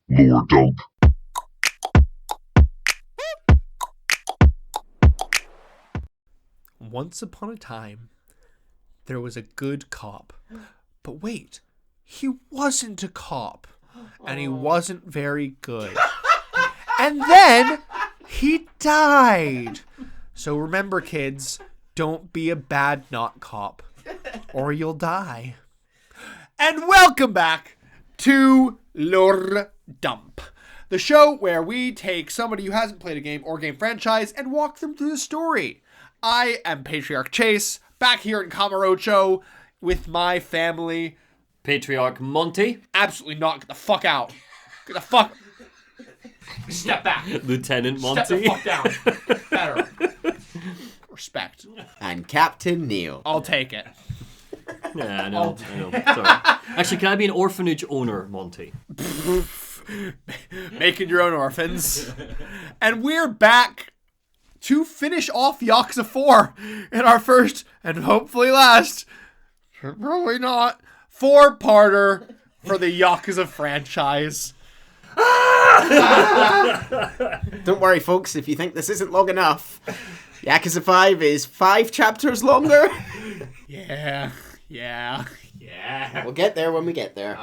Lower dunk. Once upon a time, there was a good cop. But wait, he wasn't a cop. And he wasn't very good. And then he died. So remember, kids, don't be a bad not cop, or you'll die. And welcome back to Lower Dump, the show where we take somebody who hasn't played a game or game franchise and walk them through the story. I am Patriarch Chase, back here in Kamurocho with my family. Patriarch Monty. Absolutely not. Get the fuck out. Get the fuck... Step back. Lieutenant Monty. Step the fuck down. Better. Respect. And Captain Neil. I'll take it. Yeah, I know. Sorry. Actually, can I be an orphanage owner, Monty? Making your own orphans. And we're back to finish off Yakuza 4 in our first, and hopefully last, probably not, 4-parter for the Yakuza franchise. Don't worry, folks, if you think this isn't long enough, Yakuza 5 is 5 chapters longer. Yeah. We'll get there when we get there.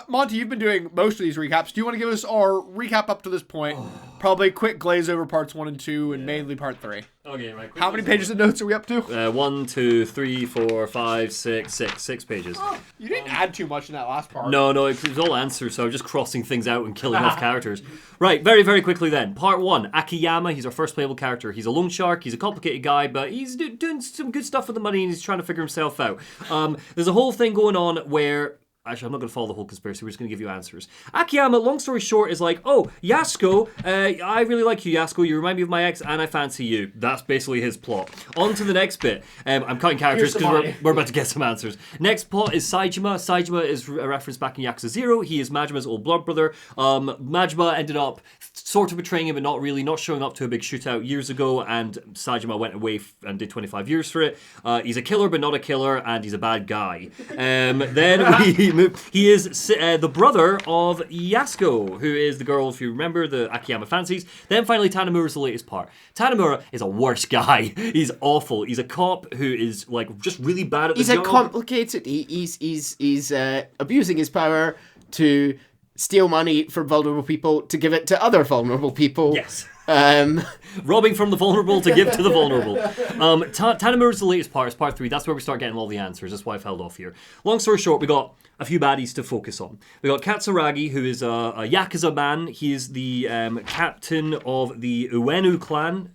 Monty, you've been doing most of these recaps. Do you want to give us our recap up to this point? Probably quick glaze over parts 1 and 2, and mainly part 3. Okay, right. How many pages of notes are we up to? 1, 2, 3, 4, 5, 6, 6 pages. You didn't add too much in that last part. No, it was all answers, so I'm just crossing things out and killing off characters. Right, very, very quickly then. Part 1, Akiyama, he's our first playable character. He's a loan shark, he's a complicated guy, but he's doing some good stuff with the money and he's trying to figure himself out. There's a whole thing going on where... Actually, I'm not going to follow the whole conspiracy. We're just going to give you answers. Akiyama, long story short, is like, oh, Yasuko, I really like you, Yasuko. You remind me of my ex, and I fancy you. That's basically his plot. On to the next bit. I'm cutting characters because we're about to get some answers. Next plot is Saejima. Saejima is a reference back in Yakuza 0. He is Majima's old blood brother. Majima ended up sort of betraying him, but not really, not showing up to a big shootout years ago, and Saejima went away and did 25 years for it. He's a killer, but not a killer, and he's a bad guy. Then he is the brother of Yasuko, who is the girl, if you remember, the Akiyama fancies. Then finally, Tanimura's the latest part. Tanimura is a worse guy. He's awful. He's a cop who is like just really bad at the job. He's a complicated... He's abusing his power to steal money from vulnerable people to give it to other vulnerable people. Yes. Robbing from the vulnerable to give to the vulnerable. Tanimura's the latest part. It's part 3. That's where we start getting all the answers. That's why I've held off here. Long story short, we got a few baddies to focus on. We got Katsuragi, who is a Yakuza man. He is the captain of the Ueno clan.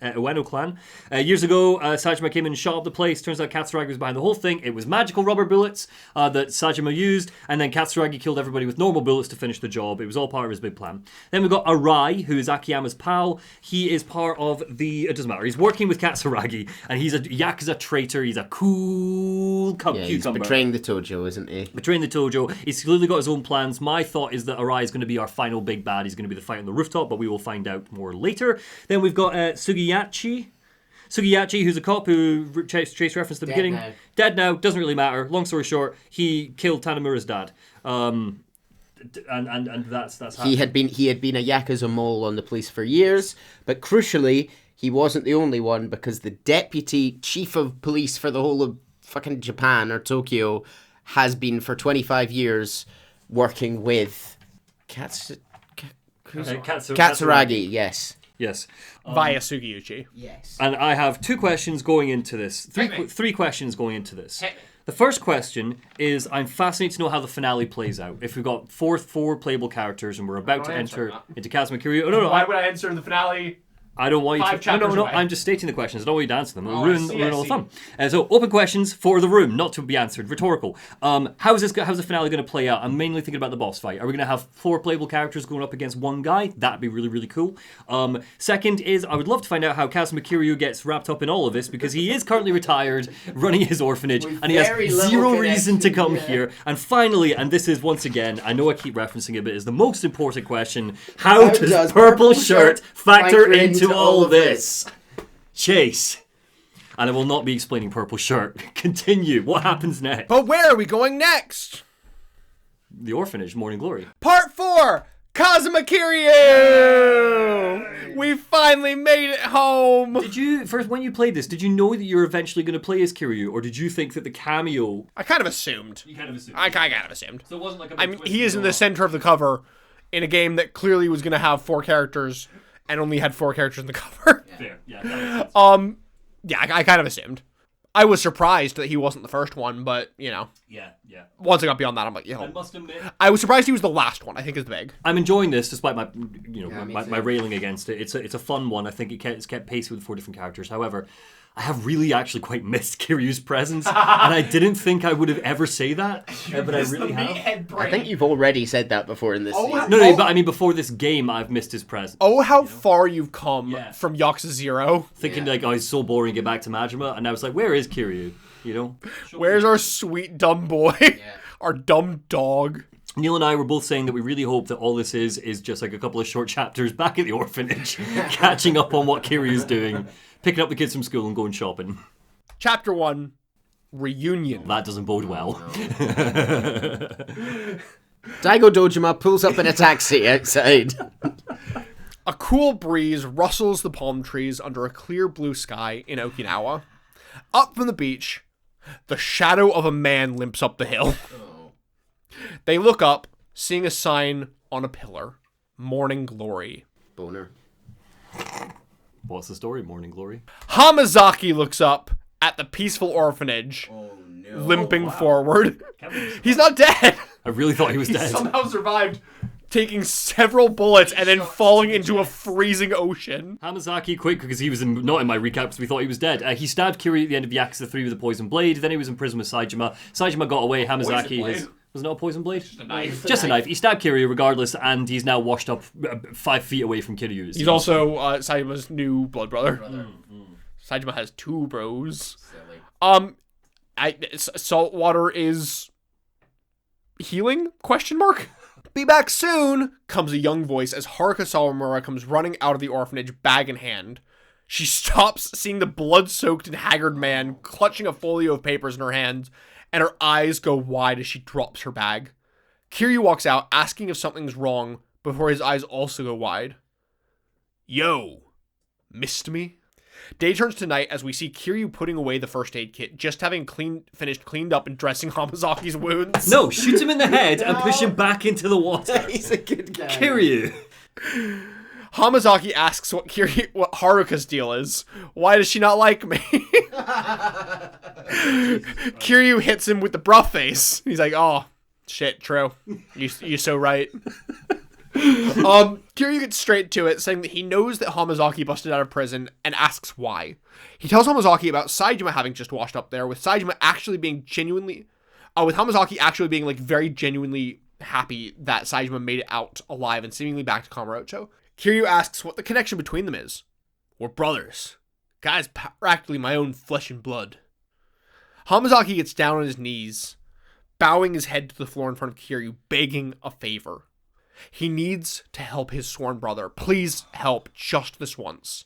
Years ago, Saejima came in and shot up the place. Turns out Katsuragi was behind the whole thing. It was magical rubber bullets that Saejima used, and then Katsuragi killed everybody with normal bullets to finish the job. It was all part of his big plan. Then we got Arai, who is Akiyama's pal. He is part of the... It doesn't matter. He's working with Katsuragi, and he's a Yakuza traitor. He's a cool cucumber. He's betraying the Tojo, isn't he? Betraying the Tojo. He's clearly got his own plans. My thought is that Arai is going to be our final big bad. He's going to be the fight on the rooftop, but we will find out more later. Then we've got Sugiyachi, who's a cop who Chase referenced at the beginning. Dead now. Doesn't really matter. Long story short, he killed Tanimura's dad. And that's how he had been a Yakuza mole on the police for years, but crucially, he wasn't the only one, because the deputy chief of police for the whole of fucking Japan or Tokyo has been for 25 years working with Katsuragi, yes. Yes. Via Sugiyuchi. Yes. And I have 2 questions going into this. Three questions going into this. The first question is, I'm fascinated to know how the finale plays out. If we've got four playable characters and we're about to enter into Kazuma Kiryu... No. Why would I answer the finale? I don't want you to... No, I'm just stating the questions. I don't want you to answer them. It'll ruin all the fun. So, open questions for the room, not to be answered. Rhetorical. How's the finale going to play out? I'm mainly thinking about the boss fight. Are we going to have 4 playable characters going up against one guy? That'd be really, really cool. Second is, I would love to find out how Kazuma Kiryu gets wrapped up in all of this, because he is currently retired, running his orphanage, and he has zero reason to come here. And finally, and this is, once again, I know I keep referencing it, but it's the most important question, how does Purple Shirt factor into all of this? Chase. And I will not be explaining Purple Shirt. Continue. What happens next? But where are we going next? the orphanage, Morning Glory. Part 4! Kazuma Kiryu! We finally made it home! Did you, first when you played this, did you know that you were eventually going to play as Kiryu, or did you think that the cameo... I kind of assumed. You kind of assumed. I kind of assumed. So it wasn't like a I mean, he is in the center of the cover in a game that clearly was going to have 4 characters and only had 4 characters in the cover. Fair, yeah. That makes sense. Yeah, I kind of assumed. I was surprised that he wasn't the first one, but, you know. Yeah. Once I got beyond that, I'm like, I yo. must admit, I was surprised he was the last one, I think is big. I'm enjoying this despite my, me my too. railing against it. It's a fun one. I think it's kept pace with 4 different characters. However, I have really actually quite missed Kiryu's presence, and I didn't think I would have ever say that, but I really have. I think you've already said that before in this season. No, but I mean before this game, I've missed his presence. Oh, how far you've come Yeah. from Yakuza 0. Thinking like, oh, he's so boring, get back to Majima, and I was like, where is Kiryu? You know? Where's our sweet dumb boy? Our dumb dog. Neil and I were both saying that we really hope that all this is just like a couple of short chapters back at the orphanage, catching up on what Kiryu's doing, picking up the kids from school and going shopping. Chapter 1, Reunion. That doesn't bode well. Daigo Dojima pulls up in a taxi outside. A cool breeze rustles the palm trees under a clear blue sky in Okinawa. Up from the beach, the shadow of a man limps up the hill. They look up, seeing a sign on a pillar. Morning Glory. Boner. What's the story, Morning Glory? Hamazaki looks up at the peaceful orphanage, limping forward. He's not dead. I really thought he was dead. Somehow survived, taking several bullets and then falling into a freezing ocean. Hamazaki, quick, because he was not in my recap because we thought he was dead. He stabbed Kiryu at the end of Yakuza 3 with a poison blade. Then he was in prison with Saejima. Saejima got away. Hamazaki was it not a poison blade? Just a knife. Just a knife. He stabbed Kiryu regardless, and he's now washed up 5 feet away from Kiryu. He's also Saejima's new blood brother. Saejima has 2 bros. Silly. Saltwater is healing? Question mark. Be back soon, comes a young voice as Haruka Sawamura comes running out of the orphanage, bag in hand. She stops, seeing the blood-soaked and haggard man clutching a folio of papers in her hand, and her eyes go wide as she drops her bag. Kiryu walks out, asking if something's wrong, before his eyes also go wide. Yo, missed me? Day turns to night as we see Kiryu putting away the first aid kit, just having finished cleaned up and dressing Hamazaki's wounds. No, shoot him in the head and push him back into the water. He's a good guy. Kiryu. Hamazaki asks what Haruka's deal is. Why does she not like me? Kiryu hits him with the bruh face. He's like, oh, shit, true. You're so right. Kiryu gets straight to it, saying that he knows that Hamazaki busted out of prison and asks why. He tells Hamazaki about Saejima having just washed up there, with Saejima actually being with Hamazaki actually being like very genuinely happy that Saejima made it out alive and seemingly back to Kamurocho. Kiryu asks what the connection between them is. We're brothers. Guy's practically my own flesh and blood. Hamazaki gets down on his knees, bowing his head to the floor in front of Kiryu, begging a favor. He needs to help his sworn brother. Please help just this once.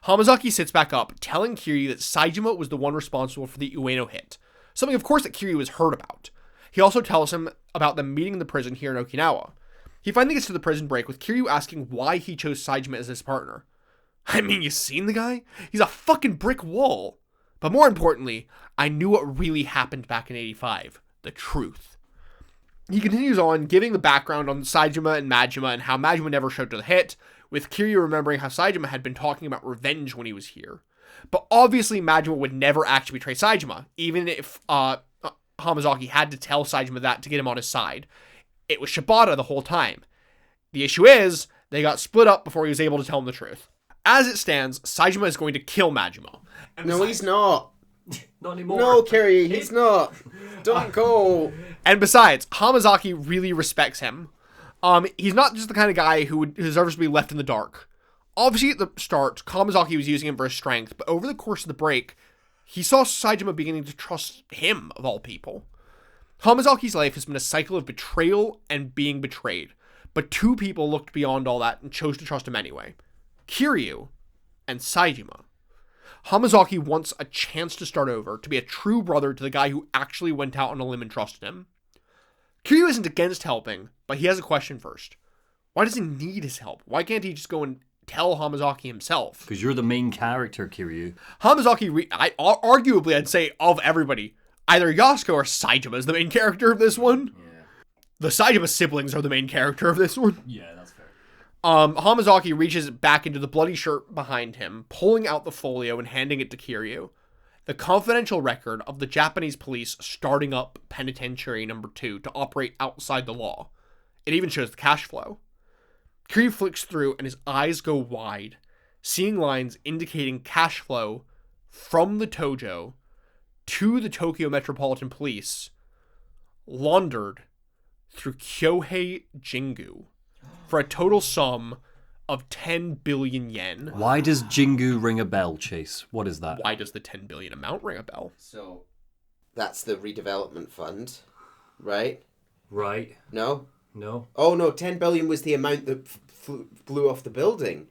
Hamazaki sits back up, telling Kiryu that Saejima was the one responsible for the Ueno hit. Something, of course, that Kiryu has heard about. He also tells him about them meeting in the prison here in Okinawa. He finally gets to the prison break, with Kiryu asking why he chose Saejima as his partner. I mean, you seen the guy? He's a fucking brick wall. But more importantly, I knew what really happened back in 85. The truth. He continues on, giving the background on Saejima and Majima and how Majima never showed to the hit, with Kiryu remembering how Saejima had been talking about revenge when he was here. But obviously Majima would never actually betray Saejima, even if Hamazaki had to tell Saejima that to get him on his side. It was Shibata the whole time. The issue is, they got split up before he was able to tell him the truth. As it stands, Saejima is going to kill Majima. No, he's not. Not anymore. No, Kiryu, he's not. Don't go. And besides, Hamazaki really respects him. He's not just the kind of guy who deserves to be left in the dark. Obviously, at the start, Hamazaki was using him for his strength, but over the course of the break, he saw Saejima beginning to trust him, of all people. Hamazaki's life has been a cycle of betrayal and being betrayed, but 2 people looked beyond all that and chose to trust him anyway. Kiryu and Saejima. Hamazaki wants a chance to start over, to be a true brother to the guy who actually went out on a limb and trusted him. Kiryu isn't against helping, but he has a question first. Why does he need his help? Why can't he just go and tell Hamazaki himself? Because you're the main character, Kiryu. Hamazaki, arguably, I'd say, of everybody, either Yasuko or Saejima is the main character of this one. Yeah. The Saejima siblings are the main character of this one. Yeah, that's fair. Hamazaki reaches back into the bloody shirt behind him, pulling out the folio and handing it to Kiryu. The confidential record of the Japanese police starting up Penitentiary Number 2 to operate outside the law. It even shows the cash flow. Kiryu flicks through and his eyes go wide, seeing lines indicating cash flow from the Tojo to the Tokyo Metropolitan Police, laundered through Kyohei Jingu for a total sum of 10 billion yen. Why does Jingu ring a bell, Chase? What is that? Why does the 10 billion amount ring a bell? So, that's the redevelopment fund, right? Right. No? No. Oh no, 10 billion was the amount that blew off the building.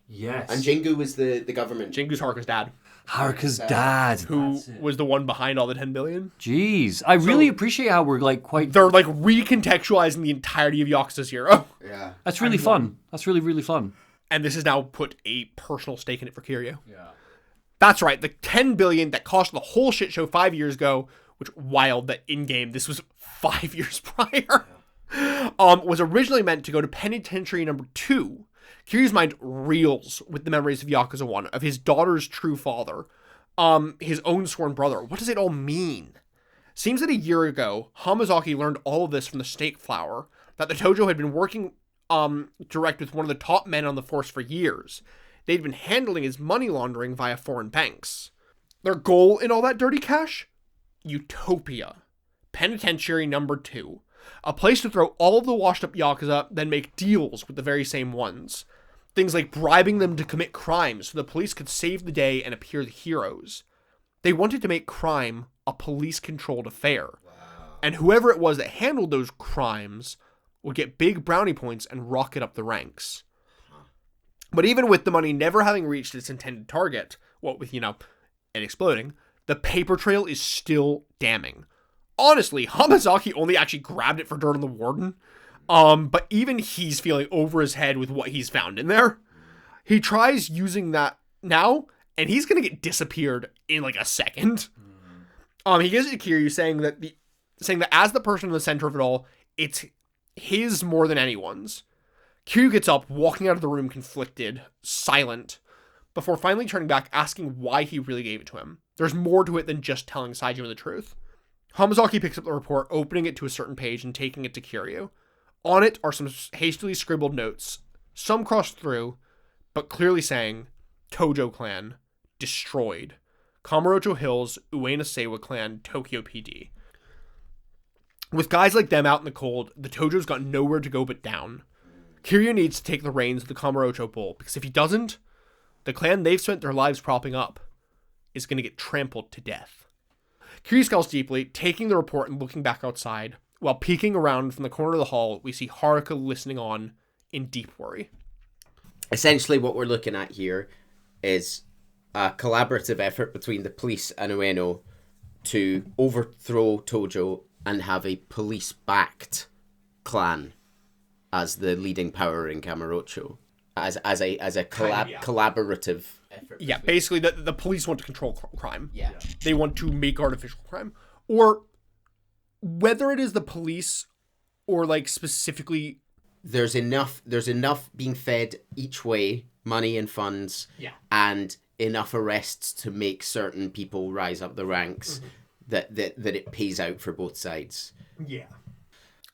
Yes. And Jingu was the government. Jingu's Haruka's dad, Haruka's dad. who was the one behind all the 10 billion. Jeez. I really appreciate how we're like quite... They're like recontextualizing the entirety of Yakuza 0. Yeah. That's really fun. That's really, really fun. And this has now put a personal stake in it for Kiryu. Yeah. That's right, the 10 billion that cost the whole shit show 5 years ago, which wild that in-game this was 5 years prior, was originally meant to go to Penitentiary Number 2. Kiryu's mind reels with the memories of Yakuza 1, of his daughter's true father, his own sworn brother. What does it all mean? Seems that a year ago, Hamazaki learned all of this from the Snake Flower, that the Tojo had been working direct with one of the top men on the force for years. They'd been handling his money laundering via foreign banks. Their goal in all that dirty cash? Utopia. Penitentiary Number 2. A place to throw all of the washed-up Yakuza, then make deals with the very same ones. Things like bribing them to commit crimes so the police could save the day and appear the heroes. They wanted to make crime a police-controlled affair. Wow. And whoever it was that handled those crimes would get big brownie points and rocket up the ranks. But even with the money never having reached its intended target, what with, it exploding, the paper trail is still damning. Honestly, Hamazaki only actually grabbed it for dirt on the warden. But even he's feeling over his head with what he's found in there. He tries using that now, and he's gonna get disappeared in like a second. He gives it to Kiryu saying that as the person in the center of it all, it's his more than anyone's. Kiryu gets up, walking out of the room conflicted, silent, before finally turning back, asking why he really gave it to him. There's more to it than just telling Saejima the truth. Hamazaki picks up the report, opening it to a certain page and taking it to Kiryu. On it are some hastily scribbled notes, some crossed through, but clearly saying, Tojo Clan, destroyed. Kamurocho Hills, Ueno Seiwa Clan, Tokyo PD. With guys like them out in the cold, the Tojo's got nowhere to go but down. Kiryu needs to take the reins of the Kamurocho Bull, because if he doesn't, the clan they've spent their lives propping up is going to get trampled to death. Kiryu scowls deeply, taking the report and looking back outside. While peeking around from the corner of the hall, we see Haruka listening on in deep worry. Essentially what we're looking at here is a collaborative effort between the police and Ueno to overthrow Tojo and have a police-backed clan as the leading power in Kamurocho. As a collaborative effort. Yeah, basically the police want to control crime. Yeah. They want to make artificial crime. Or whether it is the police or like specifically... There's enough being fed each way, money and funds, and enough arrests to make certain people rise up the ranks that it pays out for both sides. Yeah.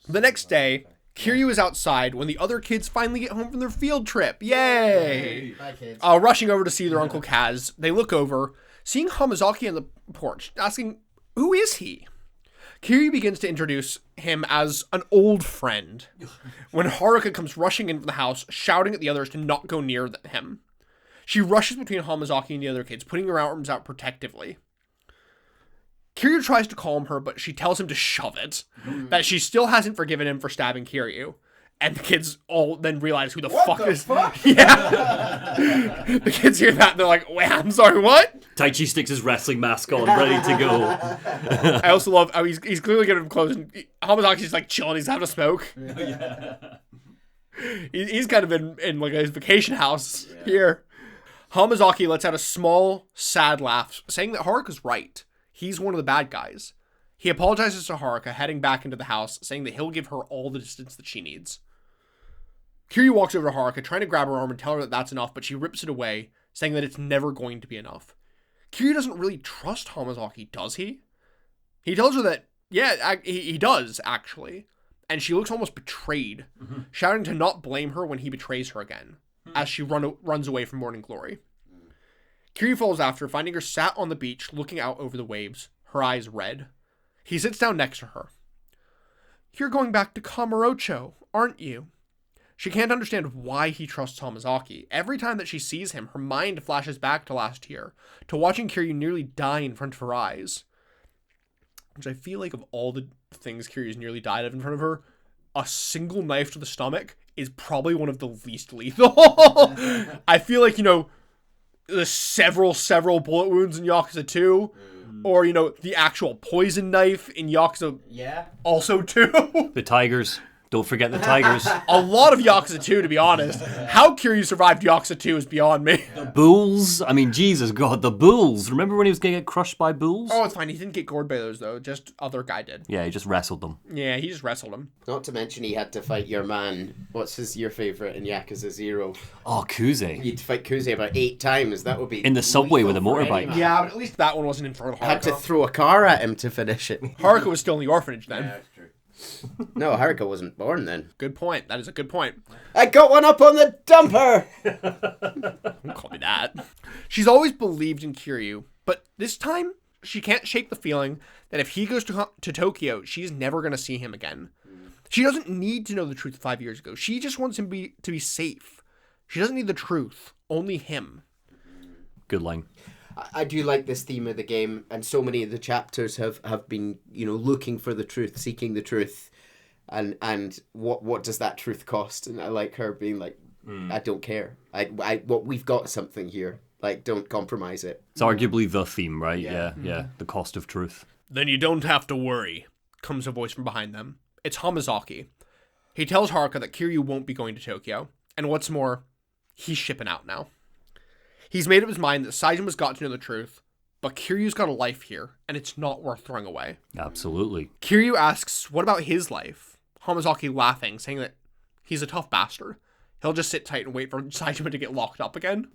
The next day, Kiryu is outside when the other kids finally get home from their field trip. Yay! Bye, kids. Rushing over to see their Uncle Kaz, they look over, seeing Hamazaki on the porch, asking, who is he? Kiryu begins to introduce him as an old friend, when Haruka comes rushing in from the house, shouting at the others to not go near him. She rushes between Hamazaki and the other kids, putting her arms out protectively. Kiryu tries to calm her, but she tells him to shove it, that she still hasn't forgiven him for stabbing Kiryu, And the kids all then realize who the fuck is... Yeah. The kids hear that and they're like, wait, I'm sorry, what? Taichi sticks his wrestling mask on, ready to go. I also love how he's clearly getting him close. And Hamazaki's just like chilling. He's having a smoke. He's kind of in like his vacation house here. Hamazaki lets out a small, sad laugh, saying that Haruka's right. He's one of the bad guys. He apologizes to Haruka, heading back into the house, saying that he'll give her all the distance that she needs. Kiryu walks over to Haruka, trying to grab her arm and tell her that that's enough, but she rips it away, saying that it's never going to be enough. Kiryu doesn't really trust Hamazaki, does he? He tells her that, yeah, he does, actually. And she looks almost betrayed, shouting to not blame her when he betrays her again, as she runs away from Morning Glory. Kiryu follows after, finding her sat on the beach, looking out over the waves, her eyes red. He sits down next to her. You're going back to Kamurocho, aren't you? She can't understand why he trusts Hamazaki. Every time that she sees him, her mind flashes back to last year, to watching Kiryu nearly die in front of her eyes. Which I feel like of all the things Kiryu's nearly died of in front of her, a single knife to the stomach is probably one of the least lethal. I feel like, the several bullet wounds in Yakuza 2, or, the actual poison knife in Yakuza also 2. The tigers. Don't forget the tigers. A lot of Yakuza 2, to be honest. How Kiryu survived Yakuza 2 is beyond me. The bulls. I mean, Jesus God, the bulls. Remember when he was going to get crushed by bulls? Oh, it's fine. He didn't get gored by those, though. Just other guy did. Yeah, he just wrestled them. Yeah, he just wrestled him. Not to mention he had to fight your man. What's your favourite in Yakuza 0? Oh, Kuze. He had to fight Kuze about 8 times. That would be... In the subway with a lethal for any motorbike. man. Yeah, but at least that one wasn't in front of Haruka. Had to throw a car at him to finish it. Haruka was still in the orphanage then. That's true. No, Haruka wasn't born then. Good point. That is a good point. I got one up on the dumper! Don't call me that. She's always believed in Kiryu, but this time she can't shake the feeling that if he goes to Tokyo, she's never going to see him again. She doesn't need to know the truth 5 years ago. She just wants him to be safe. She doesn't need the truth, only him. Good line. I do like this theme of the game, and so many of the chapters have been, looking for the truth, seeking the truth, and what does that truth cost? And I like her being like, I don't care. We've got something here. Like, don't compromise it. It's arguably the theme, right? Yeah. The cost of truth. Then you don't have to worry, comes a voice from behind them. It's Hamazaki. He tells Haruka that Kiryu won't be going to Tokyo, and what's more, he's shipping out now. He's made up his mind that Saijima's got to know the truth, but Kiryu's got a life here, and it's not worth throwing away. Absolutely. Kiryu asks, what about his life? Hamazaki laughing, saying that he's a tough bastard. He'll just sit tight and wait for Saijima to get locked up again.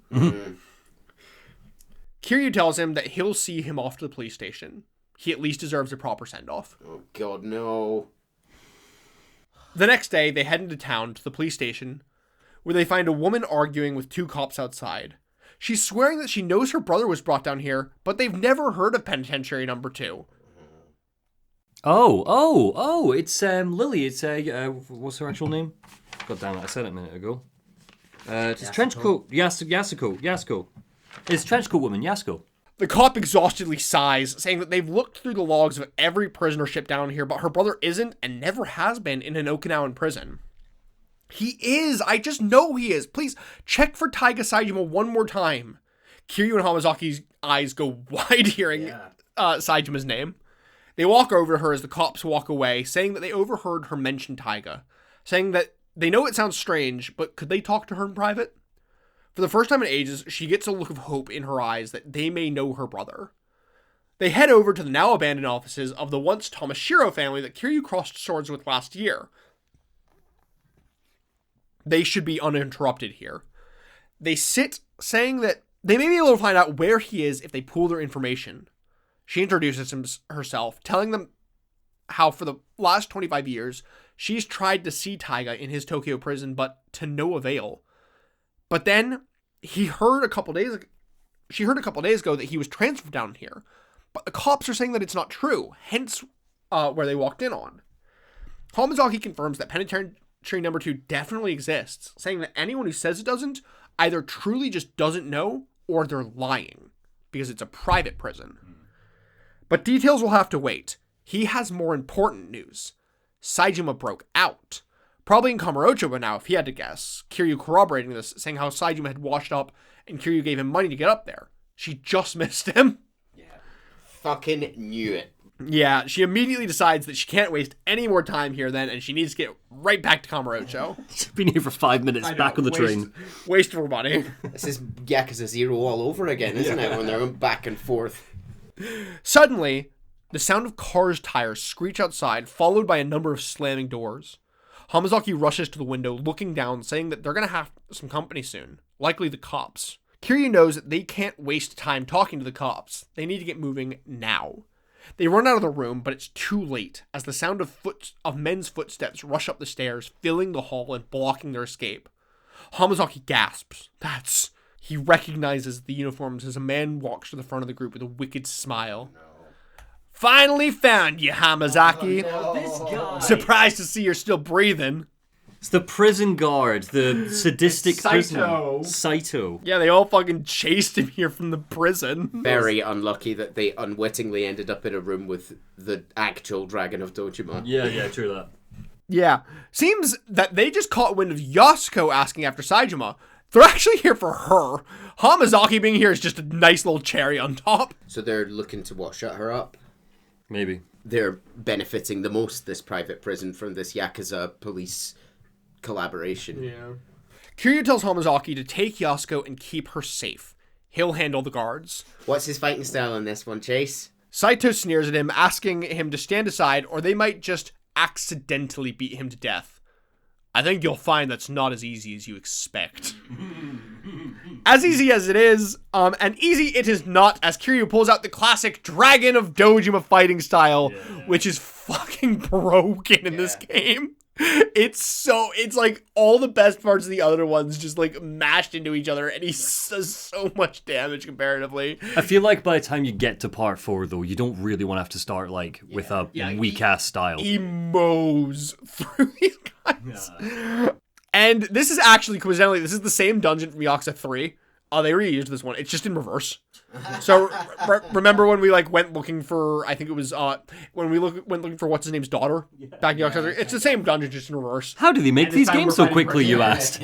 Kiryu tells him that he'll see him off to the police station. He at least deserves a proper send-off. Oh, God, no. The next day, they head into town to the police station, where they find a woman arguing with 2 cops outside. She's swearing that she knows her brother was brought down here, but they've never heard of Penitentiary Number 2. Oh, it's Lily. It's, what's her actual name? God damn it, I said it a minute ago. It's Trenchcoat, Yasuko. It's Trenchcoat Woman, Yasuko. The cop exhaustedly sighs, saying that they've looked through the logs of every prisoner shipped down here, but her brother isn't and never has been in an Okinawan prison. He is! I just know he is! Please, check for Taiga Saijima one more time. Kiryu and Hamazaki's eyes go wide hearing Saijima's name. They walk over to her as the cops walk away, saying that they overheard her mention Taiga, saying that they know it sounds strange, but could they talk to her in private? For the first time in ages, she gets a look of hope in her eyes that they may know her brother. They head over to the now abandoned offices of the once Tomashiro family that Kiryu crossed swords with last year. They should be uninterrupted here. They sit, saying that they may be able to find out where he is if they pool their information. She introduces herself, telling them how for the last 25 years, she's tried to see Taiga in his Tokyo prison, but to no avail. But then, she heard a couple days ago that he was transferred down here. But the cops are saying that it's not true, hence where they walked in on. Hamazaki confirms that Penitentiary Number 2 definitely exists, saying that anyone who says it doesn't either truly just doesn't know or they're lying, because it's a private prison. But details will have to wait. He has more important news. Saijima broke out. Probably in Kamurocho by now, if he had to guess. Kiryu corroborating this, saying how Saijima had washed up and Kiryu gave him money to get up there. She just missed him. Yeah. Fucking knew it. Yeah, she immediately decides that she can't waste any more time here then, and she needs to get right back to Kamurocho. She's been here for 5 minutes, back on the train. Waste of her money. This is Yakuza 0 all over again, isn't it? When they're back and forth. Suddenly, the sound of cars' tires screech outside, followed by a number of slamming doors. Hamazaki rushes to the window, looking down, saying that they're going to have some company soon. Likely the cops. Kiryu knows that they can't waste time talking to the cops. They need to get moving now. They run out of the room, but it's too late, as the sound of men's footsteps rush up the stairs, filling the hall and blocking their escape. Hamazaki gasps. He recognizes the uniforms as a man walks to the front of the group with a wicked smile. No. Finally found you, Hamazaki. Oh, no. This guy. Surprised to see you're still breathing. It's the prison guard, the sadistic prisoner. Saito. Yeah, they all fucking chased him here from the prison. Very unlucky that they unwittingly ended up in a room with the actual Dragon of Dojima. Yeah, true that. Yeah. Seems that they just caught wind of Yasuko asking after Saijima. They're actually here for her. Hamazaki being here is just a nice little cherry on top. So they're looking to what, shut her up? Maybe. They're benefiting the most, this private prison, from this Yakuza police collaboration. Yeah. Kiryu tells Hamazaki to take Yasuko and keep her safe. He'll handle the guards. What's his fighting style in this one, Chase? Saito sneers at him, asking him to stand aside or they might just accidentally beat him to death. I think you'll find that's not as easy as you expect. As easy as it is, and easy it is not, as Kiryu pulls out the classic Dragon of Dojima fighting style, which is fucking broken in this game. It's like all the best parts of the other ones just like mashed into each other, and he does so much damage comparatively. I feel like by the time you get to part 4 though, you don't really want to have to start like with a weak ass style. He mows through these guys. And this is actually coincidentally, this is the same dungeon from Yakuza 3. They reused this one. It's just in reverse. So remember when we like went looking for, I think it was when we went looking for what's his name's daughter back in Yakuza 3. It's the same dungeon, just in reverse. How do they make these games so quickly, you asked?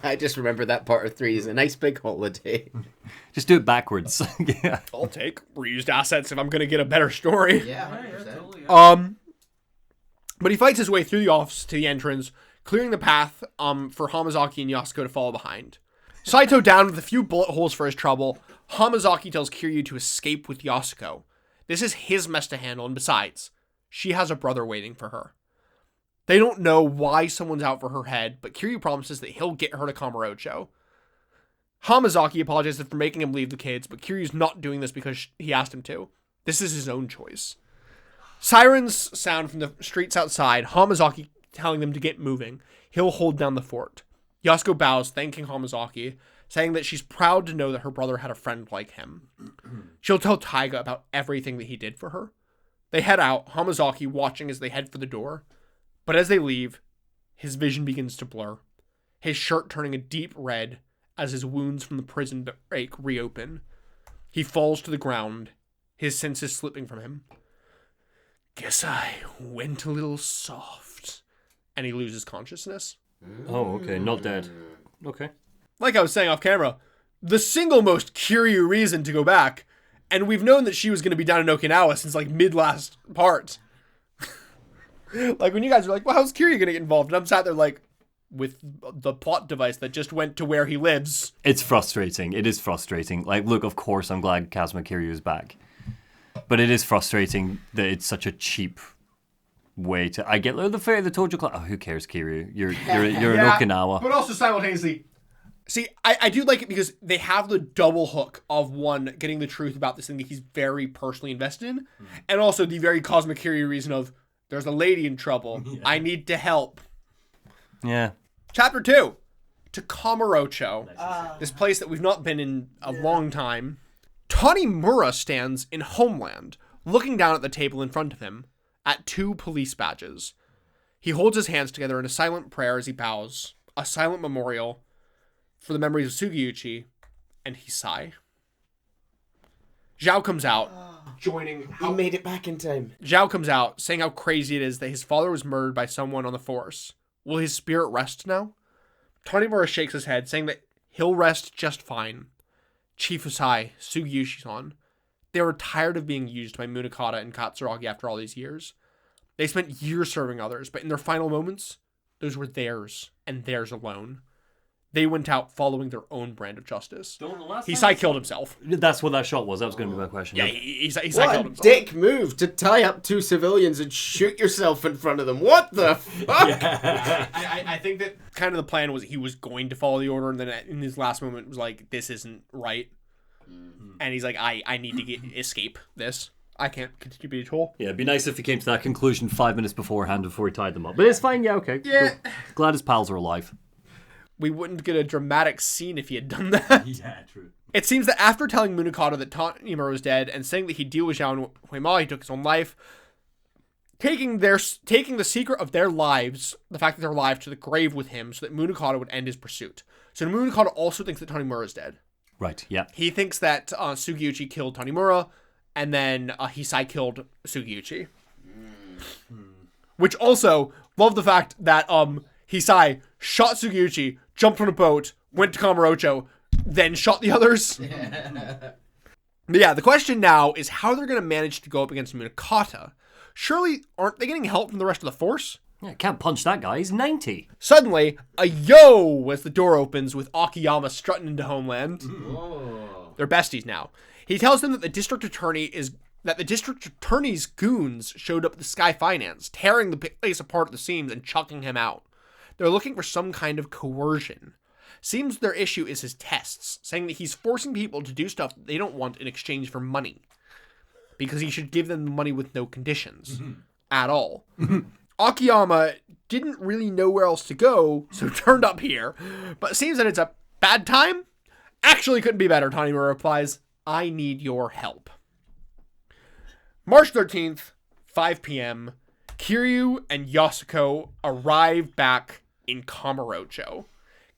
I just remember that part of 3 is a nice big holiday. Just do it backwards. Yeah. I'll take reused assets if I'm gonna get a better story. Yeah, 100%. But he fights his way through the office to the entrance, clearing the path for Hamazaki and Yasuko to follow behind. Saito down with a few bullet holes for his trouble. Hamazaki tells Kiryu to escape with Yasuko. This is his mess to handle, and besides, she has a brother waiting for her. They don't know why someone's out for her head, but Kiryu promises that he'll get her to Kamurocho. Hamazaki apologizes for making him leave the kids, but Kiryu's not doing this because he asked him to. This is his own choice. Sirens sound from the streets outside, Hamazaki telling them to get moving. He'll hold down the fort. Yasuko bows, thanking Hamazaki, saying that she's proud to know that her brother had a friend like him. She'll tell Taiga about everything that he did for her. They head out, Hamazaki watching as they head for the door. But as they leave, his vision begins to blur, his shirt turning a deep red as his wounds from the prison break reopen. He falls to the ground, his senses slipping from him. Guess I went a little soft. And he loses consciousness. Oh, okay. Not dead. Okay. Like I was saying off camera, the single most Kiryu reason to go back, and we've known that she was going to be down in Okinawa since like mid-last part. Like when you guys are like, well, how's Kiryu going to get involved? And I'm sat there like, with the plot device that just went to where he lives. It's frustrating. It is frustrating. Like, look, of course I'm glad Kazuma Kiryu is back. But it is frustrating that it's such a cheap way to. I get the Tojo Club. Oh, who cares, Kiryu? You're in Okinawa. But also simultaneously, see, I do like it because they have the double hook of one getting the truth about this thing that he's very personally invested in, and also the very cosmic Kiryu reason of there's a lady in trouble. Yeah. I need to help. Yeah. Chapter 2, to Kamurocho, this place that we've not been in a long time. Tanimura stands in Homeland, looking down at the table in front of him, at 2 police badges. He holds his hands together in a silent prayer as he bows, a silent memorial for the memories of Sugiyuchi, and he sigh. Zhao comes out, joining... He made it back in time. Zhao comes out, saying how crazy it is that his father was murdered by someone on the force. Will his spirit rest now? Tanimura shakes his head, saying that he'll rest just fine. Chief Usai, Sugiyushi-san. They were tired of being used by Munakata and Katsuragi after all these years. They spent years serving others, but in their final moments, those were theirs, and theirs alone. They went out following their own brand of justice. Hisai killed himself. That's what that shot was. That was going to be my question. Yeah, Yep. Hisai What killed a himself. dick move to tie up 2 civilians and shoot yourself in front of them. What the fuck? I think that kind of the plan was he was going to follow the order, and then in his last moment was like, this isn't right. And he's like, I need to escape this. I can't continue to be a troll. Yeah, it'd be nice if he came to that conclusion 5 minutes beforehand before he tied them up. But it's fine, yeah, okay. Yeah. Cool. Glad his pals are alive. We wouldn't get a dramatic scene if he had done that. Yeah, true. It seems that after telling Munakata that Tanimura was dead and saying that he'd deal with Zhao and Huima, he took his own life, taking the secret of their lives, the fact that they're alive, to the grave with him so that Munakata would end his pursuit. So Munakata also thinks that Tanimura is dead. Right, yeah. He thinks that Sugiyuchi killed Tanimura, and then Hisai killed Sugiyuchi. Which also, love the fact that Hisai shot Sugiyuchi, jumped on a boat, went to Kamurocho, then shot the others. But yeah, the question now is how they're going to manage to go up against Munakata. Surely, aren't they getting help from the rest of the force? Yeah, can't punch that guy. He's 90. Suddenly, a yo as the door opens with Akiyama strutting into Homeland. They're besties now. He tells them that the district attorney's goons showed up at the Sky Finance, tearing the place apart at the seams and chucking him out. They're looking for some kind of coercion. Seems their issue is his tests, saying that he's forcing people to do stuff that they don't want in exchange for money. Because he should give them the money with no conditions. At all. Akiyama didn't really know where else to go, so turned up here. But it seems that it's a bad time? Actually couldn't be better, Tanimura replies. I need your help. March 13th, 5 p.m., Kiryu and Yasuko arrive back in Kamurocho.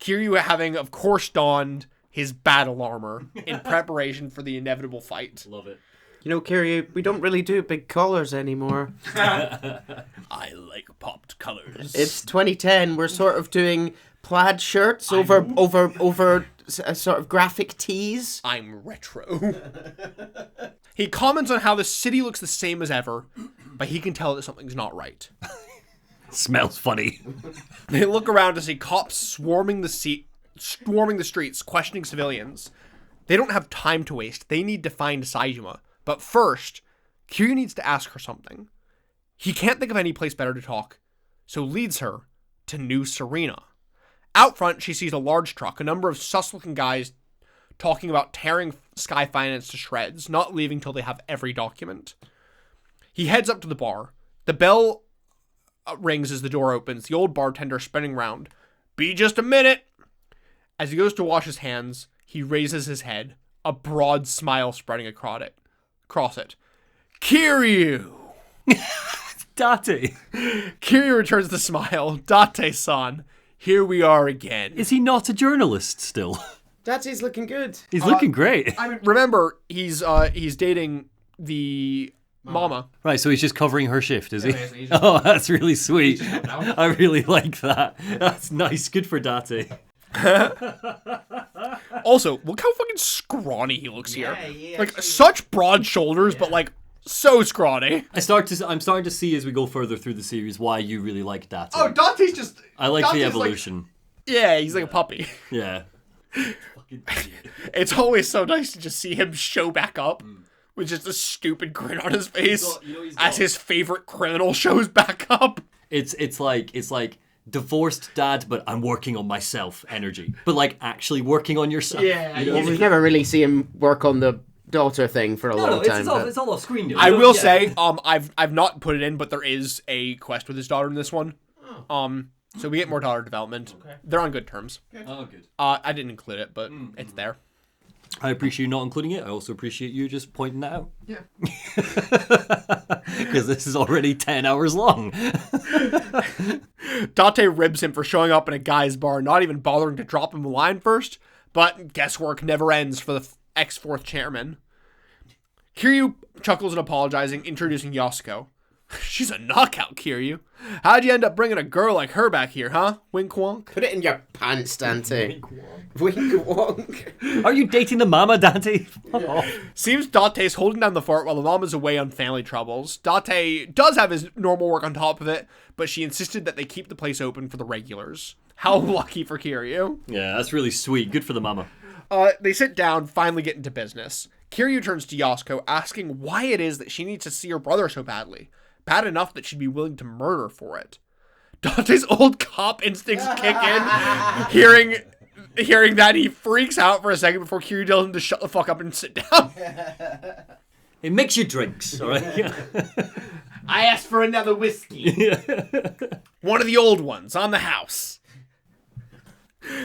Kiryu having, of course, donned his battle armor in preparation for the inevitable fight. Love it. You know, Kiryu, we don't really do big collars anymore. I like popped colors. It's 2010. We're sort of doing plaid shirts over sort of graphic tees. I'm retro. He comments on how the city looks the same as ever, but he can tell that something's not right. Smells funny. They look around to see cops swarming the streets, questioning civilians. They don't have time to waste. They need to find Saijima. But first, Kiryu needs to ask her something. He can't think of any place better to talk, so leads her to New Serena. Out front, she sees a large truck, a number of sus-looking guys talking about tearing Sky Finance to shreds, not leaving till they have every document. He heads up to the bar. The bell rings as the door opens, the old bartender spinning round. Be just a minute! As he goes to wash his hands, he raises his head, a broad smile spreading across it. Kiryu! Date. Kiryu returns the smile. Date-san, here we are again. Is he not a journalist still? Date's looking good. He's looking great. I mean, remember, he's dating the mama. Right, so he's just covering her shift, is he? Oh, that's really sweet. I really like that. That's nice. Good for Date. Also, look how fucking scrawny he looks here. Yeah, Like, such broad shoulders, but like, so scrawny. I'm starting to see as we go further through the series why you really like Date. Oh, Dante's just... I like Dante's the evolution. Yeah, he's like a puppy. Yeah. It's always so nice to just see him show back up with just a stupid grin on his face as his favorite criminal shows back up. It's like divorced dad, but I'm working on myself energy. But like actually working on yourself. Yeah, You know? Well, we've never really seen him work on the daughter thing for a long time. It's all off screen. Dude. I will say, I've not put it in, but there is a quest with his daughter in this one. So we get more daughter development. Okay. They're on good terms. Oh, good. I didn't include it, but it's there. I appreciate you not including it. I also appreciate you just pointing that out. Yeah. Because this is already 10 hours long. Date ribs him for showing up in a guy's bar, not even bothering to drop him a line first. But guesswork never ends for the ex-fourth chairman. Kiryu chuckles and apologizing, introducing Yasuko. She's a knockout, Kiryu. How'd you end up bringing a girl like her back here, huh? Wink wonk. Put it in your pants, Dante. Wink wonk. Are you dating the mama, Dante? Seems Dante's holding down the fort while the mom is away on family troubles. Dante does have his normal work on top of it, but she insisted that they keep the place open for the regulars. How lucky for Kiryu. Yeah, that's really sweet. Good for the mama. They sit down, finally get into business. Kiryu turns to Yasuko, asking why it is that she needs to see her brother so badly. Bad enough that she'd be willing to murder for it. Dante's old cop instincts kick in. Hearing that, he freaks out for a second before Kiryu tells him to shut the fuck up and sit down. Hey, mix your drinks, all right? I asked for another whiskey. One of the old ones, on the house.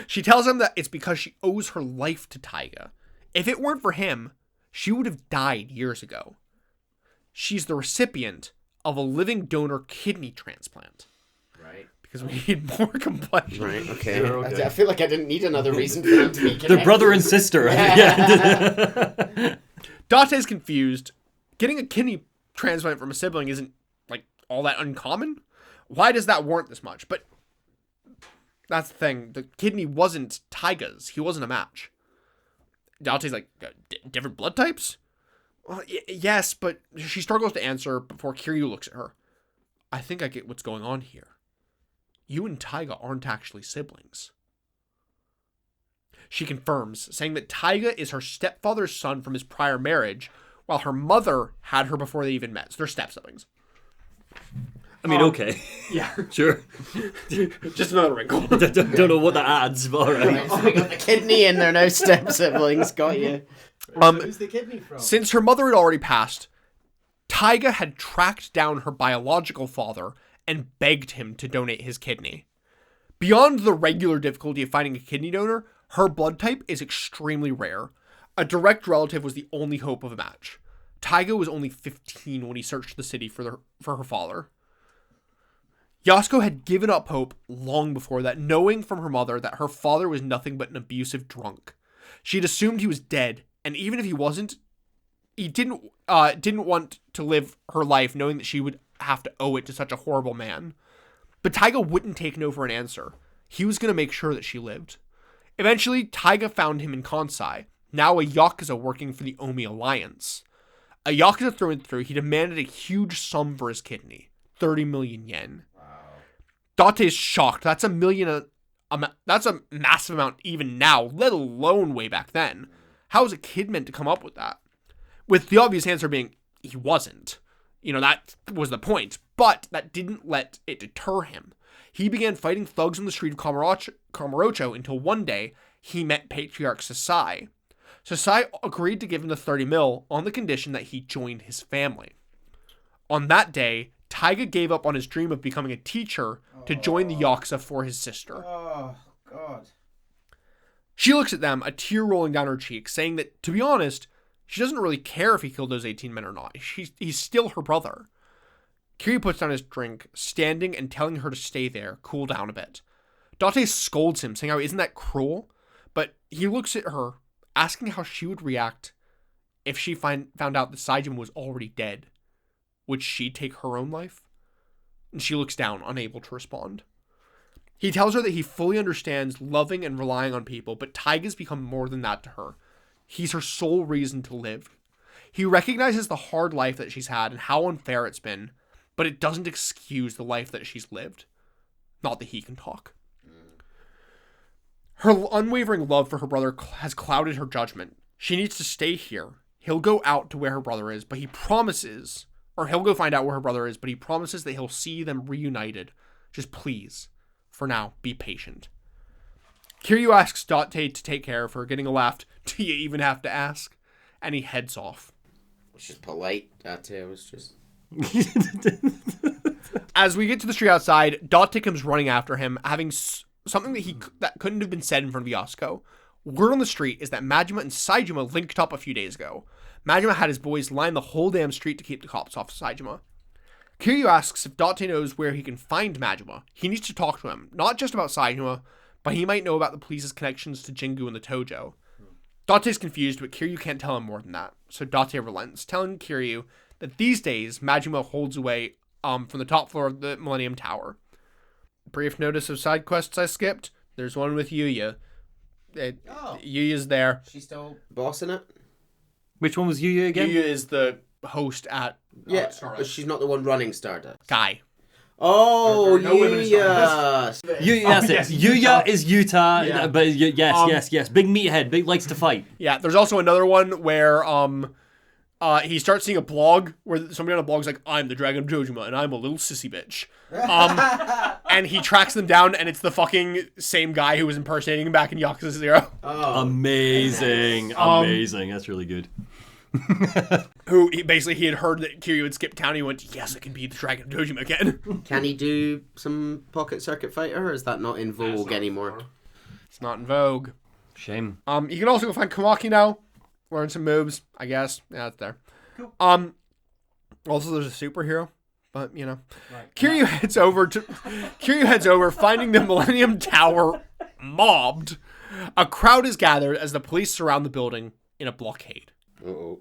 She tells him that it's because she owes her life to Taiga. If it weren't for him, she would have died years ago. She's the recipient of a living donor kidney transplant. Right. Because we need more complexion. Right, okay. Sure, okay. I feel like I didn't need another reason for them to be connected. They're brother and sister. Yeah. Dante's confused. Getting a kidney transplant from a sibling isn't, like, all that uncommon. Why does that warrant this much? But that's the thing. The kidney wasn't Taiga's. He wasn't a match. Dante's like, different blood types? Well, yes, but she struggles to answer before Kiryu looks at her. I think I get what's going on here. You and Taiga aren't actually siblings. She confirms, saying that Taiga is her stepfather's son from his prior marriage, while her mother had her before they even met. So they're step-siblings. I mean, okay. Yeah. Sure. Just another wrinkle. Don't know what that adds, but all right. So we got the kidney and they're now step-siblings. Got you. Who's the kidney from? Since her mother had already passed, Taiga had tracked down her biological father and begged him to donate his kidney. Beyond the regular difficulty of finding a kidney donor, her blood type is extremely rare. A direct relative was the only hope of a match. Taiga was only 15 when he searched the city for her father. Yasuko had given up hope long before that, knowing from her mother that her father was nothing but an abusive drunk. She had assumed he was dead, and even if he wasn't, he didn't want to live her life knowing that she would have to owe it to such a horrible man. But Taiga wouldn't take no for an answer. He was going to make sure that she lived. Eventually, Taiga found him in Kansai, now a Yakuza working for the Omi Alliance. A Yakuza through and through, he demanded a huge sum for his kidney, 30 million yen. Dante's shocked. That's a massive amount even now, let alone way back then. How is a kid meant to come up with that? With the obvious answer being, he wasn't. You know, that was the point. But that didn't let it deter him. He began fighting thugs on the street of Kamurocho until one day he met Patriarch Sasai. Sasai agreed to give him the 30 mil on the condition that he joined his family. On that day, Taiga gave up on his dream of becoming a teacher to join the Yakuza for his sister. Oh, God. She looks at them, a tear rolling down her cheek, saying that, to be honest, she doesn't really care if he killed those 18 men or not. He's still her brother. Kiryu puts down his drink, standing and telling her to stay there, cool down a bit. Dante scolds him, saying how isn't that cruel? But he looks at her, asking how she would react if she found out that Saijima was already dead. Would she take her own life? And she looks down, unable to respond. He tells her that he fully understands loving and relying on people, but Taiga's become more than that to her. He's her sole reason to live. He recognizes the hard life that she's had and how unfair it's been, but it doesn't excuse the life that she's lived. Not that he can talk. Her unwavering love for her brother has clouded her judgment. She needs to stay here. He'll go out to where her brother is, but he promises, or he'll go find out where her brother is, but he promises that he'll see them reunited. Just please, for now, be patient. Kiryu asks Date to take care of her, getting a laugh. Do you even have to ask? And he heads off. Which is polite. Date was just... As we get to the street outside, Date comes running after him, having something that couldn't have been said in front of Yasuko. Word on the street is that Majima and Saijima linked up a few days ago. Majima had his boys line the whole damn street to keep the cops off Saijima. Kiryu asks if Date knows where he can find Majima. He needs to talk to him, not just about Saijima, but he might know about the police's connections to Jingu and the Tojo. Date's confused, but Kiryu can't tell him more than that, so Date relents, telling Kiryu that these days Majima holds away from the top floor of the Millennium Tower. Brief notice of side quests I skipped. There's one with Yuya. Yuya's there. She's still bossing it? Which one was Yuya again? Yuya is the host at Yeah, Stardust. but she's not the one running Stardust. Guy. Oh, There are no women in Yuya! That's yes, it. Yuya is Utah, Yeah. but yes. Big meathead, big likes to fight. Yeah, there's also another one where he starts seeing a blog where somebody on a blog's like, I'm the Dragon of Dojima and I'm a little sissy bitch. And he tracks them down and it's the fucking same guy who was impersonating him back in Yakuza 0. Oh, Amazing. That's really good. Who he had heard that Kiryu had skipped town. He went, yes, I can be the Dragon of Dojima again. can he do some Pocket Circuit Fighter, or is that not in vogue anymore? It's not in vogue. Shame. You can also go find Kamaki now. Learn some moves, I guess. Yeah, it's there. Cool. Also there's a superhero, but you know. Right. Kiryu heads over, finding the Millennium Tower mobbed. A crowd is gathered as the police surround the building in a blockade. Uh-oh.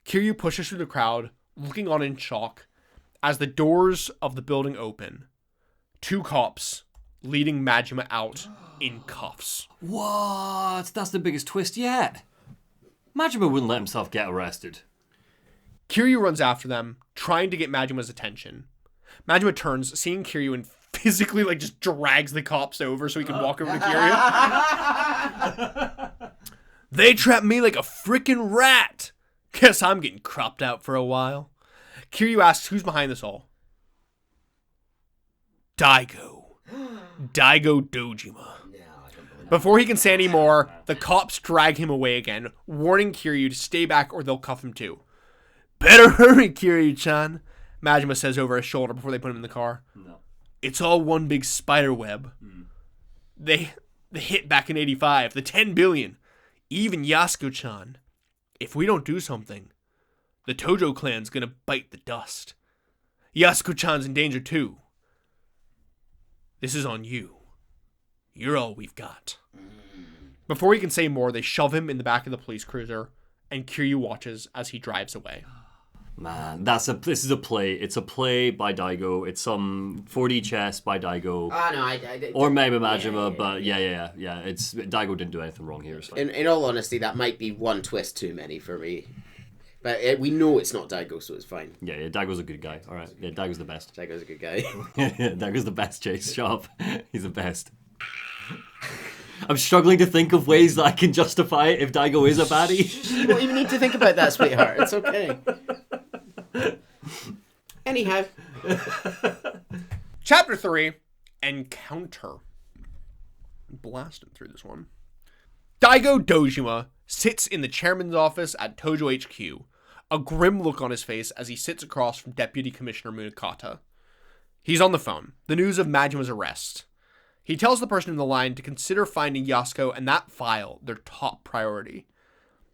Kiryu pushes through the crowd, looking on in shock, as the doors of the building open. 2 cops leading Majima out in cuffs. What? That's the biggest twist yet. Majima wouldn't let himself get arrested. Kiryu runs after them, trying to get Majima's attention. Majima turns, seeing Kiryu, and physically just drags the cops over so he can walk over to Kiryu. They trapped me like a frickin' rat. Guess I'm getting cropped out for a while. Kiryu asks who's behind this all. Daigo Dojima. Before he can say any more, the cops drag him away again, warning Kiryu to stay back or they'll cuff him too. Better hurry, Kiryu-chan, Majima says over his shoulder before they put him in the car. No. It's all one big spider web. They hit back in 85, the 10 billion. Even Yasuko-chan. If we don't do something, the Tojo clan's gonna bite the dust. Yasuko-chan's in danger too. This is on you. You're all we've got. Before he can say more, they shove him in the back of the police cruiser, and Kiryu watches as he drives away. Man, this is a play. It's a play by Daigo. It's some 4D chess by Daigo. Or maybe Majima, but yeah. It's Daigo didn't do anything wrong here. So. In all honesty, that might be one twist too many for me. But we know it's not Daigo, so it's fine. Yeah, Daigo's a good guy. All right, yeah, Daigo's the best. Daigo's a good guy. Daigo's the best, Chase. Shut up. He's the best. I'm struggling to think of ways that I can justify it if Daigo is a baddie. You don't even need to think about that, sweetheart. It's okay. Anyhow. Chapter 3, Encounter. Blasting through this one. Daigo Dojima sits in the chairman's office at Tojo HQ, a grim look on his face as he sits across from Deputy Commissioner Munakata. He's on the phone, the news of Majima's arrest. He tells the person in the line to consider finding Yasuko and that file their top priority.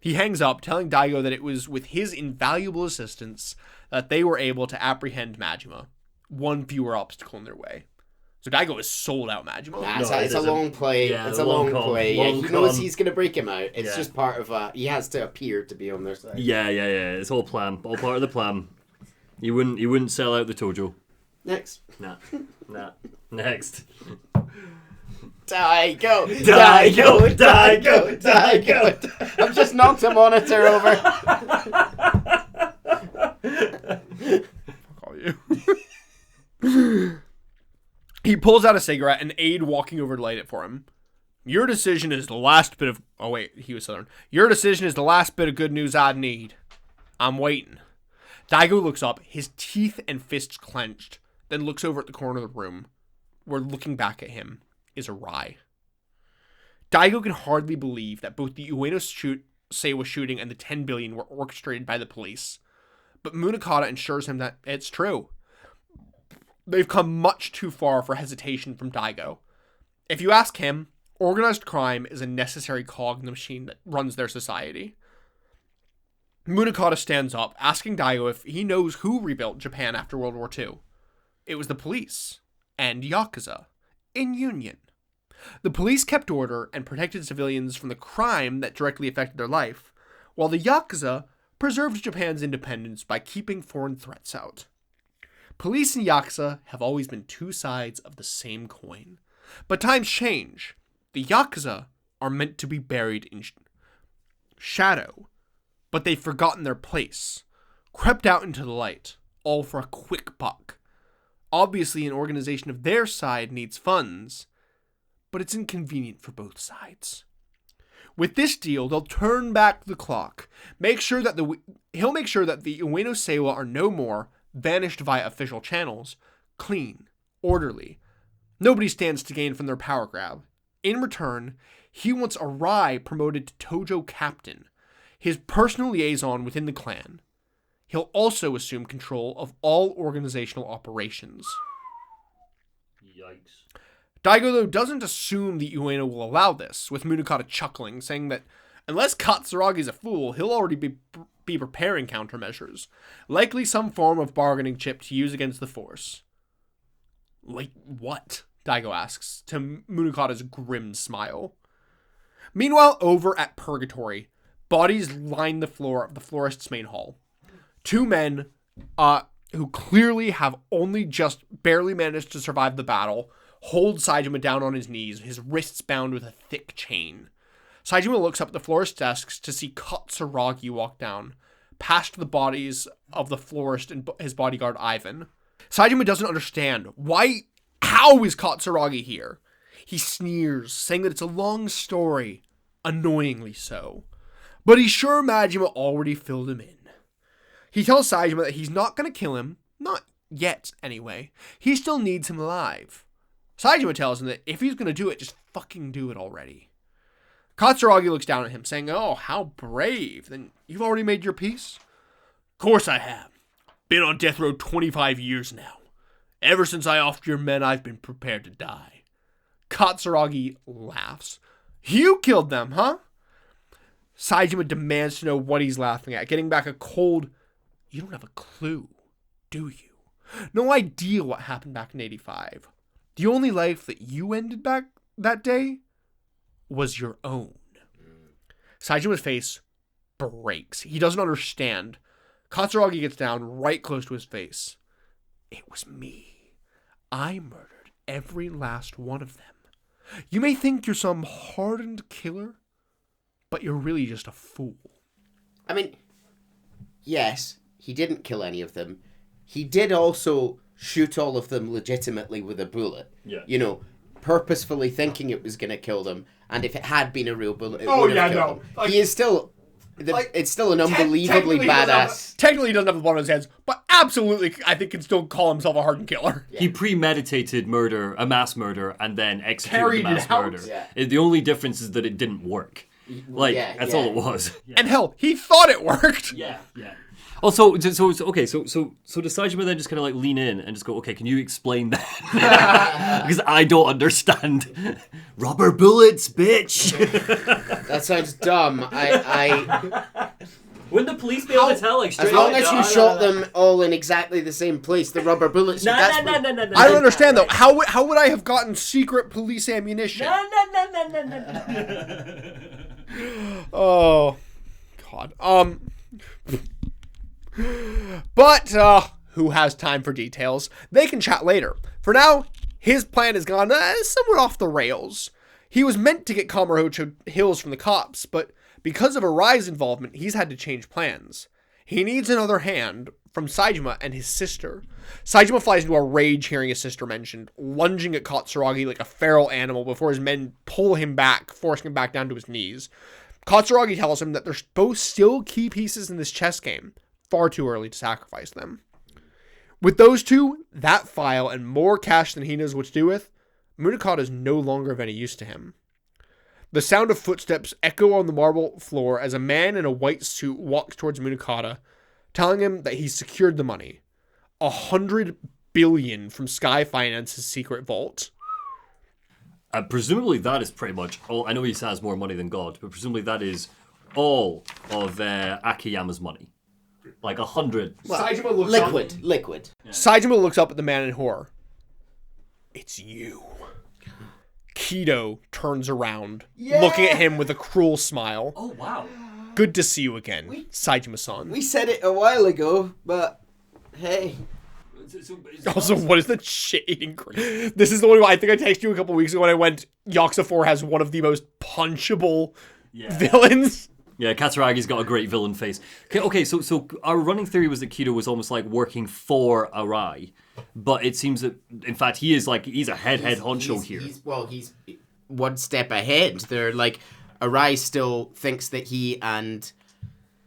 He hangs up, telling Daigo that it was with his invaluable assistance that they were able to apprehend Majima, one fewer obstacle in their way. So Daigo is sold out Majima. It's a long play. Yeah, it's a long play. Long he knows con. he's going to break him out. It's Yeah. just part of he has to appear to be on their side. Yeah. It's all plan. All part of the plan. You wouldn't sell out the Tojo. Next. Nah. Next. Daigo. Daigo. I've just knocked a monitor over. Fuck all you. He pulls out a cigarette, and Aide walking over to light it for him. Your decision is the last bit of... Oh, wait, he was Southern. Your decision is the last bit of good news I'd need. I'm waiting. Daigo looks up, his teeth and fists clenched, then looks over at the corner of the room, where looking back at him is Arai. Daigo can hardly believe that both the Ueno Seiwa shooting and the 10 billion were orchestrated by the police. But Munakata assures him that it's true. They've come much too far for hesitation from Daigo. If you ask him, organized crime is a necessary cog in the machine that runs their society. Munakata stands up, asking Daigo if he knows who rebuilt Japan after World War II. It was the police and Yakuza in union. The police kept order and protected civilians from the crime that directly affected their life, while the Yakuza preserved Japan's independence by keeping foreign threats out. Police and Yakuza have always been two sides of the same coin. But times change. The Yakuza are meant to be buried in shadow, but they've forgotten their place, crept out into the light, all for a quick buck. Obviously, an organization of their side needs funds, but it's inconvenient for both sides. With this deal, they'll turn back the clock, he'll make sure that the Ueno Seiwa are no more, vanished via official channels, clean, orderly. Nobody stands to gain from their power grab. In return, he wants Arai promoted to Tojo Captain, his personal liaison within the clan. He'll also assume control of all organizational operations. Yikes. Daigo, though, doesn't assume the Ueno will allow this, with Munakata chuckling, saying that unless Katsuragi's a fool, he'll already be preparing countermeasures, likely some form of bargaining chip to use against the force. Like what? Daigo asks, to Munakata's grim smile. Meanwhile, over at Purgatory, bodies line the floor of the florist's main hall. Two men, who clearly have only just barely managed to survive the battle, hold Saejima down on his knees, his wrists bound with a thick chain. Saejima looks up at the florist's desks to see Katsuragi walk down, past the bodies of the florist and his bodyguard Ivan. Saejima doesn't understand. How is Katsuragi here? He sneers, saying that it's a long story, annoyingly so. But he's sure Majima already filled him in. He tells Saejima that he's not going to kill him, not yet anyway. He still needs him alive. Saejima tells him that if he's going to do it, just fucking do it already. Katsuragi looks down at him, saying, "Oh, how brave. Then you've already made your peace?" "Of course I have. Been on death row 25 years now. Ever since I offed your men, I've been prepared to die." Katsuragi laughs. "You killed them, huh?" Saejima demands to know what he's laughing at, getting back a cold, "You don't have a clue, do you? No idea what happened back in 85. The only life that you ended back that day was your own." Saejima's face breaks. He doesn't understand. Katsuragi gets down right close to his face. "It was me. I murdered every last one of them. You may think you're some hardened killer, but you're really just a fool." I mean, yes, he didn't kill any of them. He did also shoot all of them legitimately with a bullet. Yeah. You know, purposefully thinking it was going to kill them. And if it had been a real bullet, it would have killed them. Like, he is still... it's still an unbelievably badass... Technically, he doesn't have the blood on his hands, but absolutely, I think, can still call himself a hardened killer. He premeditated murder, a mass murder, and then executed the mass murder. Yeah. The only difference is that it didn't work. That's all it was. Yeah. And hell, he thought it worked. Yeah. Also, so does Saejima then just kind of like lean in and just go, "Okay, can you explain that?" Because I don't understand. Rubber bullets, bitch. That sounds dumb. Wouldn't the police be able to tell? Like, straight As long up, as you shot them all in exactly the same place, the rubber bullets... No. I don't understand, though. How would I have gotten secret police ammunition? No. Oh, God. But, who has time for details? They can chat later. For now, his plan has gone somewhat off the rails. He was meant to get Kamurocho Hills from the cops, but because of Arai's involvement, he's had to change plans. He needs another hand from Saejima and his sister. Saejima flies into a rage hearing his sister mentioned, lunging at Katsuragi like a feral animal before his men pull him back, forcing him back down to his knees. Katsuragi tells him that they're both still key pieces in this chess game. Far too early to sacrifice them. With those two, that file, and more cash than he knows what to do with, Munakata is no longer of any use to him. The sound of footsteps echo on the marble floor as a man in a white suit walks towards Munakata, telling him that he's secured the money. 100 billion from Sky Finance's secret vault. Presumably that is pretty much all. I know he has more money than God, but presumably that is all of Akiyama's money. Like 100. Well, Saejima looks liquid. Yeah. Saejima looks up at the man in horror. "It's you." Kido turns around, looking at him with a cruel smile. Oh, wow. "Good to see you again, Saejima-san." We said it a while ago, but hey. Also, what is the shit-eating cream? This is the one I think I texted you a couple weeks ago when I went, Yakuza 4 has one of the most punchable villains. Yeah, Katsuragi's got a great villain face. Okay, so our running theory was that Kido was almost like working for Arai, but it seems that, in fact, he's a head honcho here. He's one step ahead. They're like, Arai still thinks that he and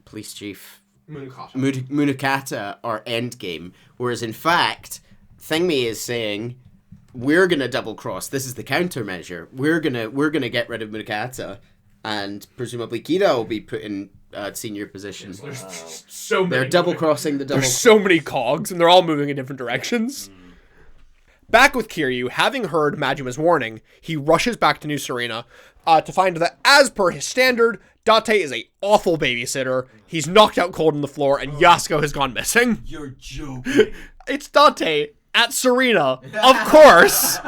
Police Chief Munakata are endgame, whereas in fact, Thingmei is saying, we're gonna double cross. This is the countermeasure. We're gonna get rid of Munakata. And presumably Kira will be put in senior position. There's so many. They're double crossing the double. There's so many cogs, and they're all moving in different directions. Back with Kiryu, having heard Majima's warning, he rushes back to New Serena to find that, as per his standard, Date is a awful babysitter. He's knocked out cold on the floor, and Yasuko has gone missing. You're joking. It's Date at Serena, of course.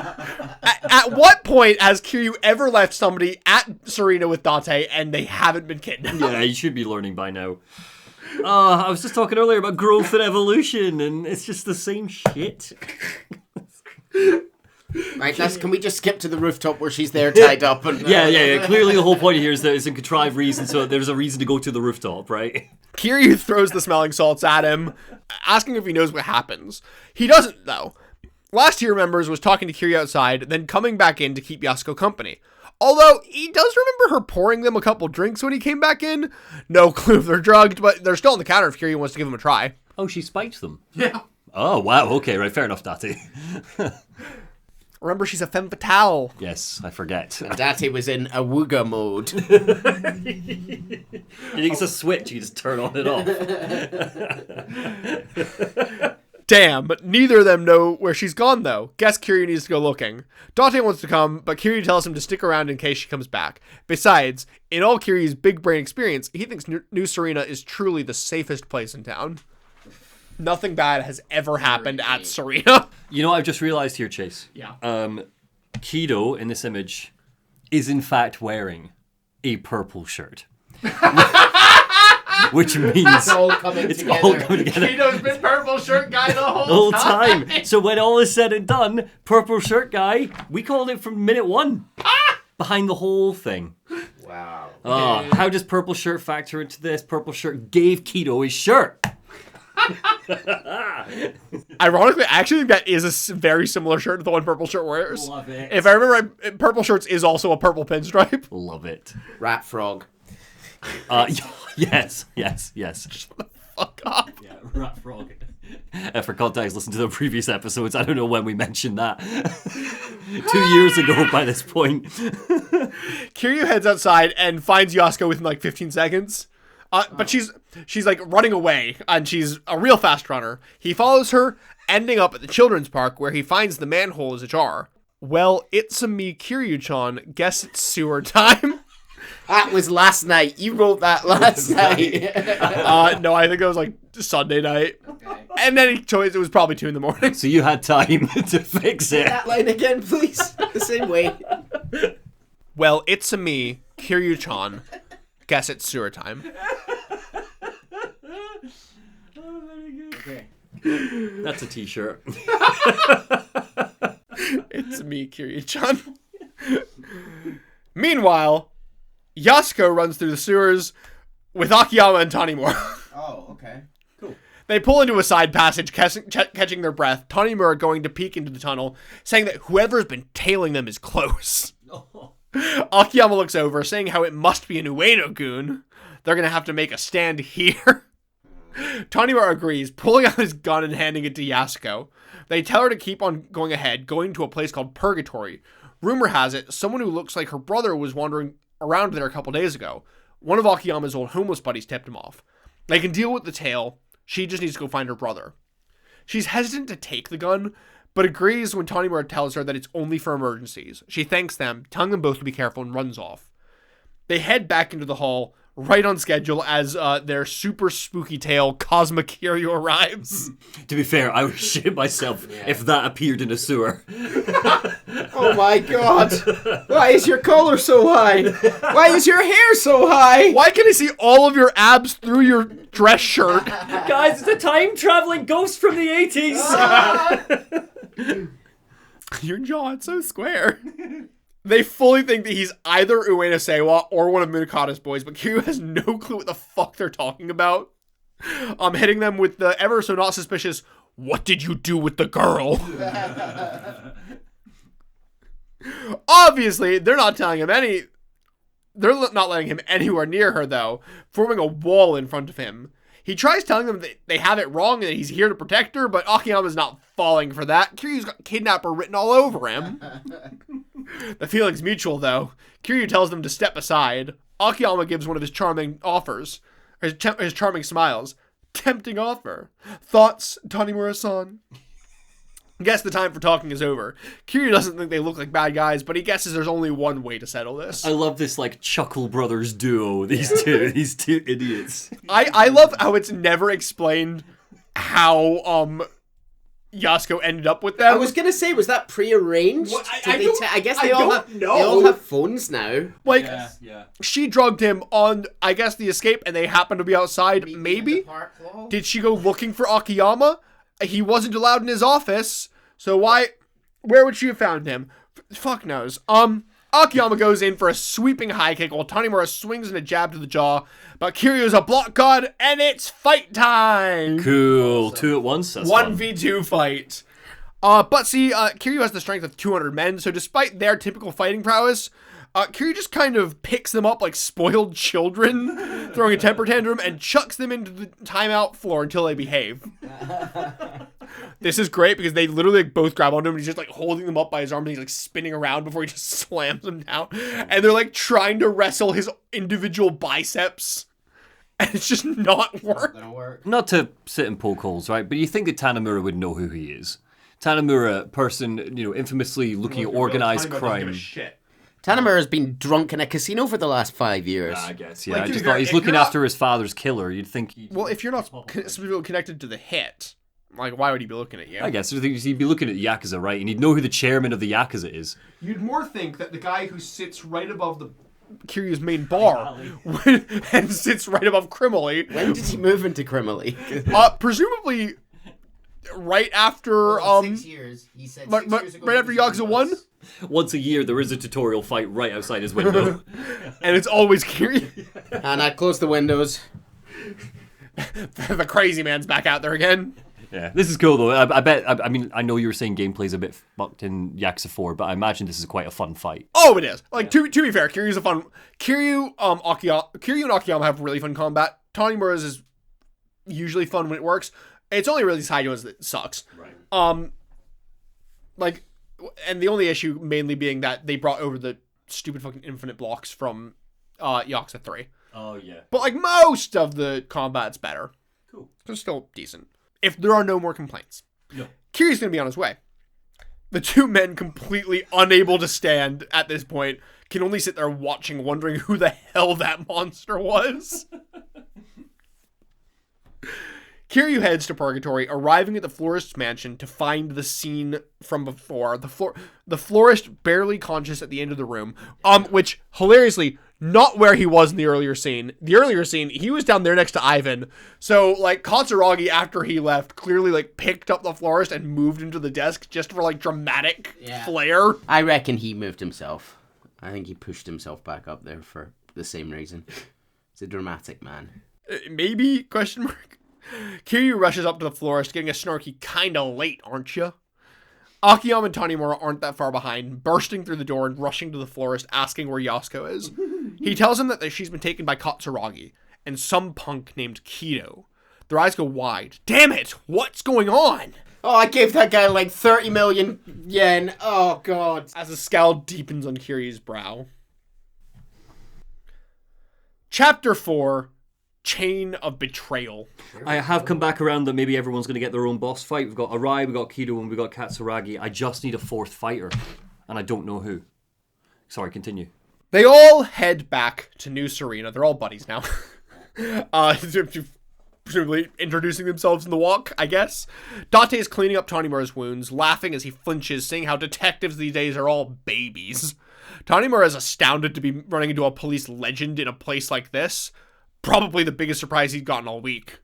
At what point has Kiryu ever left somebody at Serena with Date and they haven't been kidnapped? Yeah, you should be learning by now. I was just talking earlier about growth and evolution, and it's just the same shit. Right, can we just skip to the rooftop where she's there tied up? And Yeah. Clearly the whole point here is that it's a contrived reason, so there's a reason to go to the rooftop, right? Kiryu throws the smelling salts at him, asking if he knows what happens. He doesn't, though. Last he remembers was talking to Kiryu outside, then coming back in to keep Yasuko company. Although, he does remember her pouring them a couple drinks when he came back in. No clue if they're drugged, but they're still on the counter if Kiryu wants to give them a try. Oh, she spiked them? Yeah. Oh, wow, okay, right, fair enough, Date. Remember, she's a femme fatale. Yes, I forget. Date was in awooga mode. You think it's a switch, you just turn on and off. Damn, but neither of them know where she's gone, though. Guess Kiryu needs to go looking. Date wants to come, but Kiryu tells him to stick around in case she comes back. Besides, in all Kiryu's big brain experience, he thinks New Serena is truly the safest place in town. Nothing bad has ever happened at Serena. You know what I've just realized here, Chase? Yeah. Kido, in this image, is in fact wearing a purple shirt. Which means It's all coming together. Kido's been purple shirt guy the the whole whole time. So when all is said and done, purple shirt guy, we called it from minute one. Behind the whole thing. Wow. How does purple shirt factor into this? Purple shirt gave Kido his shirt. Ironically, I actually think that is a very similar shirt to the one Purple Shirt wears. Love it. If I remember right, Purple Shirts is also a purple pinstripe. Love it. Rat frog. Yes. Fuck off. Yeah, rat frog. For context, listen to the previous episodes. I don't know when we mentioned that. 2 years ago by this point. Kiryu heads outside and finds Yasuko within like 15 seconds. But she's like running away, and she's a real fast runner. He follows her, ending up at the children's park where he finds the manhole is ajar. Well, it's a me, Kiryu-chan. Guess it's sewer time. That was last night. You wrote that last night. No, I think it was like Sunday night. Okay. And then he chose it was probably 2 a.m. So you had time to fix it. That line again, please. The same way. Well, it's a me, Kiryu-chan. Guess it's sewer time. Okay. That's a t-shirt. It's me, Kiryu-chan. Meanwhile, Yasuko runs through the sewers with Akiyama and Tanimura. Oh, okay. Cool. They pull into a side passage, catching their breath. Tanimura going to peek into the tunnel, saying that whoever's been tailing them is close. Akiyama looks over, saying how it must be an Ueno-gun. They're going to have to make a stand here. Tanimura agrees, pulling out his gun and handing it to Yasuko. They tell her to keep on going ahead, going to a place called Purgatory. Rumor has it, someone who looks like her brother was wandering around there a couple days ago. One of Akiyama's old homeless buddies tipped him off. They can deal with the tail. She just needs to go find her brother. She's hesitant to take the gun, but agrees when Tanimura tells her that it's only for emergencies. She thanks them, telling them both to be careful, and runs off. They head back into the hall, right on schedule as their super spooky tale, Cosmic Kiryu, arrives. To be fair, I would shit myself if that appeared in a sewer. Oh my god! Why is your collar so high? Why is your hair so high? Why can I see all of your abs through your dress shirt? Guys, it's a time-traveling ghost from the 80s! Your jaw, it's so square. They fully think that he's either Ueno Seiwa or one of Munakata's boys, but Kiryu has no clue what the fuck they're talking about. Hitting them with the ever so not suspicious, "What did you do with the girl?" Obviously, they're not telling him any... They're not letting him anywhere near her, though, forming a wall in front of him. He tries telling them that they have it wrong and that he's here to protect her, but Akiyama's not falling for that. Kiryu's got kidnapper written all over him. The feeling's mutual, though. Kiryu tells them to step aside. Akiyama gives one of his charming offers. His charming smiles. Tempting offer. Thoughts, Tanimura-san? Guess the time for talking is over. Kiryu doesn't think they look like bad guys, but he guesses there's only one way to settle this. I love this, like, Chuckle Brothers duo, these two idiots. I love how it's never explained how, Yasuko ended up with them. I was gonna say, was that prearranged? What? I guess they all know. have phones now. Like, Yeah. she drugged him on, I guess, the escape, and they happened to be outside, maybe? Did she go looking for Akiyama? He wasn't allowed in his office, so where would she have found him? Fuck knows. Akiyama goes in for a sweeping high kick while Tanimura swings in a jab to the jaw, but Kiryu's a block god, and it's fight time! Cool. Two at once. That's fun. 1v2 fight. But see, Kiryu has the strength of 200 men, so despite their typical fighting prowess, Kiryu just kind of picks them up like spoiled children, throwing a temper tantrum, and chucks them into the timeout floor until they behave. This is great because they literally both grab onto him and he's just like holding them up by his arm and he's like spinning around before he just slams them down. And they're like trying to wrestle his individual biceps. And it's just not working. Not to sit and poke holes, right? But you think that Tanimura would know who he is. Tanimura, person, infamously looking at organized crime. Tanimura has been drunk in a casino for the last 5 years. I guess, yeah. Like, I dude, just thought he's looking after his father's killer. You'd think Well, if you're not specifically connected to the hit, like, why would he be looking at you? I guess he'd be looking at the Yakuza, right? And he'd know who the chairman of the Yakuza is. You'd more think that the guy who sits right above the Kiryu's main bar and sits right above Crimley. When did he move into Crimley? Presumably right after 6 years. He said right after Yakuza 1, Once a year, there is a tutorial fight right outside his window. and it's always Kiryu. And I closed the windows. The crazy man's back out there again. Yeah, this is cool though. I mean, I know you were saying gameplay's a bit fucked in Yakuza 4, but I imagine this is quite a fun fight. Oh, it is. Like, to be fair, Kiryu's a fun... Kiryu and Akiyama have really fun combat. Tanimura's is usually fun when it works. It's only really Saido's that sucks. Right. Like, and the only issue mainly being that they brought over the stupid fucking infinite blocks from Yakuza 3. Oh, yeah. But, like, most of the combat's better. Cool. It's still decent. If there are no more complaints. No. Kiryu's going to be on his way. The two men, completely unable to stand at this point, can only sit there watching, wondering who the hell that monster was. Kiryu heads to Purgatory, arriving at the florist's mansion to find the scene from before. The florist barely conscious at the end of the room, which, hilariously, not where he was in the earlier scene. The earlier scene, he was down there next to Ivan. So, like, Katsuragi, after he left, clearly, like, picked up the florist and moved him to the desk just for, like, dramatic flair. I reckon he moved himself. I think he pushed himself back up there for the same reason. He's a dramatic man. Maybe? Question mark. Kiryu rushes up to the florist, getting a snarky kinda late, aren't you? Akiyama and Tanimura aren't that far behind, bursting through the door and rushing to the florist, asking where Yasuko is. He tells him that she's been taken by Katsuragi and some punk named Kido. Their eyes go wide. Damn it! What's going on? Oh, I gave that guy like 30 million yen. Oh, God. As a scowl deepens on Kiryu's brow. Chapter 4. Chain of Betrayal. I have come back around that maybe everyone's going to get their own boss fight. We've got Arai, we've got Kido, and we've got Katsuragi. I just need a fourth fighter, and I don't know who. Sorry, continue. They all head back to New Serena. They're all buddies now. Presumably introducing themselves in the walk, I guess. Date is cleaning up Tanimura's wounds, laughing as he flinches, saying how detectives these days are all babies. Tanimura is astounded to be running into a police legend in a place like this. Probably the biggest surprise he's gotten all week.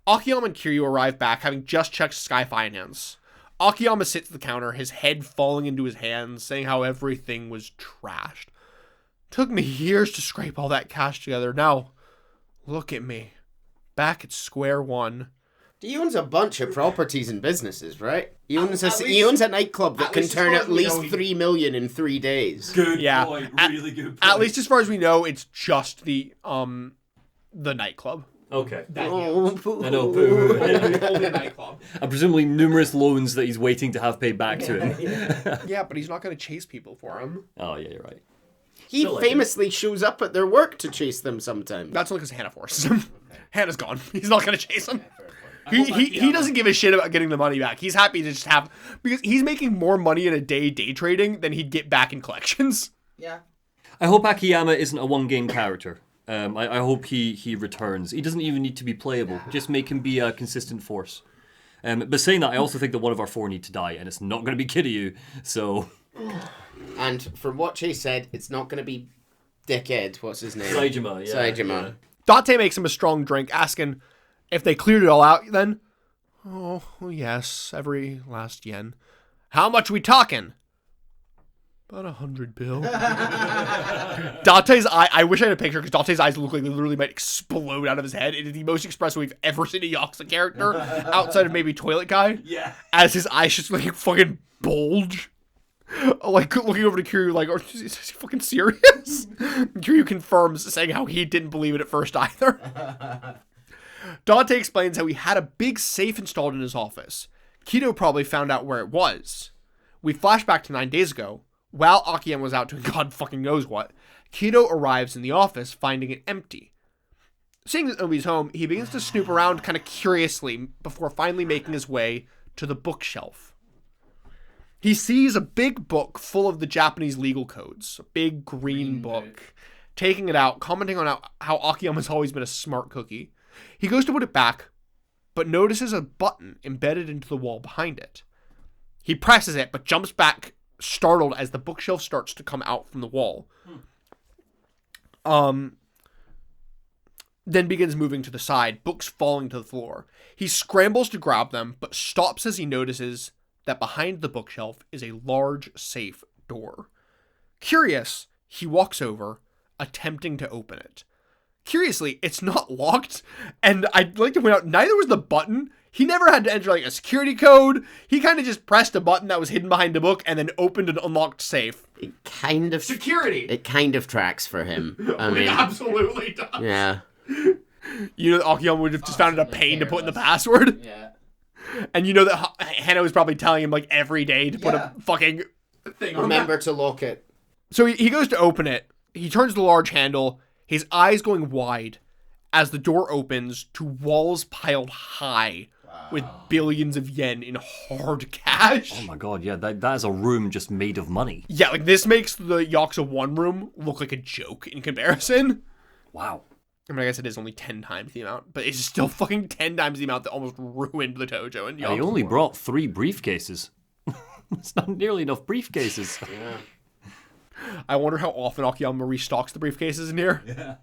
Akiyama and Kiryu arrive back, having just checked Sky Finance. Akiyama sits at the counter, his head falling into his hands, saying how everything was trashed. Took me years to scrape all that cash together. Now, look at me. Back at square one. He owns a bunch of properties and businesses, right? He owns a nightclub that can turn at least 3 million in 3 days. Good Yeah. point. Really good point. At least as far as we know, it's just the nightclub. Okay. Oh, I know, boo. Only a nightclub. And presumably numerous loans that he's waiting to have paid back to him. Yeah, but he's not going to chase people for him. Oh, yeah, you're right. He Still like famously shows up at their work to chase them sometimes. That's only because Hannah forces him. Hannah's gone. He's not going to chase him. He doesn't give a shit about getting the money back. He's happy to just have... Because he's making more money in a day trading than he'd get back in collections. Yeah. I hope Akiyama isn't a one-game character. I hope he returns. He doesn't even need to be playable. Just make him be a consistent force. But saying that, I also think that one of our four need to die, and it's not going to be Kiryu, so... And from what Chase said, it's not going to be Dickhead. What's his name? Saijima, yeah. Saijima. Date makes him a strong drink, asking if they cleared it all out then. Oh, yes, every last yen. How much we talking? About 100 bill. Dante's eye, I wish I had a picture because Dante's eyes look like they literally might explode out of his head. It is the most expressive we've ever seen a Yakuza character outside of maybe Toilet Guy. Yeah. As his eyes just like fucking bulge. Like looking over to Kiryu like, is he fucking serious? Kiryu confirms, saying how he didn't believe it at first either. Dante explains how he had a big safe installed in his office. Kido probably found out where it was. We flash back to 9 days ago. While Akiyama was out doing God fucking knows what, Kido arrives in the office, finding it empty. Seeing that nobody's home, he begins to snoop around kind of curiously before finally making his way to the bookshelf. He sees a big book full of the Japanese legal codes, a big green book. Taking it out, commenting on how Akiyama's always been a smart cookie. He goes to put it back, but notices a button embedded into the wall behind it. He presses it, but jumps back, startled as the bookshelf starts to come out from the wall. Then begins moving to the side, books falling to the floor. He scrambles to grab them, but stops as he notices that behind the bookshelf is a large safe door. Curious, he walks over, attempting to open it. Curiously, it's not locked, and I'd like to point out, neither was the button. He never had to enter like a security code. He kind of just pressed a button that was hidden behind a book and then opened an unlocked safe. It kind of... Security. It kind of tracks for him. I mean, It absolutely does. yeah. You know that Akiyama would have just found it a pain to put in the password. Yeah. And you know that Hannah was probably telling him like every day to put a fucking thing on Remember to lock it. So he goes to open it. He turns the large handle, his eyes going wide as the door opens to walls piled high with billions of yen in hard cash. Oh my god, yeah, that is a room just made of money. Yeah, like this makes the Yakuza 1 room look like a joke in comparison. Wow. I mean, I guess it is only 10 times the amount, but it's still fucking 10 times the amount that almost ruined the Tojo and Yakuza. He only brought 3 briefcases. It's not nearly enough briefcases. Yeah. I wonder how often Akiyama restocks the briefcases in here. Yeah.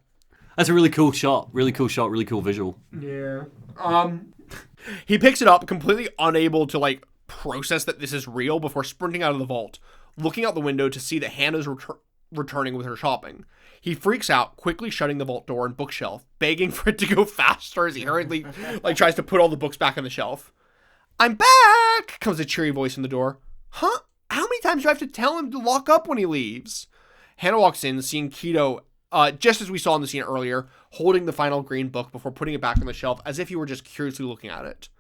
That's a really cool shot. Really cool shot, really cool visual. Yeah. He picks it up, completely unable to, like, process that this is real before sprinting out of the vault, looking out the window to see that Hannah's returning with her shopping. He freaks out, quickly shutting the vault door and bookshelf, begging for it to go faster as he hurriedly, like, tries to put all the books back on the shelf. "I'm back!" comes a cheery voice from the door. "Huh? How many times do I have to tell him to lock up when he leaves?" Hannah walks in, seeing Kido, just as we saw in the scene earlier, holding the final green book before putting it back on the shelf as if he were just curiously looking at it.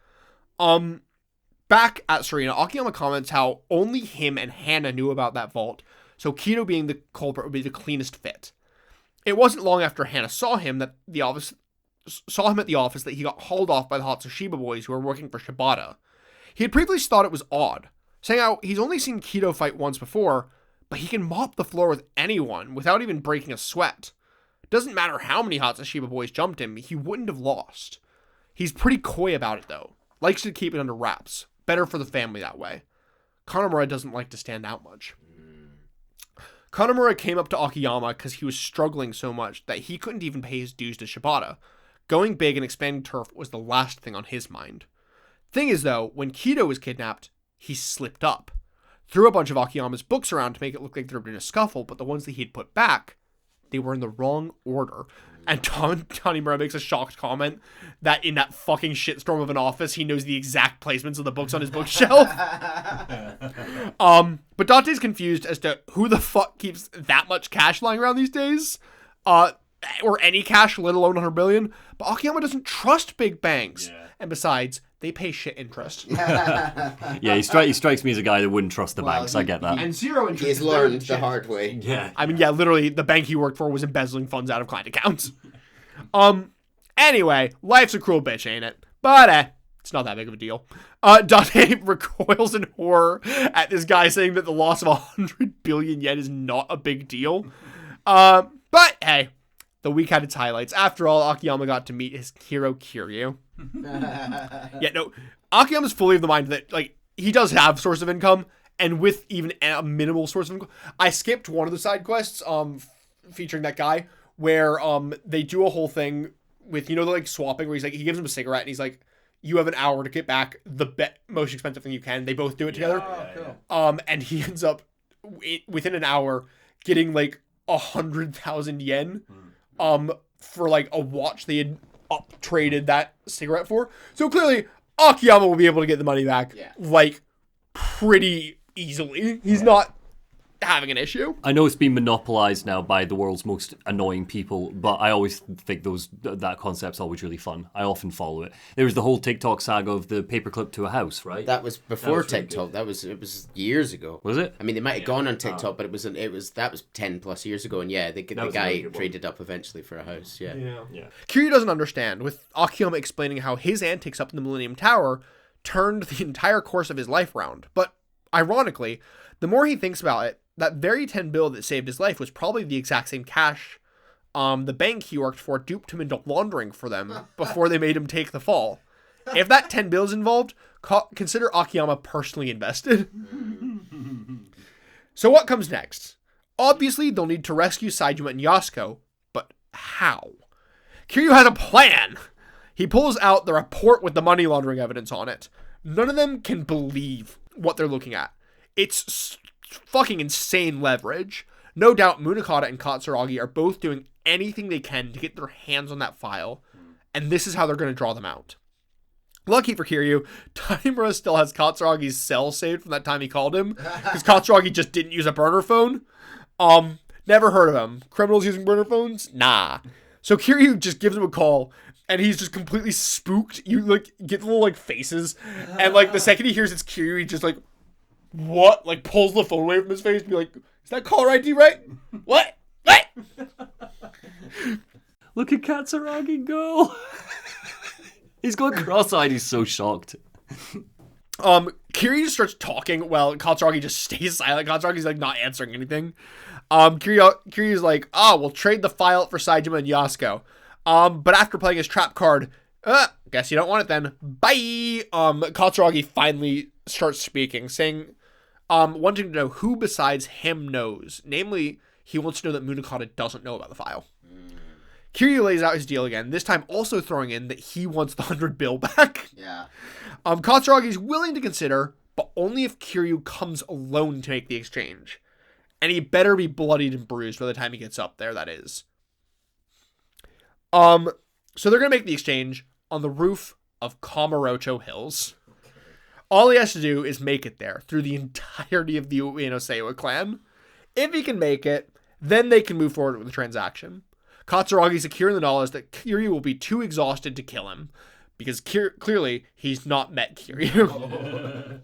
Back at Serena, Akiyama comments how only him and Hannah knew about that vault, so Kido being the culprit would be the cleanest fit. It wasn't long after Hannah saw him at the office that he got hauled off by the Hatsushiba boys who were working for Shibata. He had previously thought it was odd, saying how he's only seen Kido fight once before, but he can mop the floor with anyone without even breaking a sweat. Doesn't matter how many Hatsushiba boys jumped him, he wouldn't have lost. He's pretty coy about it though. Likes to keep it under wraps. Better for the family that way. Kanemura doesn't like to stand out much. Kanemura came up to Akiyama because he was struggling so much that he couldn't even pay his dues to Shibata. Going big and expanding turf was the last thing on his mind. Thing is though, when Kido was kidnapped, he slipped up. Threw a bunch of Akiyama's books around to make it look like there had been a scuffle, but the ones that he'd put back, they were in the wrong order. And Tanimura makes a shocked comment that in that fucking shitstorm of an office, he knows the exact placements of the books on his bookshelf. But Dante's confused as to who the fuck keeps that much cash lying around these days. Or any cash, let alone 100 billion. But Akiyama doesn't trust big banks. Yeah. And besides, they pay shit interest. Yeah, he strikes me as a guy that wouldn't trust the banks. I get that. And zero interest. He's is better learned than the shit. hard way. Yeah. I mean, yeah, literally, the bank he worked for was embezzling funds out of client accounts. Anyway, life's a cruel bitch, ain't it? But, it's not that big of a deal. Dante recoils in horror at this guy saying that the loss of 100 billion yen is not a big deal. But, hey, the week had its highlights. After all, Akiyama got to meet his hero, Kiryu. Yeah, no, Akiyama's fully of the mind that, like, he does have source of income, and with even a minimal source of income. I skipped one of the side quests, featuring that guy, where, they do a whole thing with, you know, the, like, swapping, where he's like, he gives him a cigarette, and he's like, you have an hour to get back the most expensive thing you can. They both do it together. Cool. And he ends up, within an hour, getting, like, 100,000 yen, for, like, a watch they had up-traded that cigarette for. So clearly, Akiyama will be able to get the money back, like, pretty easily. He's not having an issue. I know it's been monopolized now by the world's most annoying people, but I always think that concept's always really fun. I often follow it. There was the whole TikTok saga of the paperclip to a house, right? That was before was really TikTok. It was years ago. Was it? I mean, they might have gone on TikTok, but that was 10 plus years ago. And yeah, the was a guy really good one. traded up eventually for a house. Yeah. Yeah. Kiryu doesn't understand, with Akiyama explaining how his antics up in the Millennium Tower turned the entire course of his life around. But, ironically, the more he thinks about it, that very 10 bill that saved his life was probably the exact same cash the bank he worked for duped him into laundering for them before they made him take the fall. If that 10 bill is involved, consider Akiyama personally invested. So what comes next? Obviously, they'll need to rescue Saejima and Yasuko, but how? Kiryu has a plan! He pulls out the report with the money laundering evidence on it. None of them can believe what they're looking at. It's fucking insane leverage. No doubt Munakata and Katsuragi are both doing anything they can to get their hands on that file, and this is how they're going to draw them out. Lucky for Kiryu, Tanimura still has Katsuragi's cell saved from that time he called him, because Katsuragi just didn't use a burner phone. Never heard of him. Criminals using burner phones? Nah. So Kiryu just gives him a call, and he's just completely spooked. You, like, get the little, like, faces, and, like, the second he hears it's Kiryu, he just, like, what? Like, pulls the phone away from his face and be like, is that caller ID right? What? What? Look at Katsuragi go. He's going cross-eyed. He's so shocked. Kiryu just starts talking while Katsuragi just stays silent. Katsuragi's, like, not answering anything. Kiryu's like, we'll trade the file for Saejima and Yasuko. But after playing his trap card, guess you don't want it then. Bye! Katsuragi finally starts speaking, saying, wanting to know who besides him knows. Namely, he wants to know that Munakata doesn't know about the file. Kiryu lays out his deal again, this time also throwing in that he wants the 100 bill back. Yeah. Katsuragi's willing to consider, but only if Kiryu comes alone to make the exchange. And he better be bloodied and bruised by the time he gets up there, that is. So they're going to make the exchange on the roof of Kamurocho Hills. All he has to do is make it there through the entirety of the Ueno clan. If he can make it, then they can move forward with the transaction. Katsuragi's secure in the knowledge that Kiryu will be too exhausted to kill him, because clearly he's not met Kiryu.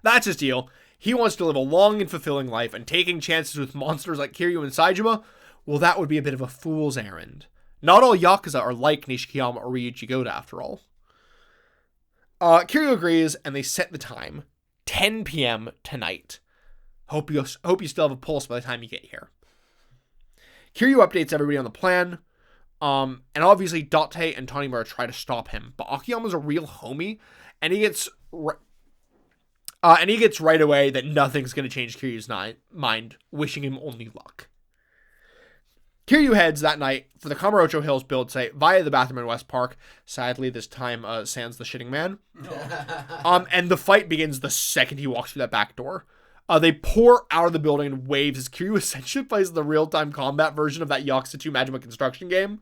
That's his deal. He wants to live a long and fulfilling life, and taking chances with monsters like Kiryu and Saejima, well, that would be a bit of a fool's errand. Not all Yakuza are like Nishikiyama or Ryuichi Goda, after all. Kiryu agrees, and they set the time. 10 p.m. tonight. Hope you still have a pulse by the time you get here. Kiryu updates everybody on the plan. And obviously Date and Tanimura try to stop him, but Akiyama's a real homie, and he gets right away that nothing's going to change Kiryu's mind, wishing him only luck. Kiryu heads that night for the Kamurocho Hills build site via the bathroom in West Park. Sadly, this time sans the shitting man. And the fight begins the second he walks through that back door. They pour out of the building in waves as Kiryu essentially plays the real-time combat version of that Yakuza 2 MAJIMA construction game.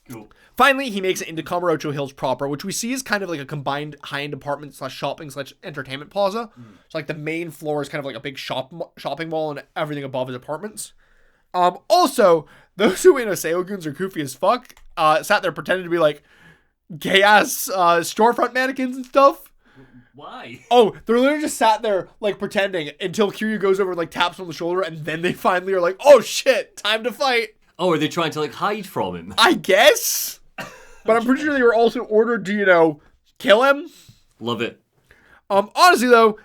Cool. Finally, he makes it into Kamurocho Hills proper, which we see is kind of like a combined high-end apartment / shopping / entertainment plaza. So like the main floor is kind of like a big shopping mall, and everything above is apartments. Also, those who in Aseo-guns are goofy as fuck sat there pretending to be like gay-ass storefront mannequins and stuff. Why? Oh, they're literally just sat there, like, pretending until Kiryu goes over and, like, taps him on the shoulder, and then they finally are like, oh, shit, time to fight. Oh, are they trying to, like, hide from him? I guess. But I'm pretty sure they were also ordered to, kill him. Love it. Honestly, though,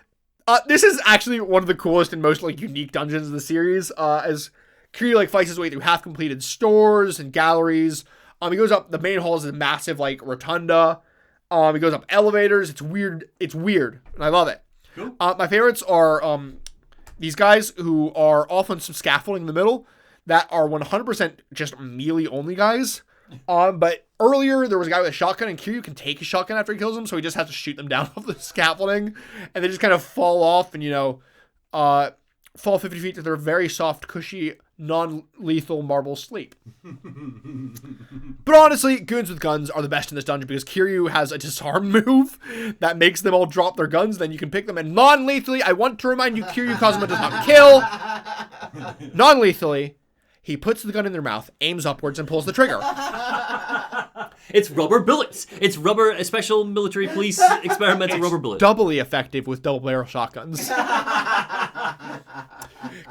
this is actually one of the coolest and most, like, unique dungeons in the series, as Kiryu, like, fights his way through half-completed stores and galleries. He goes up, the main hall is a massive, like, rotunda. He goes up elevators. It's weird. And I love it. Cool. My favorites are these guys who are often some scaffolding in the middle that are 100% just melee only guys. But earlier there was a guy with a shotgun, and Kiryu can take his shotgun after he kills him, so he just has to shoot them down off the scaffolding, and they just kind of fall off and, fall 50 feet to their very soft, cushy, non-lethal marble sleep. But honestly, goons with guns are the best in this dungeon because Kiryu has a disarm move that makes them all drop their guns, then you can pick them, and non-lethally, I want to remind you, Kiryu Kazuma does not kill. Non-lethally, he puts the gun in their mouth, aims upwards, and pulls the trigger. It's rubber bullets. It's rubber, special military police experimental rubber bullets. Doubly effective with double-barrel shotguns.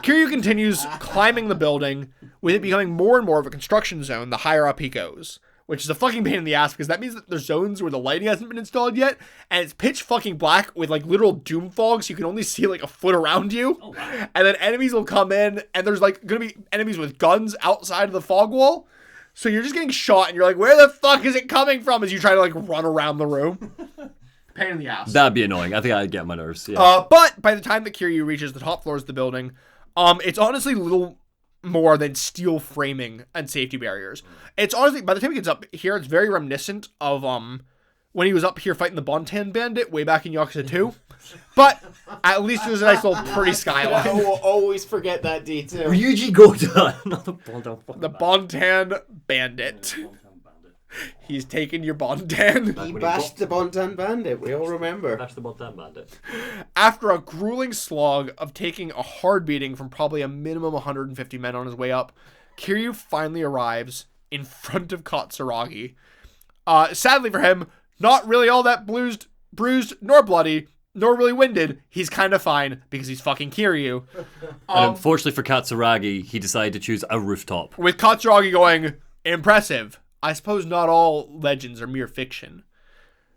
Kiryu continues climbing the building, with it becoming more and more of a construction zone the higher up he goes. Which is a fucking pain in the ass, because that means that there's zones where the lighting hasn't been installed yet, and it's pitch fucking black with, like, literal doom fog, so you can only see, like, a foot around you. Oh, wow. And then enemies will come in, and there's, like, gonna be enemies with guns outside of the fog wall. So you're just getting shot, and you're like, where the fuck is it coming from, as you try to, like, run around the room. Pain in the ass. That'd be annoying. I think I'd get on my nerves. Yeah. But by the time that Kiryu reaches the top floors of the building, it's honestly little more than steel framing and safety barriers. It's honestly, by the time he gets up here, it's very reminiscent of when he was up here fighting the Bontan Bandit way back in Yakuza 2. But at least there's a nice little pretty skyline. I will always forget that detail. Ryuji Goda. Not the Bontan. The Bontan Bandit. He's taken your Bontan. He bashed the Bontan Bandit, we all remember. That's the Bontan Bandit. After a grueling slog of taking a hard beating from probably a minimum 150 men on his way up, Kiryu finally arrives in front of Katsuragi. Sadly for him, not really all that bruised, nor bloody, nor really winded. He's kind of fine because he's fucking Kiryu. And unfortunately for Katsuragi, he decided to choose a rooftop. With Katsuragi going, impressive. I suppose not all legends are mere fiction.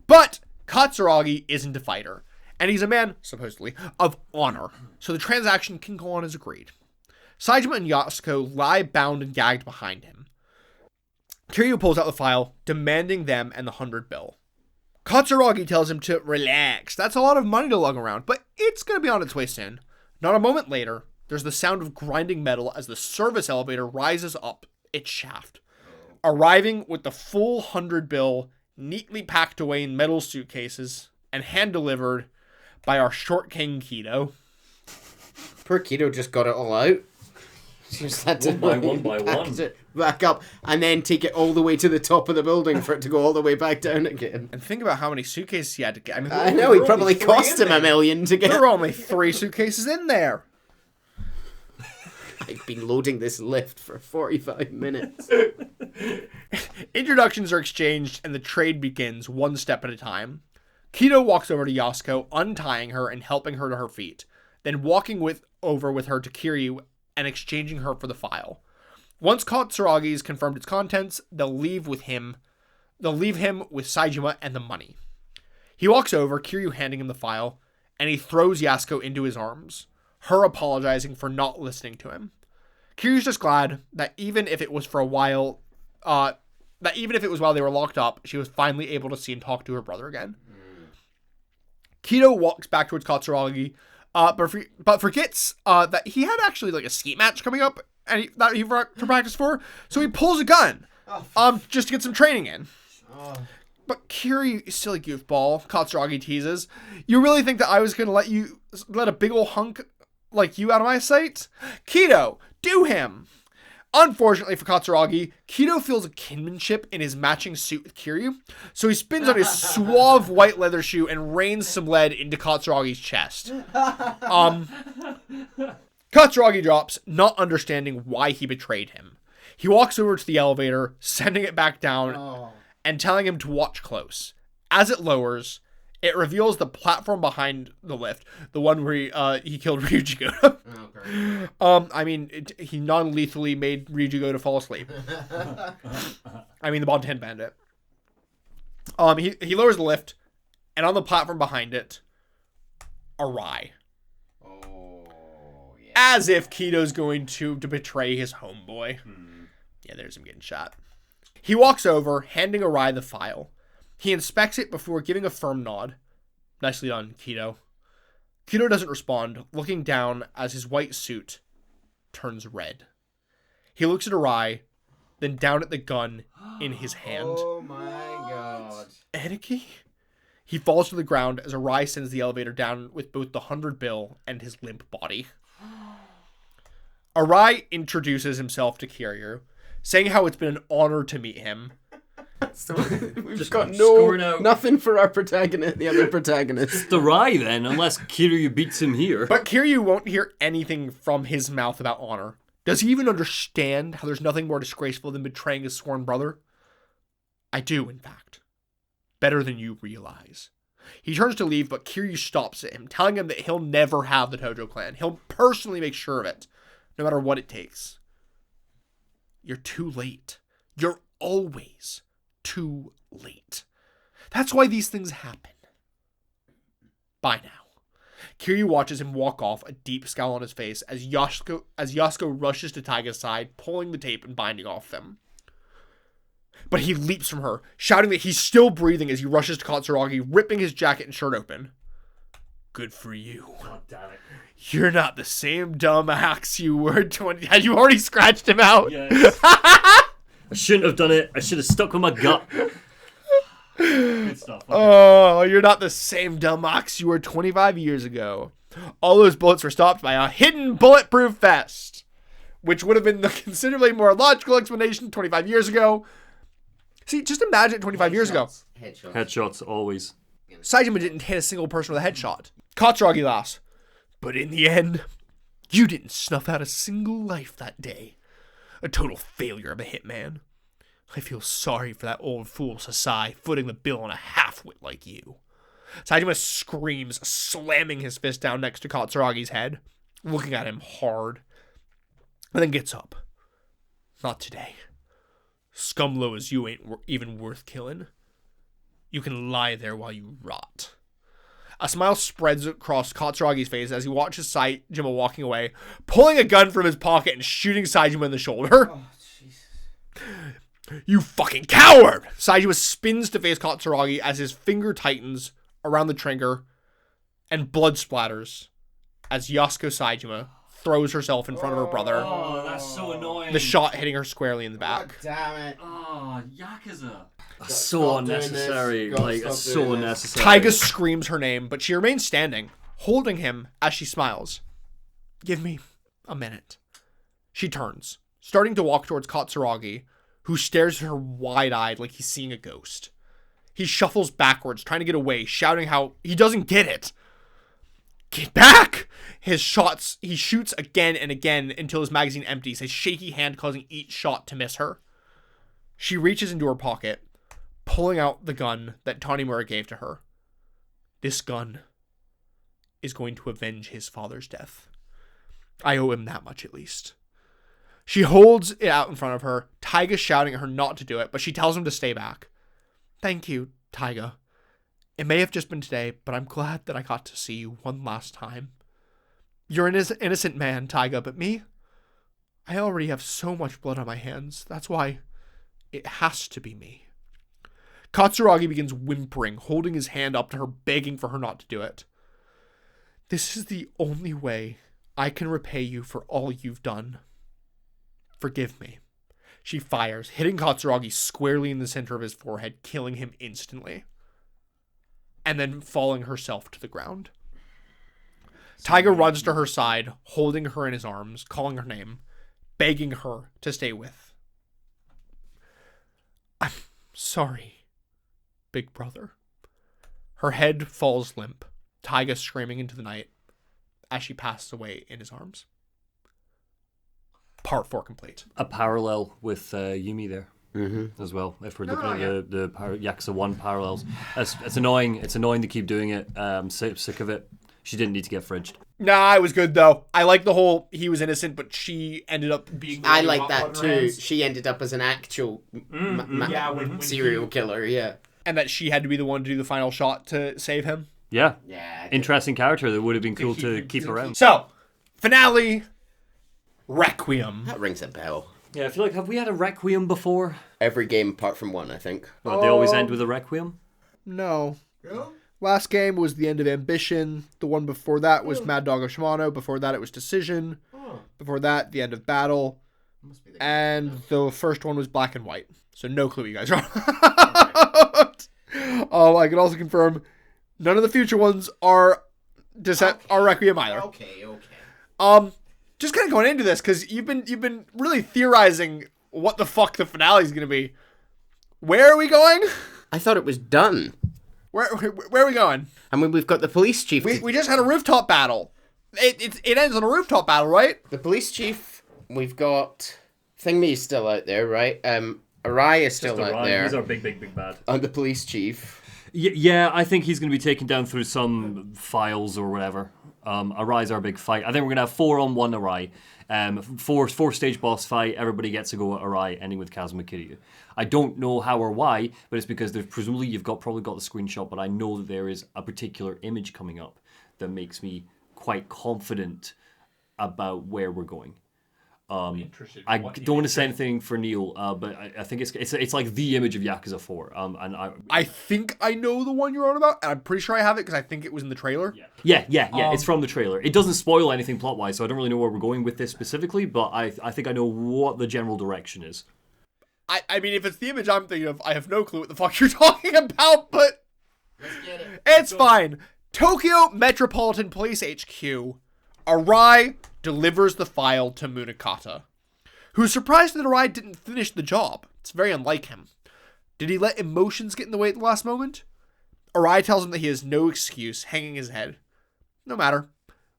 But Katsuragi isn't a fighter, and he's a man, supposedly, of honor, so the transaction can go on as agreed. Saejima and Yasuko lie bound and gagged behind him. Kiryu pulls out the file, demanding them and the 100 bill. Katsuragi tells him to relax. That's a lot of money to lug around, but it's going to be on its way soon. Not a moment later, there's the sound of grinding metal as the service elevator rises up its shaft, arriving with the full 100 bill neatly packed away in metal suitcases and hand-delivered by our short king Kido. Poor Kido just got it all out. Just had to one by one. it back up and then take it all the way to the top of the building for it to go all the way back down again. And think about how many suitcases he had to get. I know, he probably cost him $1 million to get. There were only 3 suitcases in there. I've been loading this lift for 45 minutes. Introductions are exchanged and the trade begins one step at a time. Kido walks over to Yasuko, untying her and helping her to her feet, then walking over with her to Kiryu and exchanging her for the file. Once Katsuragi's confirmed its contents, they'll leave him with Saejima and the money. He walks over, Kiryu handing him the file, and he throws Yasuko into his arms, her apologizing for not listening to him. Kiryu's just glad that even if it was while they were locked up, she was finally able to see and talk to her brother again. Kido walks back towards Katsuragi, but forgets that he had actually like a skate match coming up and that he forgot to practice for. So he pulls a gun, just to get some training in. But Kiryu, silly goofball, Katsuragi teases, "You really think that I was gonna let a big ol' hunk like you out of my sight? Kido, do him!" Unfortunately for Katsuragi, Kido feels a kinship in his matching suit with Kiryu, so he spins on his suave white leather shoe and rains some lead into Katsuragi's chest. Katsuragi drops, not understanding why he betrayed him. He walks over to the elevator, sending it back down, and telling him to watch close. As it lowers, it reveals the platform behind the lift, the one where he killed Ryuji Goto. He non-lethally made Ryuji Goto fall asleep. The Bonten Bandit. He lowers the lift, and on the platform behind it, Arai. Oh, yeah. As if Kido's going to betray his homeboy. Yeah, there's him getting shot. He walks over, handing Arai the file. He inspects it before giving a firm nod. Nicely done, Kido. Kido doesn't respond, looking down as his white suit turns red. He looks at Arai, then down at the gun in his hand. Oh my god. Aniki? He falls to the ground as Arai sends the elevator down with both the 100 bill and his limp body. Arai introduces himself to Kiryu, saying how it's been an honor to meet him. So we've Just got scoring out. nothing for our protagonist, the other protagonist. The Rai then, unless Kiryu beats him here. But Kiryu won't hear anything from his mouth about honor. Does he even understand how there's nothing more disgraceful than betraying his sworn brother? I do, in fact. Better than you realize. He turns to leave, but Kiryu stops at him, telling him that he'll never have the Tojo clan. He'll personally make sure of it, no matter what it takes. You're too late. You're always too late. That's why these things happen. Bye now. Kiryu watches him walk off, a deep scowl on his face, as Yasuko rushes to Taiga's side, pulling the tape and binding off them. But he leaps from her, shouting that he's still breathing as he rushes to Katsuragi, ripping his jacket and shirt open. Good for you. God damn it. You're not the same dumb axe you were 20... Had you already scratched him out? Yes. I shouldn't have done it. I should have stuck with my gut. Good stuff. Okay. Oh, you're not the same dumb ox you were 25 years ago. All those bullets were stopped by a hidden bulletproof vest, which would have been the considerably more logical explanation 25 years ago. See, just imagine 25 years ago. Headshots, always. Saejima didn't hit a single person with a headshot. Katsuragi laughs. But in the end, you didn't snuff out a single life that day. A total failure of a hitman. I feel sorry for that old fool Sasai footing the bill on a half-wit like you. Saejima screams, slamming his fist down next to Katsuragi's head, looking at him hard, and then gets up. Not today. Scum low as you ain't even worth killing. You can lie there while you rot. A smile spreads across Katsuragi's face as he watches Saejima walking away, pulling a gun from his pocket and shooting Saejima in the shoulder. Oh, Jesus. You fucking coward! Saejima spins to face Katsuragi as his finger tightens around the trigger and blood splatters as Yasuko Saejima throws herself in front of her brother. Oh, that's so annoying. The shot hitting her squarely in the back. God damn it. Oh, Yakuza. That's Stop so doing unnecessary. this. Like, Stop that's doing so this. unnecessary. Taiga screams her name, but she remains standing, holding him as she smiles. Give me a minute. She turns, starting to walk towards Katsuragi, who stares at her wide-eyed like he's seeing a ghost. He shuffles backwards, trying to get away, shouting how he doesn't get it. Get back! He shoots again and again until his magazine empties, his shaky hand causing each shot to miss her. She reaches into her pocket, pulling out the gun that Tanimura gave to her. This gun is going to avenge his father's death. I owe him that much at least. She holds it out in front of her, Taiga shouting at her not to do it, but she tells him to stay back. Thank you, Taiga. It may have just been today, but I'm glad that I got to see you one last time. You're an innocent man, Taiga, but me? I already have so much blood on my hands. That's why it has to be me. Katsuragi begins whimpering, holding his hand up to her, begging for her not to do it. This is the only way I can repay you for all you've done. Forgive me. She fires, hitting Katsuragi squarely in the center of his forehead, killing him instantly. And then falling herself to the ground. Taiga runs to her side, holding her in his arms, calling her name, begging her to stay with. I'm sorry, big brother. Her head falls limp, Taiga screaming into the night as she passes away in his arms. Part 4 complete. A parallel with Yumi there as well. If we're looking at the Yakuza 1 parallels, it's annoying. It's annoying to keep doing it. Sick of it. She didn't need to get fridged. Nah, it was good though. I like the whole he was innocent, but she ended up being. I like that too. She ended up as an actual serial killer. Yeah, and that she had to be the one to do the final shot to save him. Yeah. Yeah. Interesting character that would have been cool to keep around. So, finale, Requiem. That rings a bell. Yeah, I feel like, have we had a Requiem before? Every game apart from one, I think. Well, they always end with a Requiem? No. Yeah? Last game was the end of Ambition. The one before that was Mad Dog Shimano. Before that, it was Decision. Before that, the end of Battle. And the first one was Black and White. So no clue what you guys are on. I can also confirm none of the future ones are Requiem either. Okay. Just kind of going into this because you've been really theorizing what the fuck the finale is going to be. Where are we going? I thought it was done. Where are we going? I mean, we've got the police chief. We just had a rooftop battle. It ends on a rooftop battle, right? The police chief. We've got Thingme's still out there, right? Arai is still out there. He's our big bad. And the police chief. Yeah, I think he's going to be taken down through some files or whatever. Arai's our big fight. I think we're going to have 4-on-1 Arai. Four stage boss fight. Everybody gets to go at Arai, ending with Kazuma Kiryu. I don't know how or why, but it's because there's presumably you've probably got the screenshot, but I know that there is a particular image coming up that makes me quite confident about where we're going. I don't want to say anything for Neil, but I think it's like the image of Yakuza 4. And I think I know the one you're on about, and I'm pretty sure I have it because I think it was in the trailer. Yeah. It's from the trailer. It doesn't spoil anything plot-wise, so I don't really know where we're going with this specifically, but I think I know what the general direction is. I mean, if it's the image I'm thinking of, I have no clue what the fuck you're talking about, but Let's get it. it's fine. Tokyo Metropolitan Police HQ. Arai delivers the file to Munakata, who's surprised that Arai didn't finish the job. It's very unlike him. Did he let emotions get in the way at the last moment? Arai tells him that he has no excuse, hanging his head. No matter.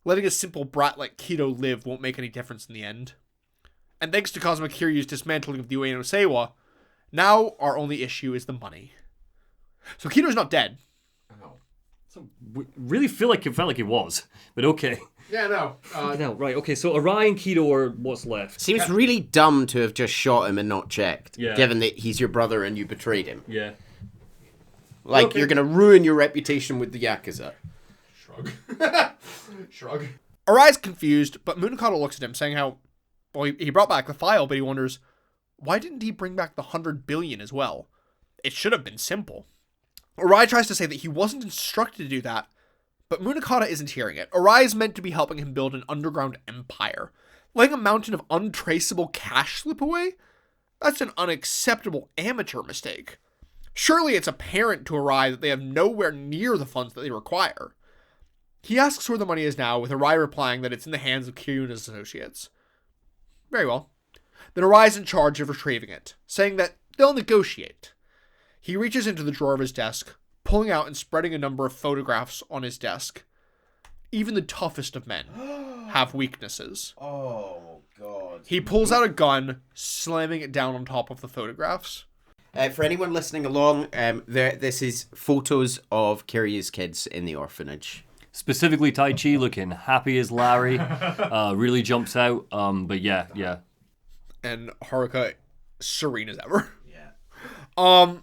Letting a simple brat like Kido live won't make any difference in the end. And thanks to Kazuma Kiryu's dismantling of the Ueno Seiwa, now our only issue is the money. So Kido's not dead. So really felt like he was, but okay. Yeah, no. No, right, okay, so Arai and Kido are what's left. Seems really dumb to have just shot him and not checked, Yeah. given that he's your brother and you betrayed him. Yeah. Like, Okay. you're going to ruin your reputation with the Yakuza. Shrug. Arai's confused, but Munakata looks at him, saying how, well, he brought back the file, but he wonders, why didn't he bring back the 100 billion as well? It should have been simple. Arai tries to say that he wasn't instructed to do that, but Munakata isn't hearing it. Arai is meant to be helping him build an underground empire. Letting a mountain of untraceable cash slip away? That's an unacceptable amateur mistake. Surely it's apparent to Arai that they have nowhere near the funds that they require. He asks where the money is now, with Arai replying that it's in the hands of Kiryu and his associates. Very well. Then Arai is in charge of retrieving it, saying that they'll negotiate. He reaches into the drawer of his desk, pulling out and spreading a number of photographs on his desk. Even the toughest of men have weaknesses. Oh, God. He pulls out a gun, slamming it down on top of the photographs. For anyone listening along, this is photos of Kiryu's kids in the orphanage. Specifically Tai Chi looking happy as Larry. Really jumps out. But yeah. And Haruka serene as ever. Yeah.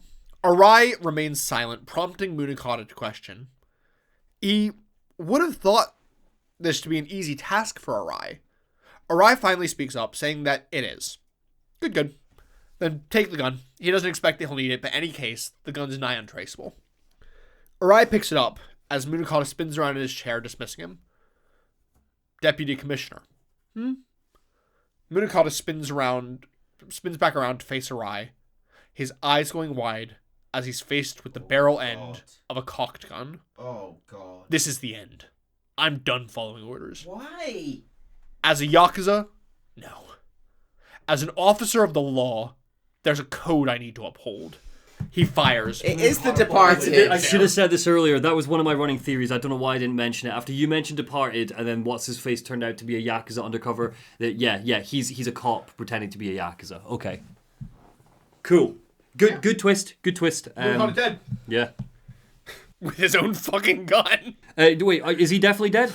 Arai remains silent, prompting Munakata to question. He would have thought this to be an easy task for Arai. Arai finally speaks up, saying that it is. Good. Then take the gun. He doesn't expect that he'll need it, but in any case, the gun's nigh untraceable. Arai picks it up as Munakata spins around in his chair, dismissing him. Deputy Commissioner. Munakata spins back around to face Arai, his eyes going wide as he's faced with the barrel end of a cocked gun. Oh, God. This is the end. I'm done following orders. Why? As a Yakuza, no. As an officer of the law, there's a code I need to uphold. He fires. It is The Departed. I should have said this earlier. That was one of my running theories. I don't know why I didn't mention it. After you mentioned Departed, and then what's his face turned out to be a Yakuza undercover. He's a cop pretending to be a Yakuza. Okay. Cool. Good twist. Munakata dead. Yeah. With his own fucking gun. Wait, is he definitely dead?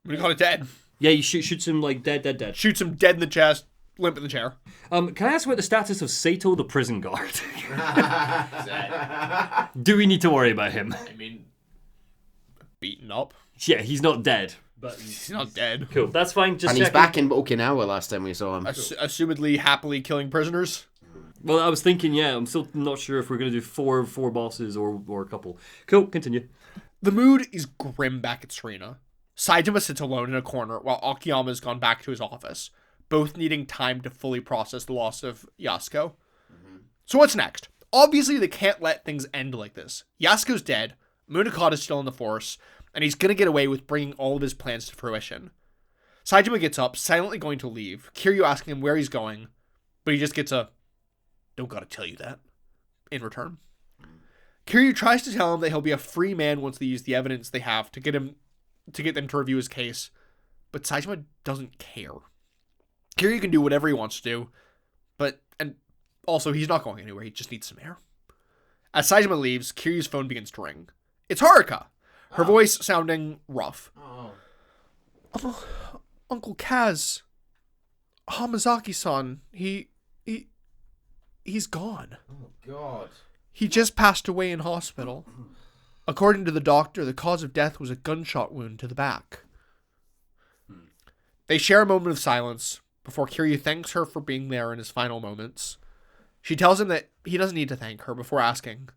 Munakata dead. Yeah, he shoots him like dead. Shoots him dead in the chest, limp in the chair. Can I ask about the status of Sato, the prison guard? Do we need to worry about him? I mean, beaten up. Yeah, he's not dead. But he's not dead. Cool, that's fine. Just And he's checking. back in Okinawa last time we saw him. Assumedly happily killing prisoners. Well, I was thinking, I'm still not sure if we're going to do four bosses or a couple. Cool, continue. The mood is grim back at Serena. Saitama sits alone in a corner while Akiyama's gone back to his office, both needing time to fully process the loss of Yasuko. So what's next? Obviously, they can't let things end like this. Yasuko's dead, Munakata's still in the force, and he's going to get away with bringing all of his plans to fruition. Saitama gets up, silently going to leave, Kiryu asking him where he's going, but he just gets a, "Don't gotta tell you that," in return. Kiryu tries to tell him that he'll be a free man once they use the evidence they have to get them to review his case, but Saitama doesn't care. Kiryu can do whatever he wants to do, and also he's not going anywhere, he just needs some air. As Saitama leaves, Kiryu's phone begins to ring. It's Haruka, her voice sounding rough. Uncle Kaz, Hamazaki-san, he's gone. Oh, God. He just passed away in hospital. According to the doctor, the cause of death was a gunshot wound to the back. They share a moment of silence before Kiryu thanks her for being there in his final moments. She tells him that he doesn't need to thank her before asking,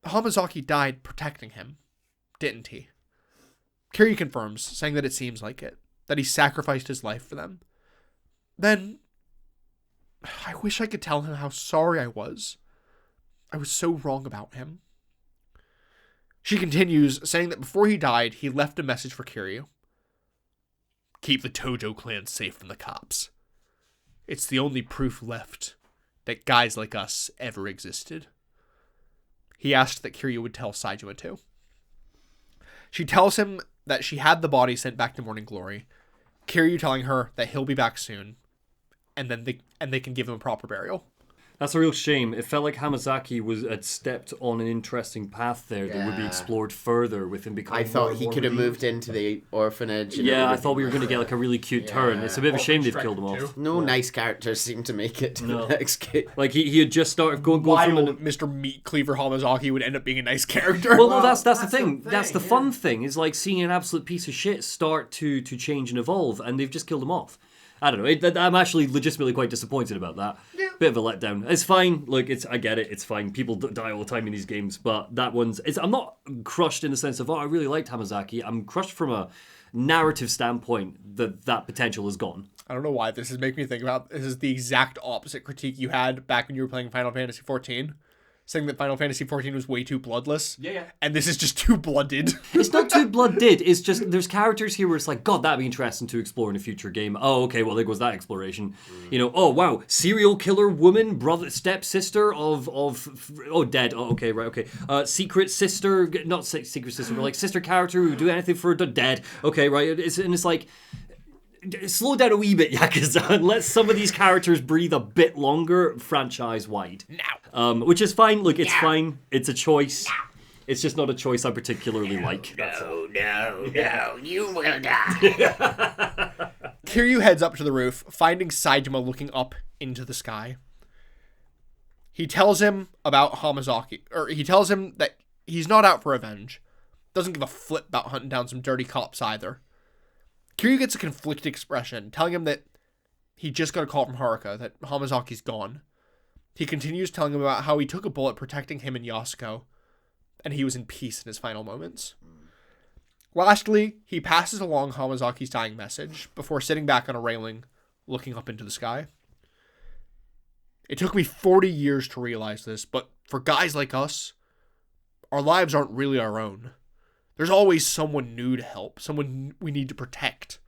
"Hamazaki died protecting him, didn't he?" Kiryu confirms, saying that it seems like it, that he sacrificed his life for them. Then, I wish I could tell him how sorry I was. I was so wrong about him. She continues, saying that before he died, he left a message for Kiryu. "Keep the Tojo clan safe from the cops. It's the only proof left that guys like us ever existed." He asked that Kiryu would tell Saitama too. She tells him that she had the body sent back to Morning Glory, Kiryu telling her that he'll be back soon, and then they can give him a proper burial. That's a real shame. It felt like Hamazaki had stepped on an interesting path there that would be explored further with him becoming I thought more he and could have more moved into the orphanage. And Yeah, I everything. thought we were going to get like a really cute turn. It's a bit of a shame they've killed him off. No nice characters seem to make it to the next game. Like he had just started going Why from Mr. Meat Cleaver Hamazaki would end up being a nice character. Well, no, that's the thing. That's the fun thing. Is like seeing an absolute piece of shit start to change and evolve, and they've just killed him off. I don't know. I'm actually legitimately quite disappointed about that. Yeah. Bit of a letdown. It's fine. Look, I get it. It's fine. People die all the time in these games, but that one's. I'm not crushed in the sense of I really liked Hamazaki. I'm crushed from a narrative standpoint that potential is gone. I don't know why this is making me think about. This is the exact opposite critique you had back when you were playing Final Fantasy XIV. Saying that Final Fantasy XIV was way too bloodless. Yeah. And this is just too blooded. It's not too blooded. It's just there's characters here where it's like, God, that'd be interesting to explore in a future game. Oh, okay, well there goes that exploration. You know, oh wow, serial killer woman, stepsister of dead. Oh, okay, right, okay. Secret sister, not secret sister, but like sister character who would do anything for dead. Okay, right. It's like. Slow down a wee bit, Yakuza, and let some of these characters breathe a bit longer, franchise-wide. Now. Which is fine. Look, it's fine. It's a choice. It's just not a choice I particularly like. No, you will die. Kiryu heads up to the roof, finding Saitama looking up into the sky. He tells him about Hamazaki, or he tells him that he's not out for revenge. Doesn't give a flip about hunting down some dirty cops either. Kiryu gets a conflicted expression, telling him that he just got a call from Haruka, that Hamazaki's gone. He continues telling him about how he took a bullet protecting him and Yasuko, and he was in peace in his final moments. Lastly, he passes along Hamazaki's dying message before sitting back on a railing, looking up into the sky. It took me 40 years to realize this, but for guys like us, our lives aren't really our own. There's always someone new to help, someone we need to protect.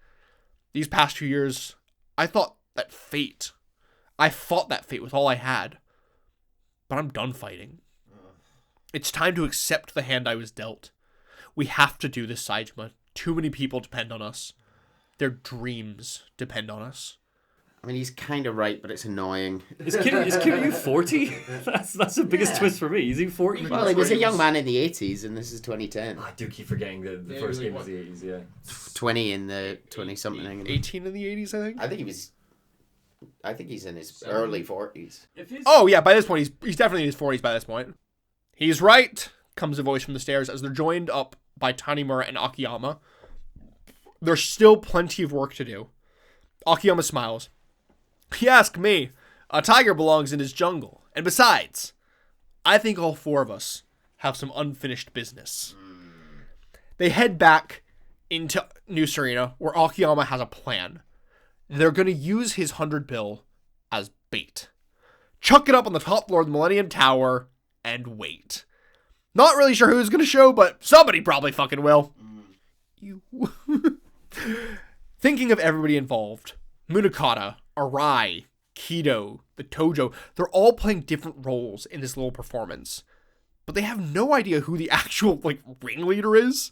These past 2 years, I fought that fate with all I had. But I'm done fighting. It's time to accept the hand I was dealt. We have to do this, Saejima. Too many people depend on us. Their dreams depend on us. I mean, he's kind of right, but it's annoying. Is Kiryu 40? That's the biggest twist for me. Is he 40? Well, he was a young man in the 80s, and this is 2010. I do keep forgetting the first game was the 80s, yeah. 20 in the 20-something. 18 in the 80s, I think? I think he's in his early 40s. Oh, yeah, by this point, he's definitely in his 40s by this point. He's right, comes a voice from the stairs as they're joined up by Tanimura and Akiyama. There's still plenty of work to do. Akiyama smiles. You ask me, a tiger belongs in his jungle. And besides, I think all four of us have some unfinished business. They head back into New Serena, where Akiyama has a plan. They're going to use his 100 bill as bait. Chuck it up on the top floor of the Millennium Tower and wait. Not really sure who's going to show, but somebody probably fucking will. You. Thinking of everybody involved, Munakata, Arai, Kido, the Tojo, they're all playing different roles in this little performance. But they have no idea who the actual, ringleader is.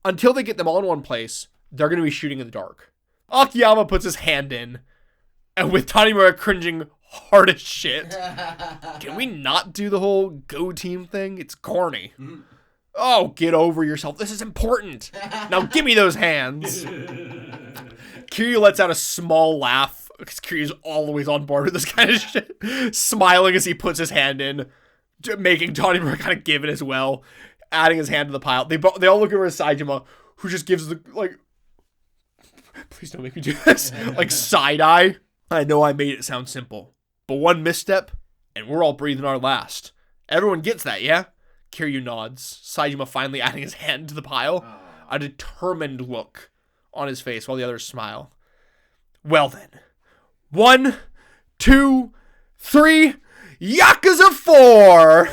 Until they get them all in one place, they're going to be shooting in the dark. Akiyama puts his hand in, and with Tanimura cringing hard as shit. Can we not do the whole go team thing? It's corny. Oh, get over yourself. This is important. Now give me those hands. Kiryu lets out a small laugh, because Kiryu's always on board with this kind of shit. Smiling as he puts his hand in, making Tanimura kind of give it as well. Adding his hand to the pile. They all look over at Saejima, who just gives the, please don't make me do this. Side eye. I know I made it sound simple, but one misstep, and we're all breathing our last. Everyone gets that, yeah? Kiryu nods. Saejima finally adding his hand to the pile. A determined look on his face while the others smile. Well then. 1, 2, 3. Yakuza 4!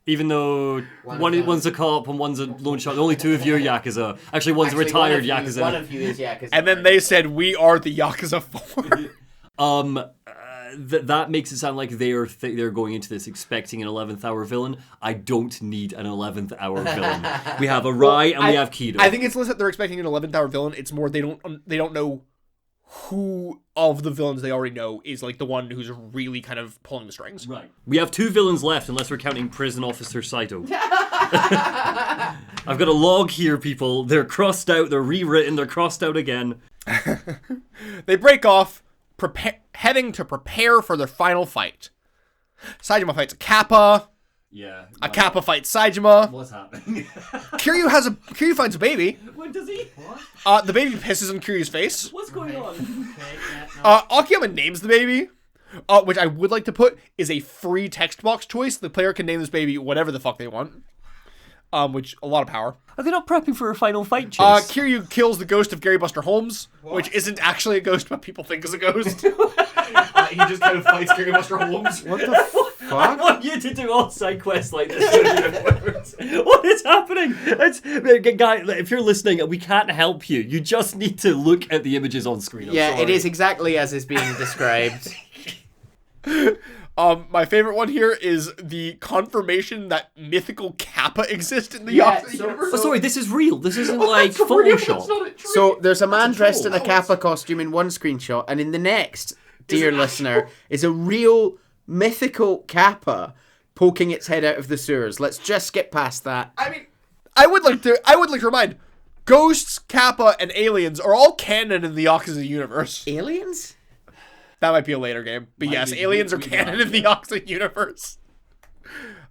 Even though one's a cop and one's a loan shark, only two of you are Yakuza. Actually, one's a retired Yakuza. One of you is Yakuza. And then they said, we are the Yakuza 4. That makes it sound like they're going into this expecting an 11th hour villain. I don't need an 11th hour villain. We have Arai and we have Kido. I think it's less that they're expecting an 11th hour villain. It's more they don't know who of the villains they already know is the one who's really kind of pulling the strings. Right. We have 2 villains left unless we're counting Prison Officer Saito. I've got a log here, people. They're crossed out, they're rewritten, they're crossed out again. They break off, heading to prepare for their final fight. Saejima fights a Kappa. Yeah. A Kappa fights Saejima. What's happening? Kiryu finds a baby. What does he? What? The baby pisses in Kiryu's face. What's going on? Akiyama names the baby, which I would like to put is a free text box choice. The player can name this baby whatever the fuck they want. Which, a lot of power. Are they not prepping for a final fight chase? Kiryu kills the ghost of Gary Buster Holmes, which isn't actually a ghost, but people think is a ghost. He just kind of fights Gary Buster Holmes. What the fuck? I want you to do all side quests like this. What is happening? Guy, if you're listening, we can't help you. You just need to look at the images on screen. Yeah, it is exactly as is being described. My favorite one here is the confirmation that mythical Kappa exists in the Yakuza universe. Sorry, this is real. This isn't Photoshop. So there's a man dressed in a Kappa costume in one screenshot, and in the next, dear listener, is a real mythical Kappa poking its head out of the sewers. Let's just skip past that. I mean, I would like to remind, ghosts, Kappa, and aliens are all canon in the Yakuza universe. Aliens? That might be a later game. But Might yes, be. aliens are We canon got in the Yakuza universe.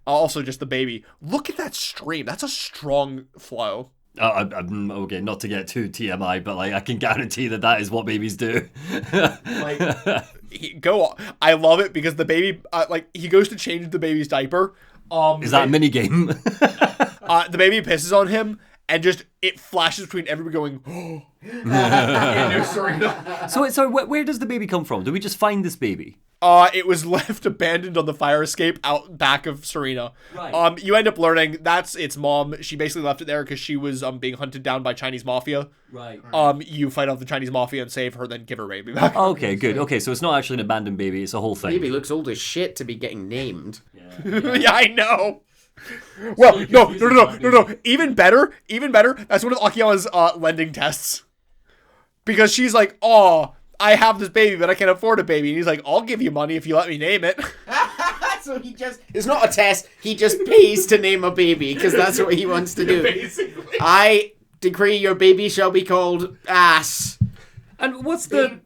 Also, just the baby. Look at that stream. That's a strong flow. Okay, not to get too TMI, but like I can guarantee that is what babies do. Like, I love it because the baby, he goes to change the baby's diaper. Is that a mini game? The baby pisses on him, and just it flashes between everybody going. So where does the baby come from? Do we just find this baby? It was left abandoned on the fire escape out back of Serena. Right. You end up learning that's its mom. She basically left it there because she was being hunted down by Chinese mafia. Right. You fight off the Chinese mafia and save her, then give her baby back. Okay, good. Okay, so it's not actually an abandoned baby; it's a whole thing. Baby looks old as shit to be getting named. Yeah, I know. Well, no. Even better. That's one of Akiyama's lending tests. Because she's like, oh, I have this baby, but I can't afford a baby. And he's like, I'll give you money if you let me name it. So it's not a test, he just pays to name a baby, because that's what he wants to do. Basically. I decree your baby shall be called Ass. And what's the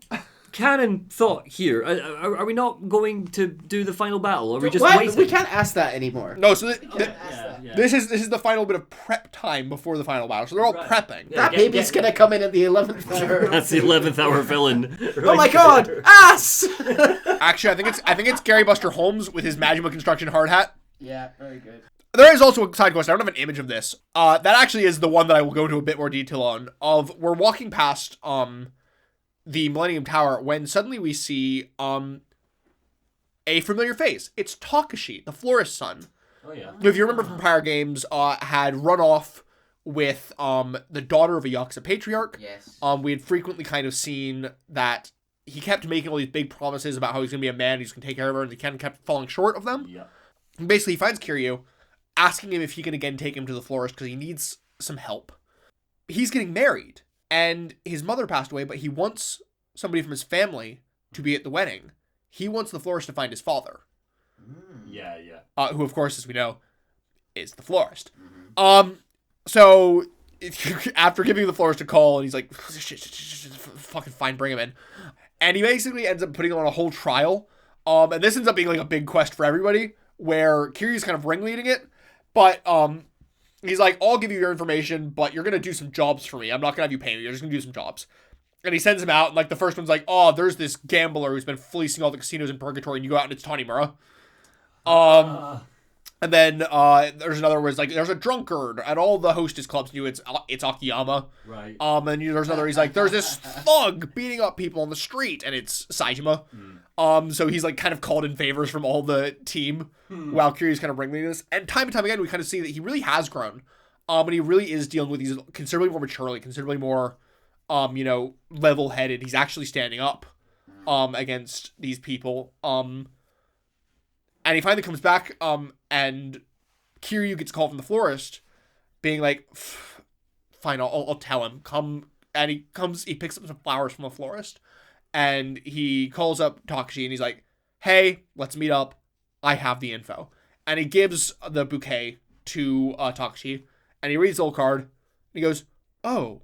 canon thought here? Are we not going to do the final battle? Or are we just What? waiting? We can't ask that anymore. No, so Yeah. this is the final bit of prep time before the final battle. So they're all prepping. Yeah. That baby's gonna come in at the 11th hour. That's the 11th hour villain. Oh my god! Ass! Actually, I think it's Gary Buster Holmes with his Majima construction hard hat. Yeah, very good. There is also a side quest. I don't have an image of this. That actually is the one that I will go into a bit more detail on. We're walking past the Millennium Tower when suddenly we see a familiar face. It's Takashi, the florist's son. Oh yeah. If you remember from prior games, had run off with the daughter of a Yakuza patriarch. Yes. We had frequently kind of seen that he kept making all these big promises about how he's going to be a man, he's going to take care of her, and he kind of kept falling short of them. Yeah. And basically, he finds Kiryu, asking him if he can again take him to the florist because he needs some help. He's getting married, and his mother passed away, but he wants somebody from his family to be at the wedding. He wants the florist to find his father. Yeah. Who, of course, as we know, is the florist. So, after giving the florist a call, and he's like, shit, fucking fine, bring him in. And he basically ends up putting on a whole trial. And this ends up being like a big quest for everybody, where Kiryu's kind of ringleading it. But he's like, I'll give you your information, but you're going to do some jobs for me. I'm not going to have you pay me. You're just going to do some jobs. And he sends him out, and like the first one's like, oh, there's this gambler who's been fleecing all the casinos in Purgatory, and you go out and it's Tanimura. And then there's another where it's like, there's a drunkard at all the hostess clubs, and it's Akiyama. Right. And there's another, he's like, there's this thug beating up people on the street, and it's Saejima. So he's like kind of called in favors from all the team, while Kiryu's kind of ringleading this. And time again, we kind of see that he really has grown. And he really is dealing with these considerably more maturely, considerably more level-headed. He's actually standing up against these people. And he finally comes back, and Kiryu gets a call from the florist, being like, fine, I'll tell him. Come. And he comes, he picks up some flowers from the florist, and he calls up Takashi, and he's like, hey, let's meet up. I have the info. And he gives the bouquet to Takashi, and he reads the whole card, and he goes, oh,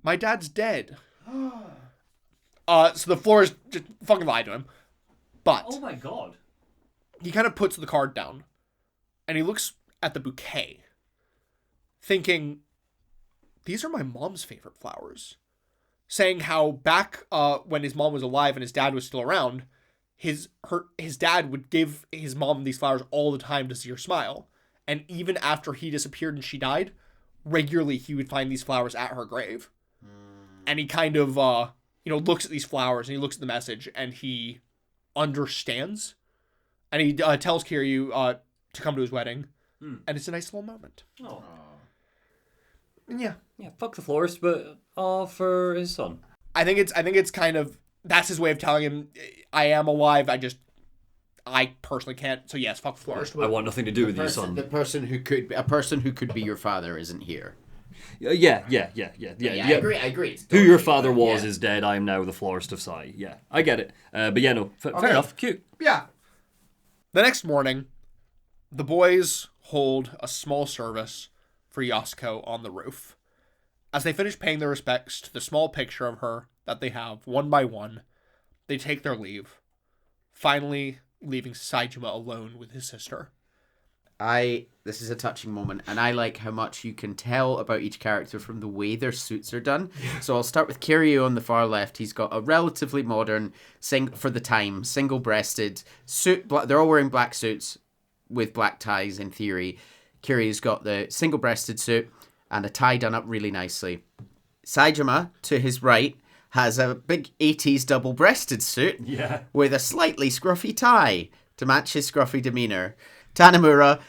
my dad's dead. So the florist just fucking lied to him. But Oh my god. he kind of puts the card down, and he looks at the bouquet, thinking, these are my mom's favorite flowers. Saying how back when his mom was alive and his dad was still around, his dad would give his mom these flowers all the time to see her smile. And even after he disappeared and she died, regularly he would find these flowers at her grave. And he kind of, looks at these flowers, and he looks at the message, and he understands. And he tells Kiryu to come to his wedding. And it's a nice little moment. Oh. And yeah. Yeah, fuck the florist, but for his son. I think it's kind of, that's his way of telling him, I am alive, I personally can't. So yes, fuck the florist. I want nothing to do with your son. The person who could be your father isn't here. Yeah. I agree. Who your father was is dead. I am now the florist of Sai. Yeah, I get it. But yeah, no, fair enough. Cute. Yeah. The next morning, the boys hold a small service for Yasuko on the roof. As they finish paying their respects to the small picture of her that they have, one by one, They take their leave, finally leaving Saijima alone with his sister. This is a touching moment, and I like how much you can tell about each character from the way their suits are done. So I'll start with Kiryu on the far left. He's got a relatively modern, for the time, single-breasted suit. They're all wearing black suits with black ties, in theory. Kiryu's got the single-breasted suit and a tie done up really nicely. Saijima, to his right, has a big 80s double-breasted suit with a slightly scruffy tie to match his scruffy demeanor. Tanemura,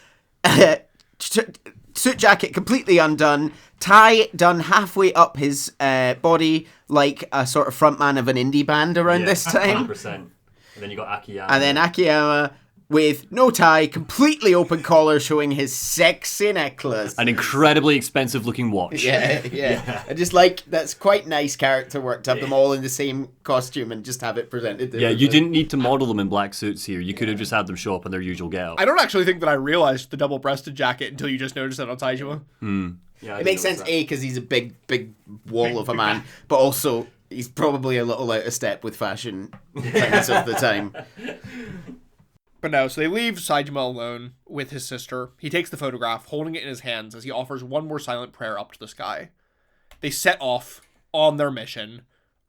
suit jacket completely undone, tie done halfway up his body like a sort of frontman of an indie band around this time. 100%. And then you got Akiyama. And then Akiyama with no tie, completely open collar, showing his sexy necklace. An incredibly expensive looking watch. Yeah. I just like, that's quite nice character work to have them all in the same costume and just have it presented. Yeah, you didn't need to model them in black suits here. You could have just had them show up in their usual getup. I don't actually think that I realized the double-breasted jacket until you just noticed it on Saijima. Yeah, it makes sense, A, because he's a big wall of a man, but also he's probably a little out of step with fashion things of the time. But no, so they leave Saijima alone with his sister. He takes the photograph, holding it in his hands as he offers one more silent prayer up to the sky. They set off on their mission,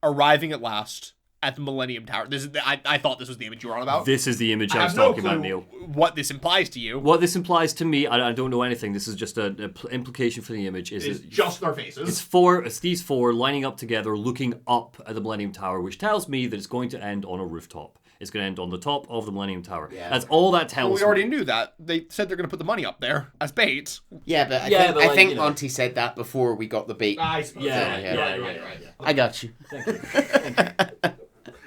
arriving at last at the Millennium Tower. I thought this was the image you were on about. This is the image I was have no talking about, clue Neil. what this implies to you. What this implies to me, I don't know anything. This is just an implication for the image. It's just their faces. It's these four lining up together, looking up at the Millennium Tower, which tells me that it's going to end on a rooftop. It's going to end on the top of the Millennium Tower. Yeah. That's all that tells me. We already knew that. They said they're going to put the money up there as bait. Yeah, but I think Monty said that before we got the bait. I suppose. Yeah. I got you. Thank you.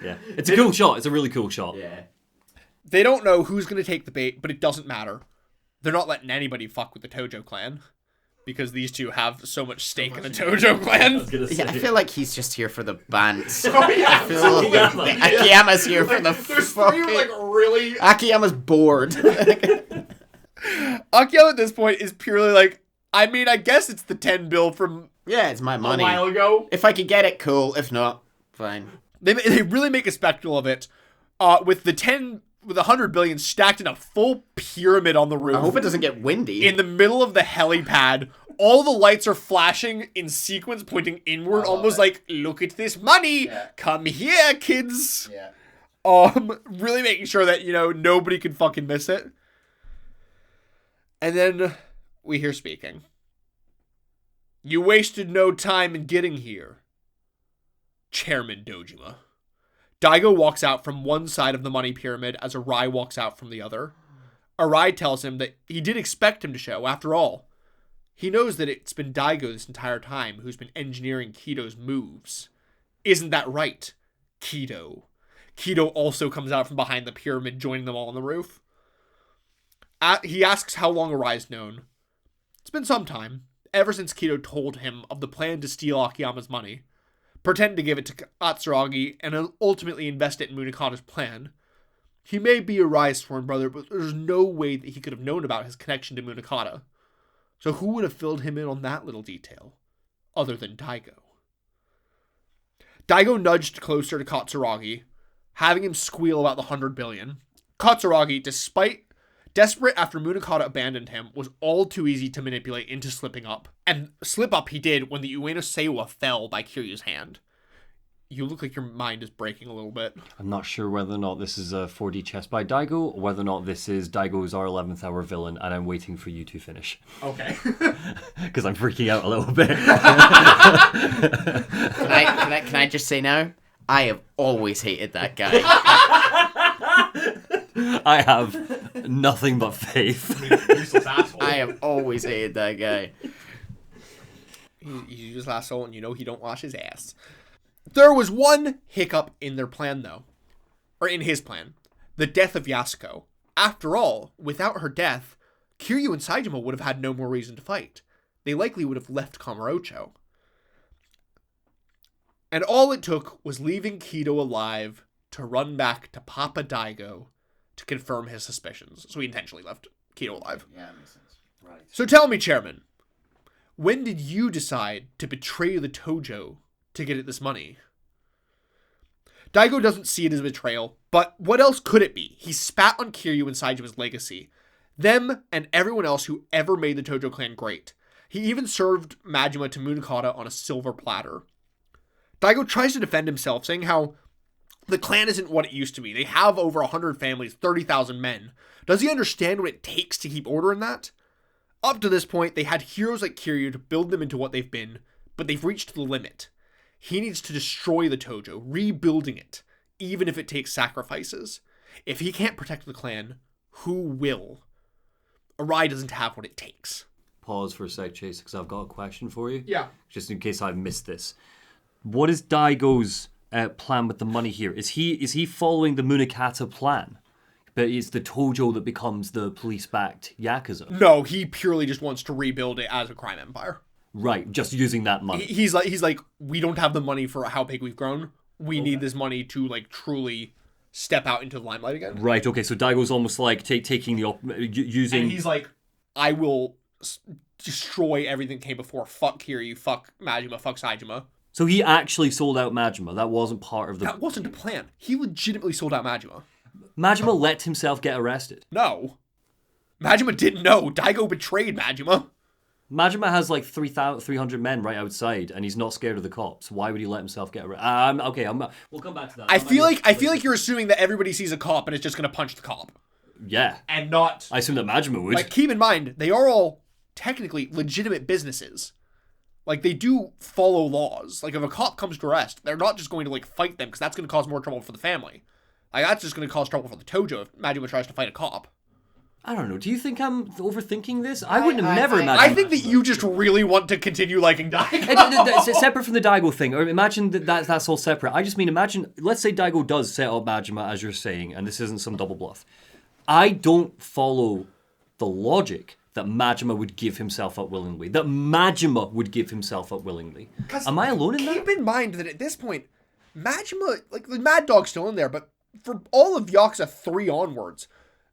Yeah, it's a cool shot. It's a really cool shot. Yeah. They don't know who's going to take the bait, but it doesn't matter. They're not letting anybody fuck with the Tojo clan. Because these two have so much stake in the Tojo clan. I feel like he's just here for the bands. Oh, yeah. I feel like Akiyama's here for the There's fucking... three, like, really... Akiyama's bored. Akiyama at this point is purely like, I mean, I guess it's the 10 bill from... Yeah, it's my money. A while ago. If I could get it, cool. If not, fine. They really make a spectacle of it. With the 100 billion stacked in a full pyramid on the roof. I hope it doesn't get windy. In the middle of the helipad, all the lights are flashing in sequence, pointing inward, almost like, look at this money. Yeah. Come here, kids. Yeah. Really making sure that, nobody can fucking miss it. And then we hear speaking. You wasted no time in getting here, Chairman Dojima. Daigo walks out from one side of the money pyramid as Arai walks out from the other. Arai tells him that he did expect him to show, after all. He knows that it's been Daigo this entire time who's been engineering Kido's moves. Isn't that right, Kido? Kido also comes out from behind the pyramid, joining them all on the roof. He asks how long Arai's known. It's been some time, ever since Kido told him of the plan to steal Akiyama's money, pretend to give it to Katsuragi, and ultimately invest it in Munakata's plan. He may be Arai's sworn brother, but there's no way that he could have known about his connection to Munakata. So who would have filled him in on that little detail, other than Daigo? Daigo nudged closer to Katsuragi, having him squeal about the 100 billion. Katsuragi, desperate after Munakata abandoned him, was all too easy to manipulate into slipping up. And slip up he did when the Ueno Seiwa fell by Kiryu's hand. You look like your mind is breaking a little bit. I'm not sure whether or not this is a 4D chess by Daigo, or whether or not this is Daigo's our 11th hour villain, and I'm waiting for you to finish. Okay. Because I'm freaking out a little bit. Can I just say now? I have always hated that guy. I have nothing but faith. Useless asshole. I have always hated that guy. He's a useless asshole, and he don't wash his ass. There was one hiccup in their plan, though. Or in his plan. The death of Yasuko. After all, without her death, Kiryu and Saijima would have had no more reason to fight. They likely would have left Kamurocho. And all it took was leaving Kido alive to run back to Papa Daigo to confirm his suspicions. So he intentionally left Kido alive. Yeah, that makes sense. Right. So tell me, Chairman, when did you decide to betray the Tojo to get at this money? Daigo doesn't see it as a betrayal, but what else could it be? He spat on Kiryu and Saijima's legacy. Them and everyone else who ever made the Tojo clan great. He even served Majima to Munakata on a silver platter. Daigo tries to defend himself, saying how the clan isn't what it used to be. They have over 100 families, 30,000 men. Does he understand what it takes to keep order in that? Up to this point, they had heroes like Kiryu to build them into what they've been, but they've reached the limit. He needs to destroy the Tojo, rebuilding it, even if it takes sacrifices. If he can't protect the clan, who will? Arai doesn't have what it takes. Pause for a sec, Chase, because I've got a question for you. Yeah. Just in case I missed this. What is Daigo's plan with the money here? Is he following the Munakata plan? But it's the Tojo that becomes the police-backed Yakuza. No, he purely just wants to rebuild it as a crime empire. Right, just using that money. He's like, we don't have the money for how big we've grown. We need this money to like truly step out into the limelight again. Right. Okay. So Daigo's almost like taking the using. And he's like, I will destroy everything that came before. Fuck Kiryu. Fuck Majima. Fuck Saijima. So he actually sold out Majima. That wasn't part of the. That wasn't the plan. He legitimately sold out Majima. Majima let himself get arrested. No. Majima didn't know. Daigo betrayed Majima. Majima has like 300 men right outside, and he's not scared of the cops. Why would he let himself get arrested? Okay, we'll come back to that. I feel like you're assuming that everybody sees a cop and is just gonna punch the cop. Yeah. And not... I assume that Majima would. Like, keep in mind, they are all technically legitimate businesses. Like, they do follow laws. Like, if a cop comes to arrest, they're not just going to, like, fight them, because that's going to cause more trouble for the family. Like, that's just going to cause trouble for the Tojo if Majima tries to fight a cop. I don't know. Do you think I'm overthinking this? I wouldn't have never imagined. I think that you just really want to continue liking Daigo. Separate from the Daigo thing, or imagine that's all separate. I just mean imagine, let's say Daigo does set up Majima, as you're saying, and this isn't some double bluff. I don't follow the logic that Majima would give himself up willingly. That Majima would give himself up willingly. Am I alone in that? Keep in mind that at this point, Majima, like, the Mad Dog's still in there, but for all of Yakuza 3 onwards,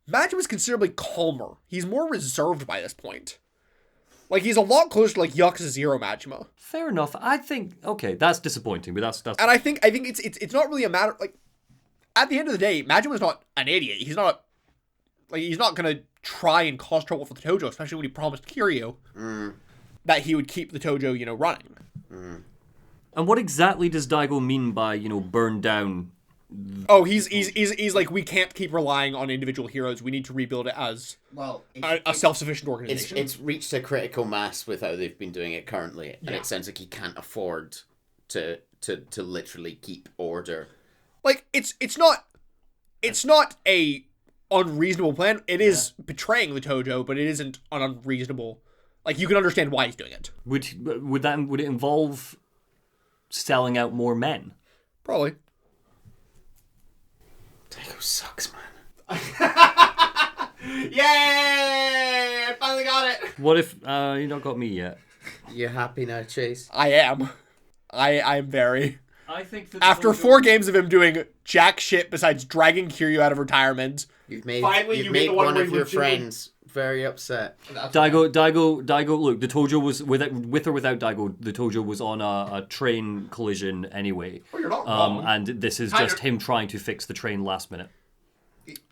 Majima's considerably calmer. He's more reserved by this point. Like, he's a lot closer to, like, Yakuza 0 Majima. Fair enough. I think, okay, that's disappointing, but that's... And I think it's not really a matter, like, at the end of the day, Majima's not an idiot. He's not gonna try and cause trouble for the Tojo, especially when he promised Kiryu that he would keep the Tojo, running. And what exactly does Daigo mean by, burn down... Oh, he's like, we can't keep relying on individual heroes. We need to rebuild it as a self-sufficient organization. It's reached a critical mass with how they've been doing it currently, and it sounds like he can't afford to literally keep order. Like, it's not a unreasonable plan. It is betraying the Tojo, but it isn't an unreasonable. Like, you can understand why he's doing it. Would it involve selling out more men? Probably. Daigo sucks, man. Yay! I finally got it! What if you not got me yet? You happy now, Chase? I am. I'm very. I think after 4 games of him doing jack shit besides dragging Kiryu out of retirement, you've made one of your friends very upset. Daigo, look, the Tojo was, with or without Daigo, the Tojo was on a train collision anyway. Well, you're not wrong. And this is just him trying to fix the train last minute.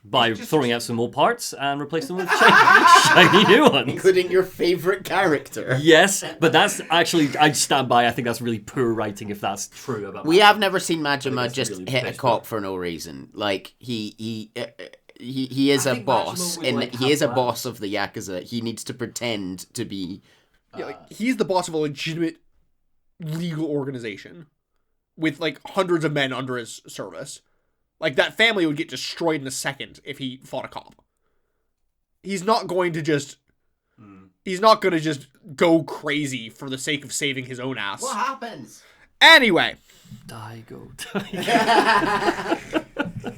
By throwing out some old parts and replacing them with shiny new ones. Including your favourite character. Yes, but that's actually, I stand by, I think that's really poor writing if that's true. About we have never seen Majima just really hit a cop for no reason. Like, he is a boss, and he is a boss of the Yakuza. He needs to pretend to be... Yeah, like, he's the boss of a legitimate legal organization with, like, hundreds of men under his service. Like, that family would get destroyed in a second if he fought a cop. He's not going to just... He's not going to just go crazy for the sake of saving his own ass. What happens? Anyway. Daigo.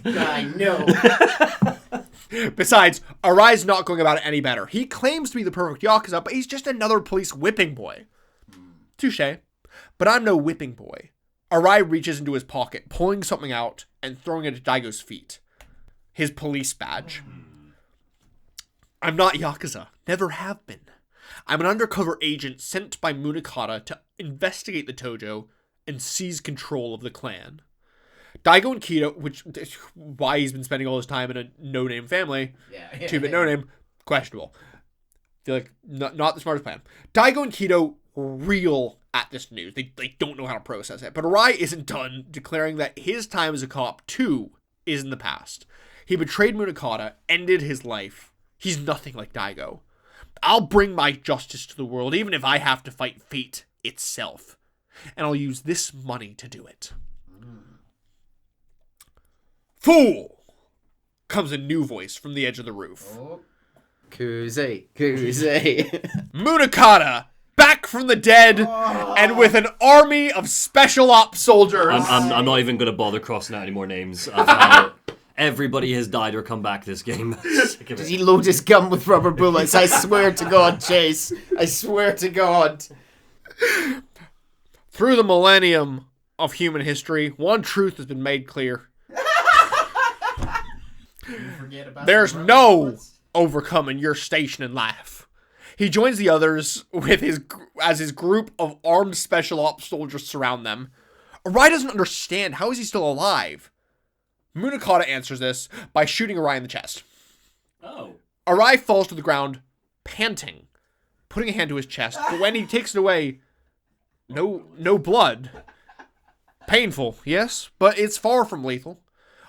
I know. Besides, Arai's not going about it any better. He claims to be the perfect Yakuza, but he's just another police whipping boy. Touche. But I'm no whipping boy. Arai reaches into his pocket, pulling something out and throwing it at Daigo's feet. His police badge. I'm not Yakuza. Never have been. I'm an undercover agent sent by Munakata to investigate the Tojo and seize control of the clan. Daigo and Kido, which why he's been spending all his time in a no-name family, 2-bit no-name, questionable. Feel like not the smartest plan. Daigo and Kido reel at this news. They don't know how to process it. But Arai isn't done, declaring that his time as a cop, too, is in the past. He betrayed Munakata, ended his life. He's nothing like Daigo. I'll bring my justice to the world, even if I have to fight fate itself. And I'll use this money to do it. Fool! Comes a new voice from the edge of the roof. Kuze. Munakata, back from the dead, and with an army of special ops soldiers. I'm not even going to bother crossing out any more names. I've had it. Everybody has died or come back this game. Does he load his gun with rubber bullets? I swear to God, Chase. I swear to God. Through the millennium of human history, one truth has been made clear. There's no overcoming your station in life. He joins the others with his group of armed special ops soldiers surround them. Arai doesn't understand. How is he still alive? Munakata answers this by shooting Arai in the chest. Oh. Arai falls to the ground, panting, putting a hand to his chest, but when he takes it away, no blood. Painful, yes, but it's far from lethal.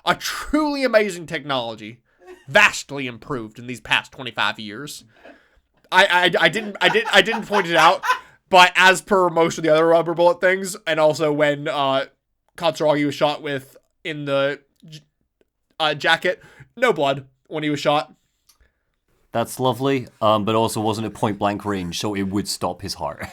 A truly amazing technology, vastly improved in these past 25 years. I didn't point it out, but as per most of the other rubber bullet things, and also when Katsuragi was shot with in the jacket, no blood when he was shot. That's lovely, but also wasn't at point blank range, so it would stop his heart,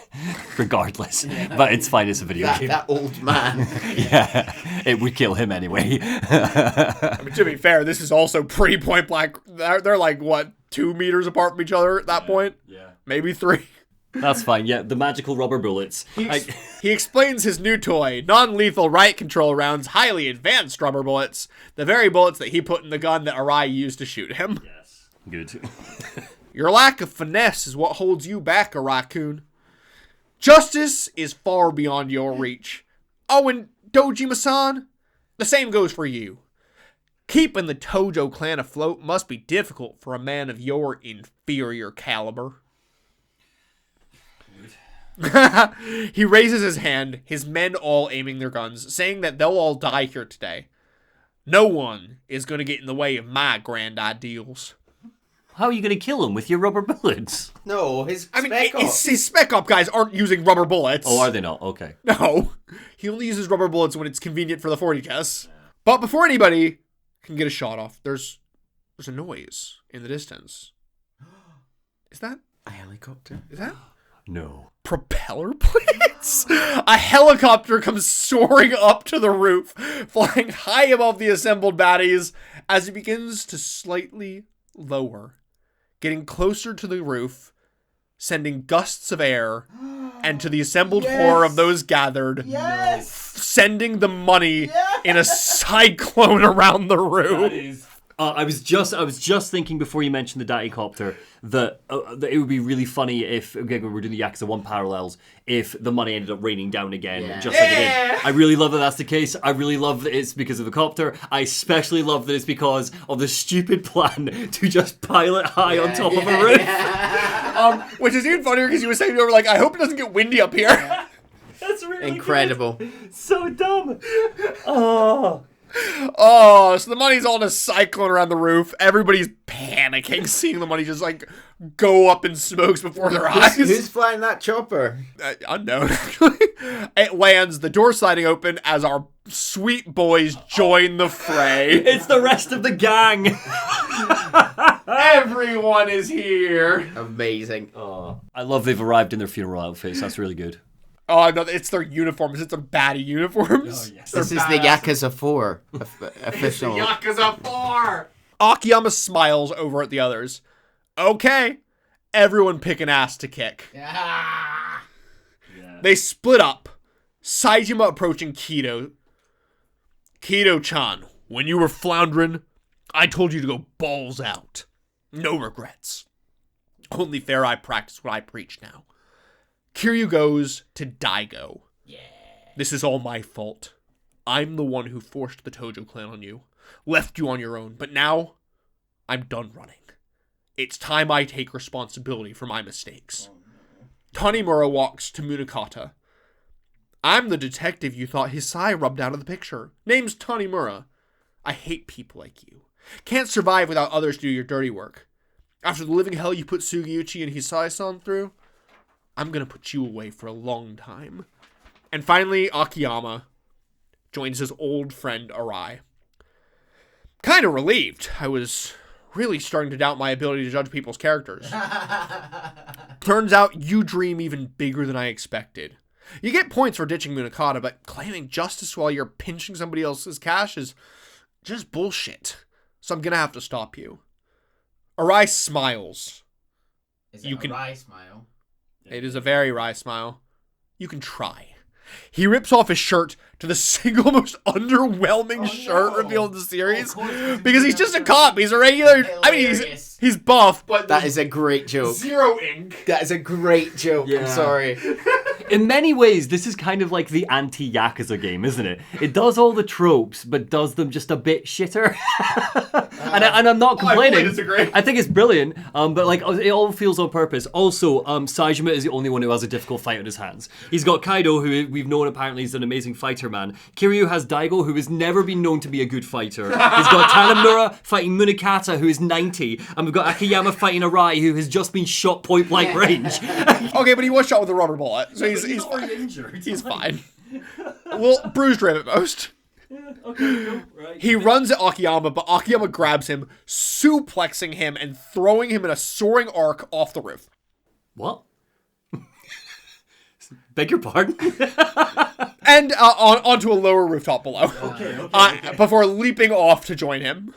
regardless. Yeah. But it's fine, it's a video game. That old man. Yeah, it would kill him anyway. I mean, to be fair, this is also pretty point blank. They're like, what, 2 meters apart from each other at that point? Yeah. Maybe 3. That's fine, yeah, the magical rubber bullets. He explains his new toy, non-lethal riot control rounds, highly advanced rubber bullets, the very bullets that he put in the gun that Arai used to shoot him. Yes. Good. Your lack of finesse is what holds you back, Arai-kun. Justice is far beyond your reach. Oh, and Dojima-san, the same goes for you. Keeping the Tojo clan afloat must be difficult for a man of your inferior caliber. He raises his hand, his men all aiming their guns, saying that they'll all die here today. No one is going to get in the way of my grand ideals. How are you going to kill him with your rubber bullets? No, his spec op guys aren't using rubber bullets. Oh, are they not? Okay. No. He only uses rubber bullets when it's convenient for the 40 tests. But before anybody can get a shot off, there's a noise in the distance. Is that a helicopter? Is that? No. Propeller planes? A helicopter comes soaring up to the roof, flying high above the assembled baddies as it begins to slightly lower, getting closer to the roof, sending gusts of air, and to the assembled horror of those gathered, sending the money in a cyclone around the roof. I was just thinking before you mentioned the Daikopter that it would be really funny if, again, we're doing the Yakuza 1 parallels, if the money ended up raining down again, just like it did. I really love that that's the case. I really love that it's because of the copter. I especially love that it's because of the stupid plan to just pilot high on top of a roof. Which is even funnier because you were saying, you were like, I hope it doesn't get windy up here. That's really incredible. Good. So dumb. Oh. Oh, so the money's all in a cyclone around the roof. Everybody's panicking, seeing the money just like go up in smokes before their eyes. Who's flying that chopper? Unknown, actually. It lands, the door sliding open as our sweet boys join the fray. It's the rest of the gang. Everyone is here. Amazing. Oh, I love they've arrived in their funeral outfits. That's really good. Oh, no, it's their uniforms. It's a baddie uniforms. Oh, yes. This is the Yakuza 4 official. Yakuza 4! Akiyama smiles over at the others. Okay, everyone pick an ass to kick. Yeah. They split up. Saijima approaching Kido. Kido-chan, when you were floundering, I told you to go balls out. No regrets. Only fair I practice what I preach now. Kiryu goes to Daigo. Yeah. This is all my fault. I'm the one who forced the Tojo clan on you, left you on your own, but now I'm done running. It's time I take responsibility for my mistakes. Tanimura walks to Munakata. I'm the detective you thought Hisai rubbed out of the picture. Name's Tanimura. I hate people like you. Can't survive without others to do your dirty work. After the living hell you put Sugiyuchi and Hisai-san through, I'm gonna put you away for a long time. And finally, Akiyama joins his old friend Arai. Kinda relieved. I was really starting to doubt my ability to judge people's characters. Turns out you dream even bigger than I expected. You get points for ditching Munakata, but claiming justice while you're pinching somebody else's cash is just bullshit. So I'm gonna have to stop you. Arai smiles. Is it You a can- wry smile? It is a very wry smile. You can try. He rips off his shirt to the single most underwhelming shirt revealed in the series. Because he's just a cop. He's a regular... I mean, Hilarious. he's buff, but That is a great joke. zero ink. That is a great joke. Yeah. I'm sorry. In many ways, this is kind of like the anti-Yakuza game, isn't it? It does all the tropes, but does them just a bit shitter. and I'm not complaining. disagree. I think it's brilliant, but like it all feels on purpose. Also, Sajima is the only one who has a difficult fight on his hands. He's got Kaido, who we've known apparently is an amazing fighter man. Kiryu has Daigo, who has never been known to be a good fighter. He's got Tanimura fighting Munakata, who is 90, and we've got Akiyama fighting Arai, who has just been shot point blank range. Okay, but he was shot with a rubber bullet, so he's already fine. injured. He's fine. Well, bruised rib at most. Okay, cool. Right. He runs at Akiyama, but Akiyama grabs him, suplexing him and throwing him in a soaring arc off the roof. What? Beg your pardon? And onto a lower rooftop below. Okay. Before leaping off to join him.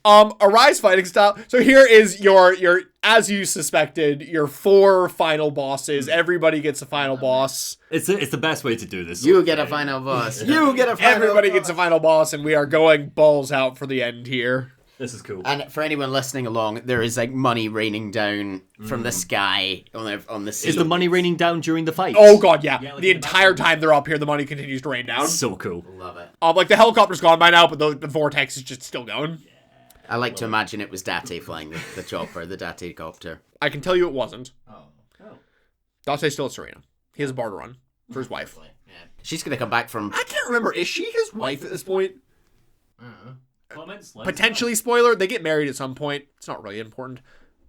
Arai's fighting style. So here is your as you suspected, your 4 final bosses. Everybody gets a final boss. It's the best way to do this. You get a final boss. You get a final Everybody boss. gets a final boss, and we are going balls out for the end here. This is cool. And for anyone listening along, there is like money raining down from the sky on the sea. Is the money raining down during the fight? Oh god, yeah. like The in the entire background. time they're up here, the money continues to rain down. So cool. Love it. Like the helicopter's gone by now, but the vortex is just still going. I like to imagine it was Date flying the chopper, the Date copter. I can tell you it wasn't. Oh. Date's still at Serena. He has a bar to run for his wife. Yeah. She's gonna come back from. I can't remember. Is she his wife at this point? Comments? Potentially, spoiler, they get married at some point. It's not really important.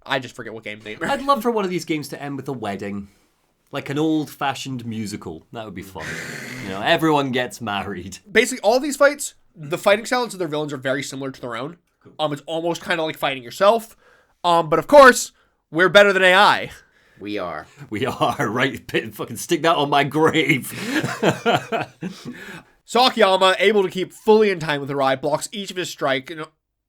I just forget what game they I'd love for one of these games to end with a wedding. Like an old-fashioned musical. That would be fun. You know, everyone gets married. Basically, all these fights, the fighting styles of their villains are very similar to their own. It's almost kind of like fighting yourself. But of course, we're better than AI. We are. We are, right? Fucking stick that on my grave. So Akiyama, able to keep fully in time with Arai, blocks each of his strike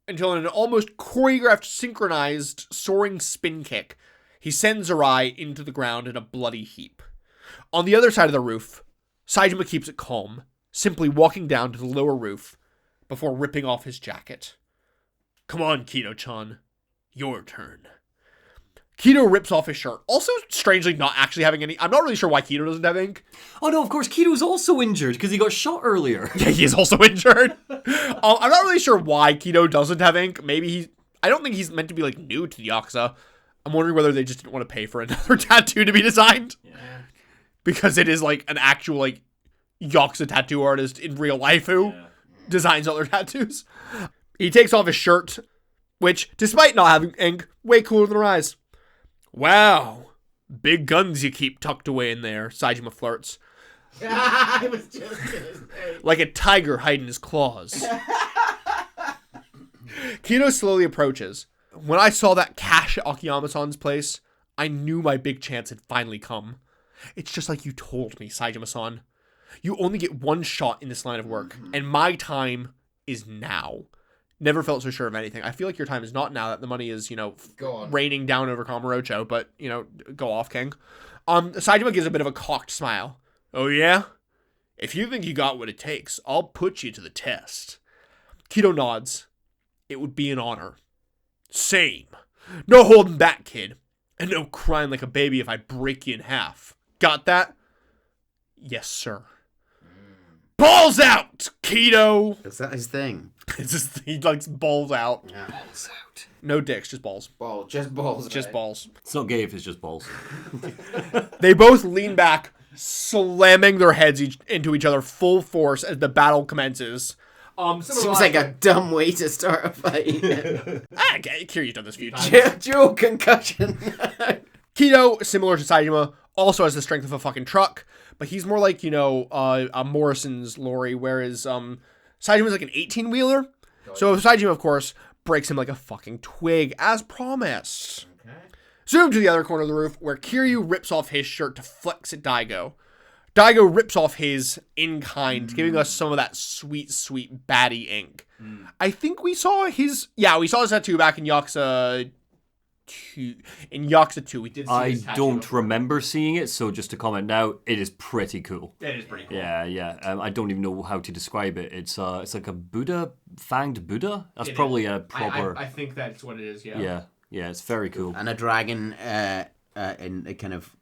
until in an almost choreographed, synchronized, soaring spin kick, he sends Arai into the ground in a bloody heap. On the other side of the roof, Saejima keeps it calm, simply walking down to the lower roof before ripping off his jacket. Come on, Kido-chan. Your turn. Kido rips off his shirt. Also, strangely, not actually having any... I'm not really sure why Kido doesn't have ink. Oh no, of course, Kido's also injured because he got shot earlier. Yeah, he is also injured. I'm not really sure why Kido doesn't have ink. Maybe he... I don't think he's meant to be, like, new to the Yakuza. I'm wondering whether they just didn't want to pay for another tattoo to be designed. Yeah. Because it is, like, an actual, like, Yakuza tattoo artist in real life who designs other tattoos. He takes off his shirt, which, despite not having ink, way cooler than Arai's. Wow. Big guns you keep tucked away in there, Saejima flirts. I was just gonna say. Like a tiger hiding his claws. Kido slowly approaches. When I saw that cash at Akiyama-san's place, I knew my big chance had finally come. It's just like you told me, Saejima-san. You only get one shot in this line of work, and my time is now. Never felt so sure of anything. I feel like your time is not now that the money is, Go on. raining down over Kamurocho, but, go off, King. Saejima gives a bit of a cocked smile. Oh, yeah? If you think you got what it takes, I'll put you to the test. Kido nods. It would be an honor. Same. No holding back, kid. And no crying like a baby if I break you in half. Got that? Yes, sir. balls out, Keto. Is that his thing? It's just, he likes balls out. Yeah. Balls out. No dicks, just balls. Just balls. Just right? balls. It's not gay if it's just balls. They both lean back, slamming their heads into each other full force as the battle commences. Seems like a dumb way to start a fight. Okay, Kiryu's done this a few times. Joe concussion. Keto, similar to Saejima, also has the strength of a fucking truck, but he's more like, a Morrison's lorry, whereas Saejima's like an 18-wheeler. So Saejima, of course, breaks him like a fucking twig, as promised. Okay. Zoom to the other corner of the roof, where Kiryu rips off his shirt to flex at Daigo. Daigo rips off his in kind, giving us some of that sweet, sweet baddie ink. I think we saw his tattoo back in Yakuza 2. In Yakuza 2, we did see I his tattoo don't before. remember seeing it, so just to comment now, it is pretty cool. That is pretty cool. Yeah. I don't even know how to describe it. It's like a Buddha, fanged Buddha. That's It probably is. a proper. I think that's what it is, yeah. Yeah, it's very cool. And a dragon in a kind of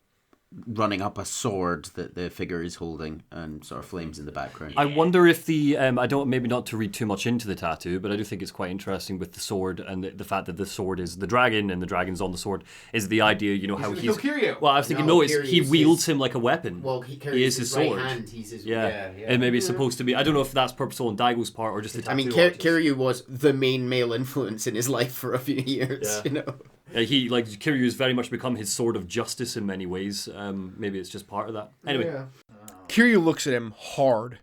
running up a sword that the figure is holding, and sort of flames in the background. I wonder if the I don't, maybe not to read too much into the tattoo, but I do think it's quite interesting with the sword and the fact that the sword is the dragon and the dragon's on the sword is the idea, how he's. Kiryu. Well, I was thinking, No, he Kiryu's wields his- him like a weapon. Well, he carries is his right sword. hand. He's his Yeah. And maybe it's supposed to be. I don't know if that's purposeful on Daigo's part or just the tattoo. I mean, artist. Kiryu was the main male influence in his life for a few years, Yeah. Kiryu has very much become his sword of justice in many ways. Maybe it's just part of that. Anyway, Yeah. Kiryu looks at him hard.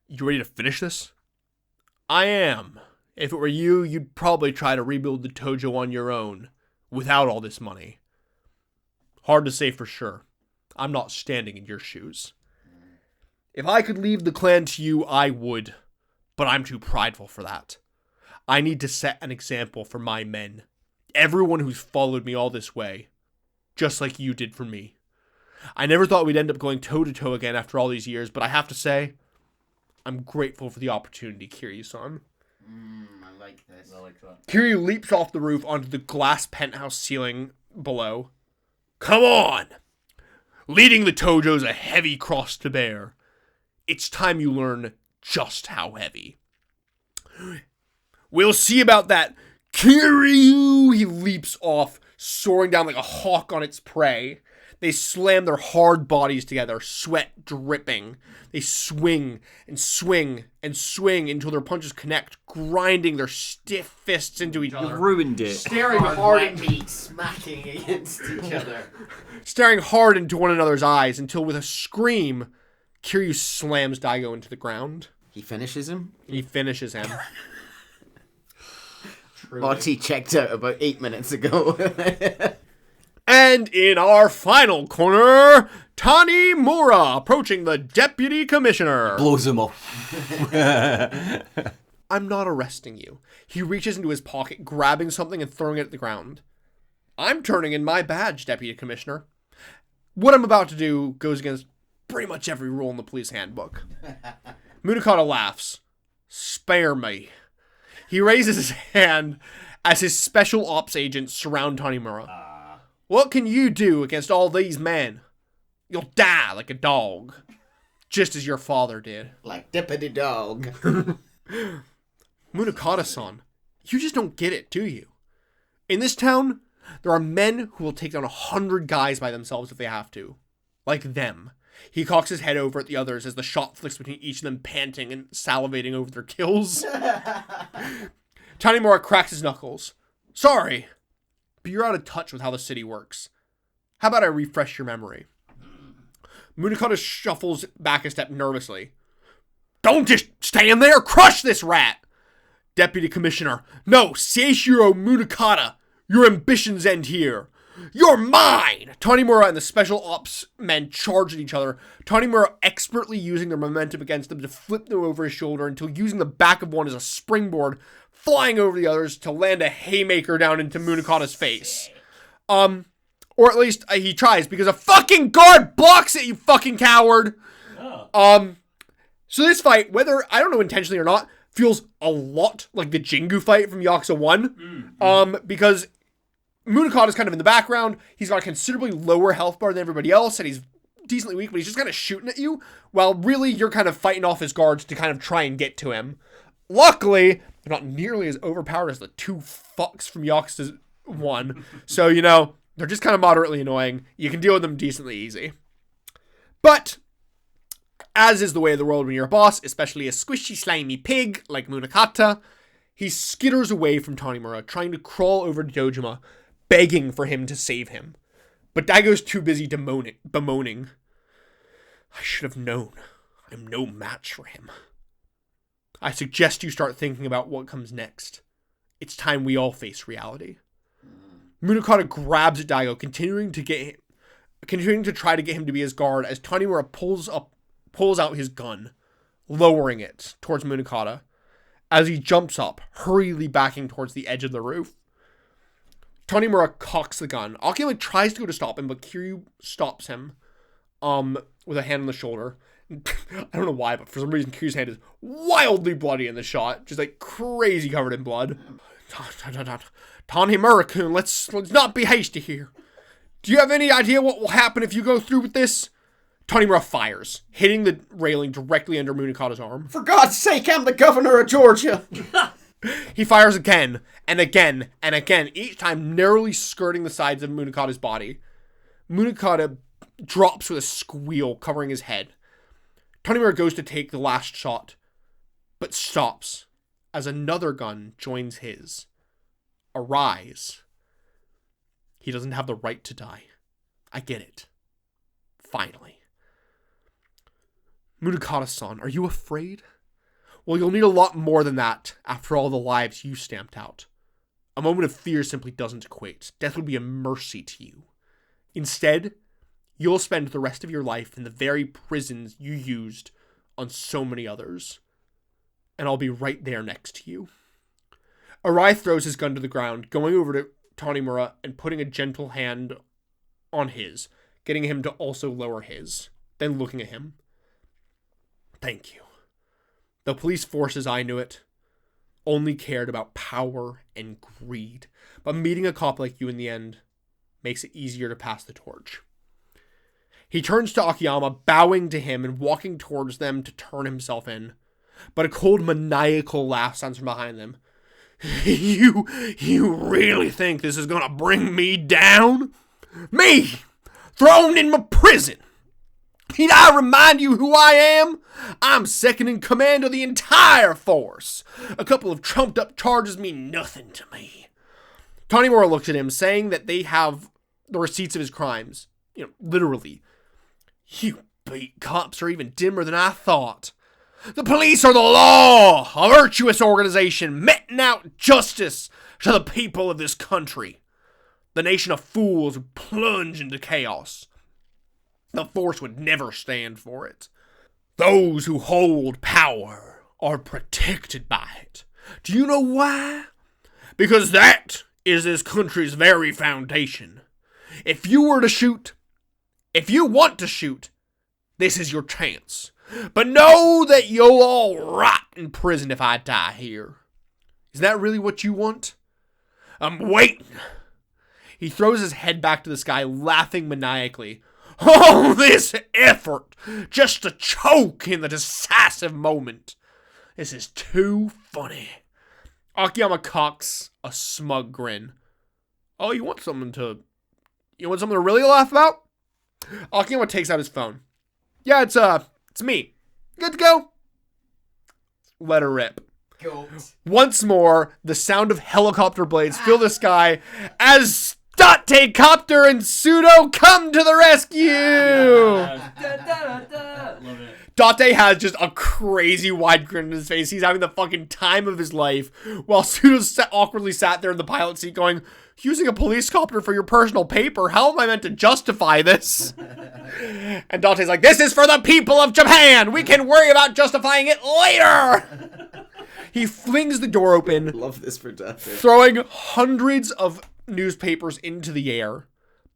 You ready to finish this? I am. If it were you, you'd probably try to rebuild the Tojo on your own, without all this money. Hard to say for sure. I'm not standing in your shoes. If I could leave the clan to you, I would. But I'm too prideful for that. I need to set an example for my men. Everyone who's followed me all this way. Just like you did for me. I never thought we'd end up going toe-to-toe again after all these years, but I have to say, I'm grateful for the opportunity, Kiryu-san. I like this. I like that. Kiryu leaps off the roof onto the glass penthouse ceiling below. Come on! Leading the Tojo's a heavy cross to bear. It's time you learn just how heavy. We'll see about that. Kiryu! He leaps off, soaring down like a hawk on its prey. They slam their hard bodies together, sweat dripping. They swing and swing and swing until their punches connect, grinding their stiff fists into each You've other. ruined it. Staring Hard hard, wet meat smacking against each other. staring hard into one another's eyes until with a scream, Kiryu slams Daigo into the ground. He finishes him. He finishes him. Monty checked out about 8 minutes ago. And in our final corner, Tanimura approaching the deputy commissioner. Blows him up. I'm not arresting you. He reaches into his pocket, grabbing something and throwing it at the ground. I'm turning in my badge, deputy commissioner. What I'm about to do goes against pretty much every rule in the police handbook. Munakata laughs. Spare me. He raises his hand as his special ops agents surround Tanimura. What can you do against all these men? You'll die like a dog. Just as your father did. Like Deputy Dog. Munakata-san, you just don't get it, do you? In this town, there are men who will take down 100 guys by themselves if they have to. Like them. He cocks his head over at the others as the shot flicks between each of them, panting and salivating over their kills. Tanimura cracks his knuckles. Sorry, but you're out of touch with how the city works. How about I refresh your memory? Munakata shuffles back a step nervously. Don't just stand there! Crush this rat! Deputy Commissioner, no, Seishiro Munakata! Your ambitions end here. You're mine! Tanimura and the special ops men charge at each other, Tanimura expertly using their momentum against them to flip them over his shoulder until using the back of one as a springboard, flying over the others to land a haymaker down into Munakata's face. Or at least he tries, because a fucking guard blocks it, you fucking coward! So this fight, whether, I don't know intentionally or not, feels a lot like the Jingu fight from Yakuza 1. Because Munakata's kind of in the background, he's got a considerably lower health bar than everybody else, and he's decently weak, but he's just kind of shooting at you, while really you're kind of fighting off his guards to kind of try and get to him. Luckily, they're not nearly as overpowered as the two fucks from Yakuza 1. So, you know, they're just kind of moderately annoying. You can deal with them decently easy. But, as is the way of the world when you're a boss, especially a squishy, slimy pig like Munakata, he skitters away from Tanimura, trying to crawl over to Dojima, begging for him to save him. But Daigo's too busy bemoaning. I should have known. I'm no match for him. I suggest you start thinking about what comes next. It's time we all face reality. Munakata grabs at Daigo, continuing to try to get him to be his guard as Tanimura pulls out his gun, lowering it towards Munakata as he jumps up, hurriedly backing towards the edge of the roof. Tanimura cocks the gun. Akiyama tries to go to stop him, but Kiryu stops him with a hand on the shoulder. I don't know why, but for some reason Kiryu's hand is wildly bloody in the shot. Just like crazy covered in blood. Tanimura-kun, let's not be hasty here. Do you have any idea what will happen if you go through with this? Tanimura fires, hitting the railing directly under Munakata's arm. For God's sake, I'm the governor of Georgia! He fires again, and again, and again, each time narrowly skirting the sides of Munakata's body. Munakata drops with a squeal, covering his head. Tanimura goes to take the last shot, but stops as another gun joins his. Arise. He doesn't have the right to die. I get it. Finally. Munakata-san, are you afraid? Well, you'll need a lot more than that after all the lives you stamped out. A moment of fear simply doesn't equate. Death would be a mercy to you. Instead, you'll spend the rest of your life in the very prisons you used on so many others. And I'll be right there next to you. Arai throws his gun to the ground, going over to Tanimura and putting a gentle hand on his, getting him to also lower his, then looking at him. Thank you. The police force, as I knew it, only cared about power and greed, but meeting a cop like you in the end makes it easier to pass the torch. He turns to Akiyama, bowing to him and walking towards them to turn himself in, but a cold maniacal laugh sounds from behind them. You really think this is gonna bring me down? Me! Thrown in my prison! Need I remind you who I am? I'm second in command of the entire force. A couple of trumped up charges mean nothing to me. Tanimura looks at him, saying that they have the receipts of his crimes. You know, literally. You beat cops are even dimmer than I thought. The police are the law, a virtuous organization meting out justice to the people of this country. The nation of fools would plunge into chaos. The force would never stand for it. Those who hold power are protected by it. Do you know why? Because that is this country's very foundation. If you were to shoot, if you want to shoot, this is your chance. But know that you'll all rot in prison if I die here. Is that really what you want? I'm waiting. He throws his head back to the sky, laughing maniacally. All this effort just to choke in the decisive moment. This is too funny. Akiyama cocks a smug grin. Oh, you want something to really laugh about? Akiyama takes out his phone. Yeah, it's me. Good to go? Let her rip. Goat. Once more, the sound of helicopter blades fill the sky as Date Copter and Pseudo come to the rescue! Love it. Date has just a crazy wide grin on his face. He's having the fucking time of his life, while Pseudo awkwardly sat there in the pilot seat going, using a police copter for your personal paper? How am I meant to justify this? And Date's like, this is for the people of Japan! We can worry about justifying it later! He flings the door open, Love this for Date. throwing hundreds of newspapers into the air.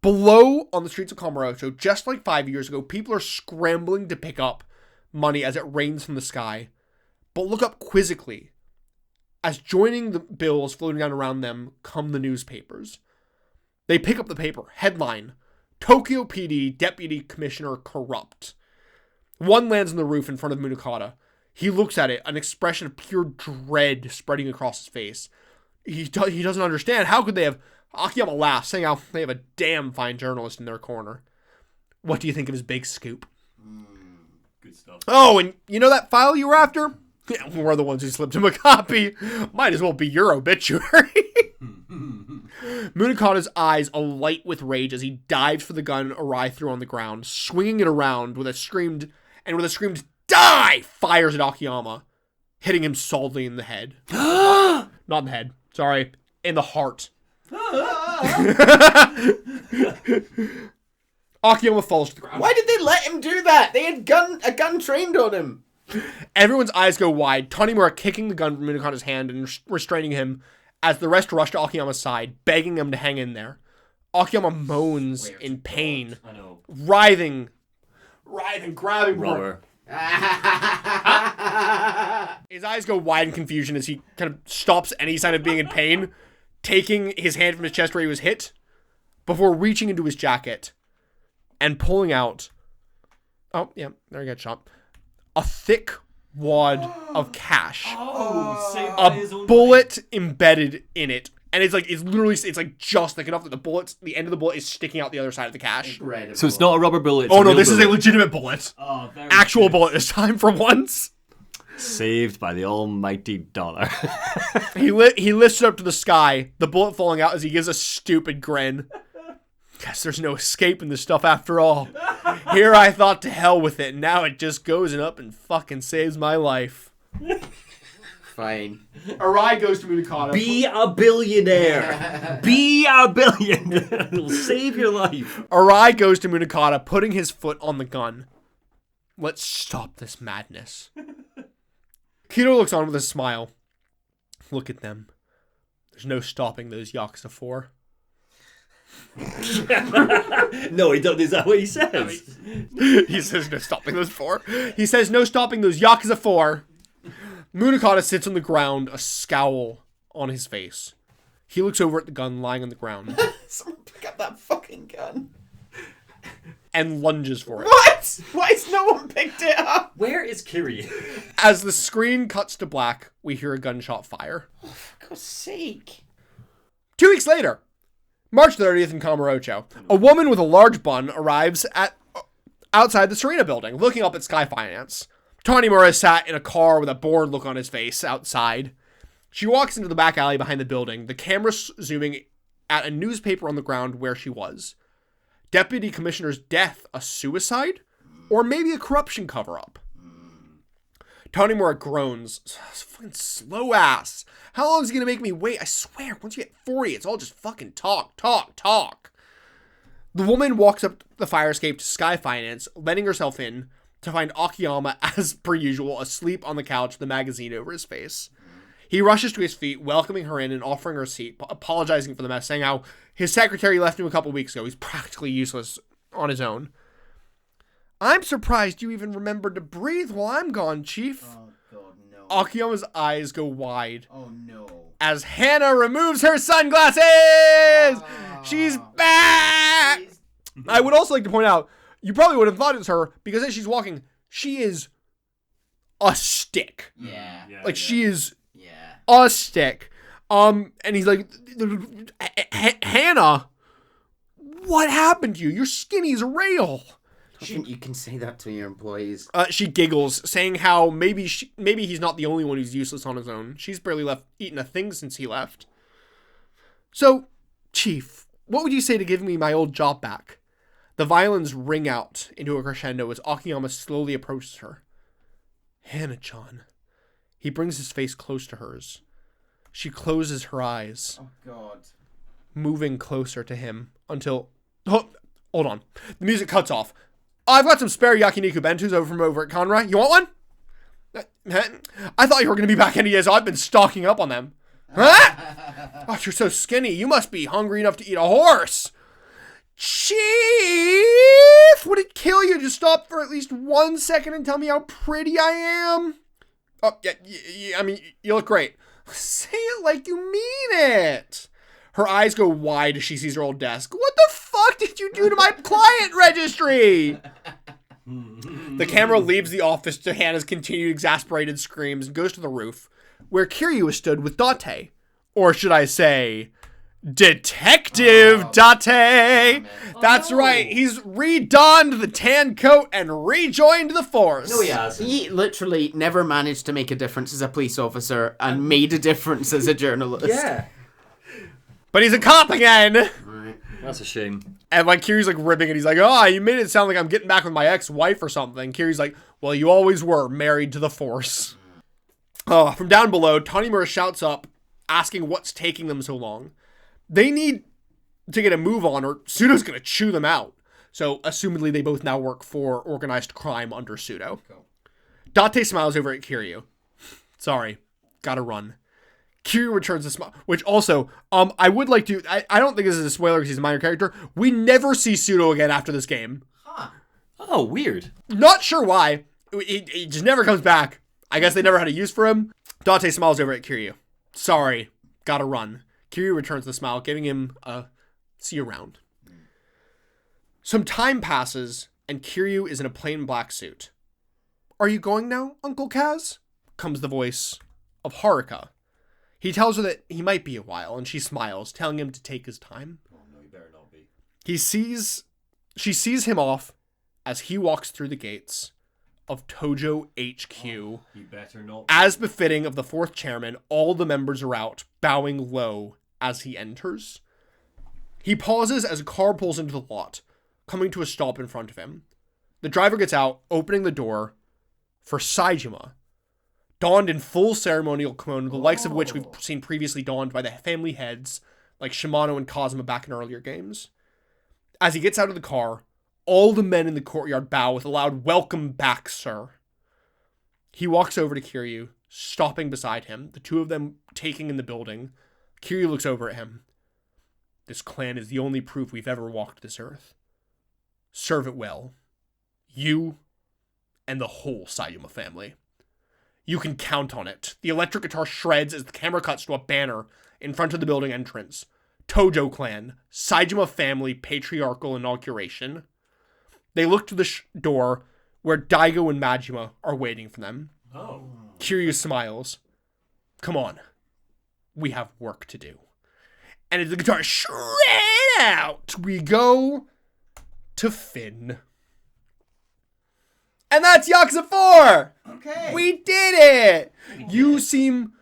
Below, on the streets of Kamurocho, just like 5 years ago, people are scrambling to pick up money as it rains from the sky. But look up quizzically. As joining the bills floating down around them come the newspapers. They pick up the paper. Headline: Tokyo PD Deputy Commissioner Corrupt. One lands on the roof in front of Munakata. He looks at it, an expression of pure dread spreading across his face. He doesn't understand. How could they have... Akiyama laughs, saying how they have a damn fine journalist in their corner. What do you think of his big scoop? Good stuff. Oh, and you know that file you were after? Yeah, we're the ones who slipped him a copy. Might as well be your obituary. Munakata's eyes alight with rage as he dives for the gun Arai threw on the ground, swinging it around with a screamed "Die!" fires at Akiyama, hitting him solidly in the head. Not in the head. Sorry, in the heart. Akiyama falls to the ground. Why did they let him do that? They had a gun trained on him. Everyone's eyes go wide, Tanimura kicking the gun from Munakata's hand and restraining him as the rest rush to Akiyama's side, begging him to hang in there. Akiyama moans in pain, I know. writhing, grabbing Rubber. His eyes go wide in confusion as he kind of stops any sign of being in pain, taking his hand from his chest where he was hit, before reaching into his jacket and pulling out... Oh, yeah, there he got shot. A thick wad of cash. Oh, saved by his A own bullet embedded in it. And it's literally just thick enough that the end of the bullet is sticking out the other side of the cash. Incredible. So it's not a rubber bullet. It's Oh a no, real this is a bullet. legitimate bullet. Oh, very Actual good. bullet this time for once. Saved by the almighty dollar. He lifts it up to the sky, the bullet falling out as he gives a stupid grin. Guess there's no escaping this stuff after all. Here I thought to hell with it, and now it just goes up and fucking saves my life. Fine. Arai goes to Munakata. Be a billionaire. Be a billionaire. It'll save your life. Arai goes to Munakata, putting his foot on the gun. Let's stop this madness. Kito looks on with a smile. Look at them. There's no stopping those Yakuza 4. No, he don't. Is that what he says? He says no stopping those 4. He says no stopping those Yakuza 4. Munakata sits on the ground, a scowl on his face. He looks over at the gun lying on the ground Someone pick up that fucking gun. and lunges for it. What? Why has no one picked it up? Where is Kiryu? As the screen cuts to black, we hear a gunshot fire. For God's sake. 2 weeks later, March 30th in Kamurocho, a woman with a large bun arrives outside the Serena building, looking up at Sky Finance. Tanimura sat in a car with a bored look on his face outside. She walks into the back alley behind the building, the camera zooming at a newspaper on the ground where she was. Deputy Commissioner's death, a suicide? Or maybe a corruption cover-up? Tanimura groans. Fucking slow ass. How long is he gonna make me wait? I swear, once you get 40, it's all just fucking talk. The woman walks up the fire escape to Sky Finance, letting herself in to find Akiyama, as per usual, asleep on the couch with the magazine over his face. He rushes to his feet, welcoming her in and offering her a seat, apologizing for the mess, saying how his secretary left him a couple weeks ago. He's practically useless on his own. I'm surprised you even remembered to breathe while I'm gone, Chief. Oh God, no. Akiyama's eyes go wide Oh no. as Hannah removes her sunglasses! She's back! Please. I would also like to point out, you probably would have thought it's her, because as she's walking, she is a stick. Yeah. Like, she is Yeah. a stick. And he's like, Hannah, what happened to you? You're skinny as a rail. I think you can say that to your employees. She giggles, saying how maybe he's not the only one who's useless on his own. She's barely eaten a thing since he left. So, Chief, what would you say to giving me my old job back? The violins ring out into a crescendo as Akiyama slowly approaches her. Hannah-chan. He brings his face close to hers. She closes her eyes, Oh God. moving closer to him until... Oh, hold on. The music cuts off. I've got some spare yakiniku bentus over at Conrad. You want one? I thought you were going to be back any day, so I've been stocking up on them. Huh? Oh, you're so skinny. You must be hungry enough to eat a horse. Chief! Would it kill you to stop for at least 1 second and tell me how pretty I am? Oh, yeah, I mean, you look great. Say it like you mean it. Her eyes go wide as she sees her old desk. What the fuck? fuck did you do to my client registry? The camera leaves the office to Hannah's continued exasperated screams and goes to the roof, where Kiryu is stood with Date. Or should I say, Detective Date. That's right, he's redonned the tan coat and rejoined the force. No, he hasn't. He literally never managed to make a difference as a police officer and made a difference as a journalist. Yeah. But he's a cop again. That's a shame. And like Kiryu's like ribbing it. He's like, oh, you made it sound like I'm getting back with my ex-wife or something. Kiryu's like, well, you always were married to the force. Oh, from down below, Tanimura shouts up, asking what's taking them so long. They need to get a move on or Pseudo's going to chew them out. So, assumedly, they both now work for organized crime under Pseudo. Cool. Date smiles over at Kiryu. Sorry, gotta run. Kiryu returns a smile, which also, I would like to, I don't think this is a spoiler because he's a minor character. We never see Pseudo again after this game. Huh. Oh, weird. Not sure why. He just never comes back. I guess they never had a use for him. Date smiles over at Kiryu. Sorry, gotta run. Kiryu returns the smile, giving him a see you around. Some time passes, and Kiryu is in a plain black suit. Are you going now, Uncle Kaz? Comes the voice of Haruka. He tells her that he might be a while, and she smiles, telling him to take his time. Oh, no, you better not be. She sees him off as he walks through the gates of Tojo HQ. You better not. As befitting of the fourth chairman, all the members are out, bowing low as he enters. He pauses as a car pulls into the lot, coming to a stop in front of him. The driver gets out, opening the door for Saijima, donned in full ceremonial kimono, the likes of which we've seen previously donned by the family heads like Shimano and Kazuma back in earlier games. As he gets out of the car, all the men in the courtyard bow with a loud "Welcome back, sir." He walks over to Kiryu, stopping beside him, the two of them taking in the building. Kiryu looks over at him. This clan is the only proof we've ever walked this earth. Serve it well. You and the whole Saijima family. You can count on it. The electric guitar shreds as the camera cuts to a banner in front of the building entrance. Tojo Clan, Saijima Family Patriarchal Inauguration. They look to the door where Daigo and Majima are waiting for them. Oh. Kiryu smiles. Come on. We have work to do. And as the guitar shred out, we go to Finn. And that's Yakuza 4! Okay. We did it! You seem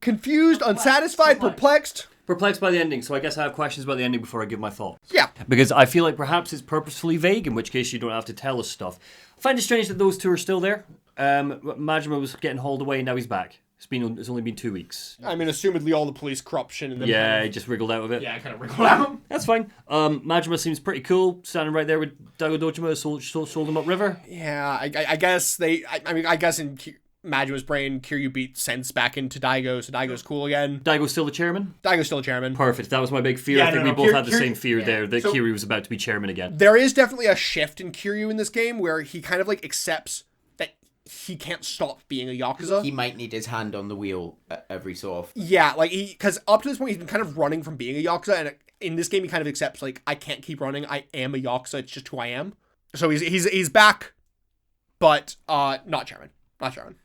confused, unsatisfied, perplexed. Perplexed by the ending, so I guess I have questions about the ending before I give my thoughts. Yeah. Because I feel like perhaps it's purposefully vague, in which case you don't have to tell us stuff. I find it strange that those two are still there. Majima was getting hauled away, and now he's back. It's only been 2 weeks. I mean, assumedly all the police corruption and then Yeah, he just wriggled out of it. Yeah, I kind of wriggled out. That's fine. Majima seems pretty cool, standing right there with Daigo Dojima, sold him upriver. Yeah, I guess I guess in Majima's brain, Kiryu beat sense back into Daigo, so Daigo's cool again. Daigo's still the chairman? Daigo's still chairman. Perfect. That was my big fear. Yeah, I think no, we both had the Kiryu- same fear yeah. there, that So- Kiryu was about to be chairman again. There is definitely a shift in Kiryu in this game where he kind of like accepts that he can't stop being a Yakuza. He might need his hand on the wheel every so often. Yeah, like because up to this point he's been kind of running from being a Yakuza, and in this game he kind of accepts like I can't keep running. I am a Yakuza. It's just who I am. So he's back, but not chairman. Not chairman.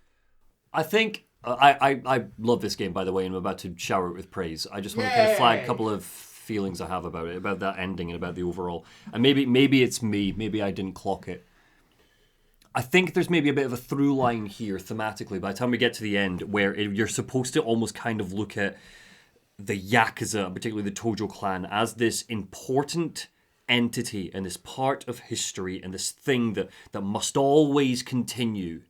I think I love this game, by the way, and I'm about to shower it with praise. I just want to kind of flag a couple of feelings I have about it, about that ending and about the overall. And maybe it's me. Maybe I didn't clock it. I think there's maybe a bit of a through line here thematically by the time we get to the end where you're supposed to almost kind of look at the Yakuza, particularly the Tojo clan, as this important entity and this part of history and this thing that must always continue.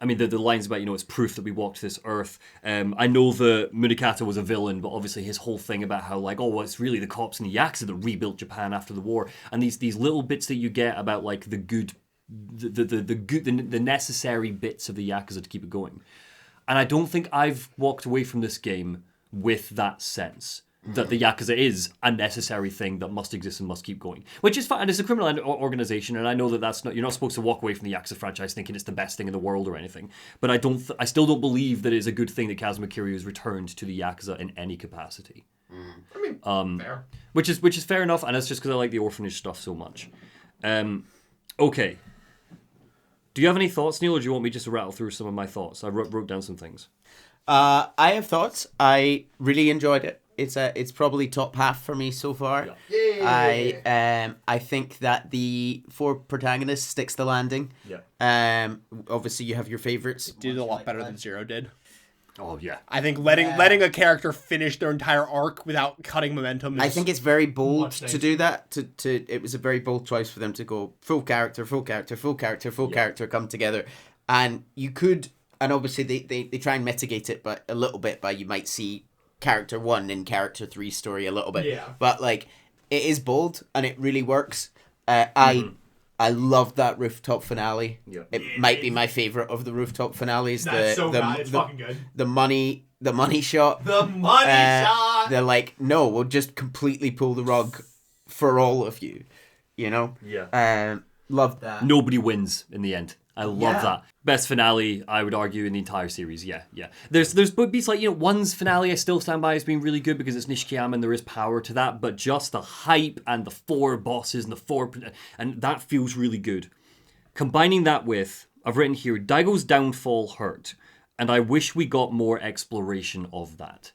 I mean, the lines about, it's proof that we walked this earth. I know that Munakata was a villain, but obviously his whole thing about how, like, well, it's really the cops and the Yakuza that rebuilt Japan after the war. And these little bits that you get about, like, the good, the necessary bits of the Yakuza to keep it going. And I don't think I've walked away from this game with that sense. that the Yakuza is a necessary thing that must exist and must keep going, which is fine. And it's a criminal organization, and I know that that's not, you're not supposed to walk away from the Yakuza franchise thinking it's the best thing in the world or anything. But I still don't believe that it is a good thing that Kazuma Kiryu has returned to the Yakuza in any capacity. I mean, fair. Which is fair enough, and that's just because I like the orphanage stuff so much. Okay. Do you have any thoughts, Neil, or do you want me just to rattle through some of my thoughts? I wrote down some things. I have thoughts. I really enjoyed it. It's probably top half for me so far. Yeah. I think that the 4 protagonists sticks the landing. Yeah. Obviously you have your favorites. Did a lot better than Zero did. Oh, yeah. I think letting a character finish their entire arc without cutting momentum. I think it's very bold Much to do that. It was a very bold choice for them to go full character, come together, and you could. And obviously they try and mitigate it, but a little bit by you might see character 1 in character 3 story a little bit. Yeah. But like it is bold and it really works. I love that rooftop finale. Yeah. It might be my favorite of the rooftop finales. That's so bad. It's fucking good. The money shot. The money shot. They're like, no, we'll just completely pull the rug for all of you. You know? Yeah. Love that. Nobody wins in the end. I love Yeah. that. Best finale, I would argue, in the entire series. Yeah. There's beats like, one's finale I still stand by as being really good because it's Nishikiyama and there is power to that, but just the hype and the 4 bosses and that feels really good. Combining that with, I've written here, Daigo's downfall hurt, and I wish we got more exploration of that.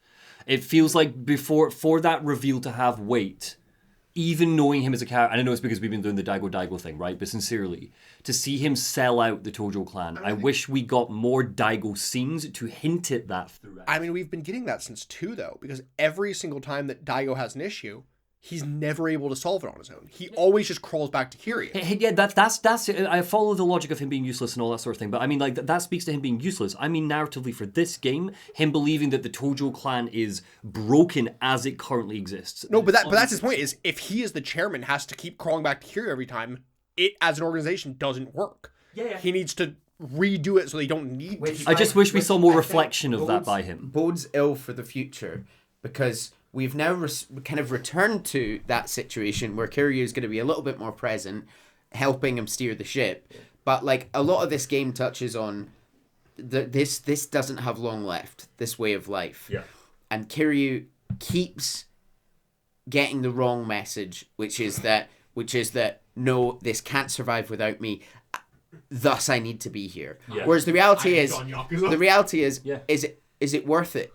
It feels like for that reveal to have weight, even knowing him as a character, and I know it's because we've been doing the Daigo thing, right? But sincerely, to see him sell out the Tojo clan, I wish we got more Daigo scenes to hint at that throughout. I mean, we've been getting that since 2, though, because every single time that Daigo has an issue, he's never able to solve it on his own. He always just crawls back to Kiryu. Yeah, that's it. I follow the logic of him being useless and all that sort of thing, but I mean, like, that speaks to him being useless. I mean, narratively for this game, him believing that the Tojo clan is broken as it currently exists. No, but that's his point, is if he as the chairman has to keep crawling back to Kiryu every time, it as an organization doesn't work. Yeah. He needs to redo it so they don't need to. I just wish we saw more reflection of that by him. Bodes ill for the future because we've now kind of returned to that situation where Kiryu is going to be a little bit more present, helping him steer the ship. But like a lot of this game touches on this doesn't have long left, this way of life. Yeah. And Kiryu keeps getting the wrong message, which is that no, this can't survive without me. Thus, I need to be here. Yeah. Whereas the reality is, Done Yakuza. the reality is, Yeah. is it worth it?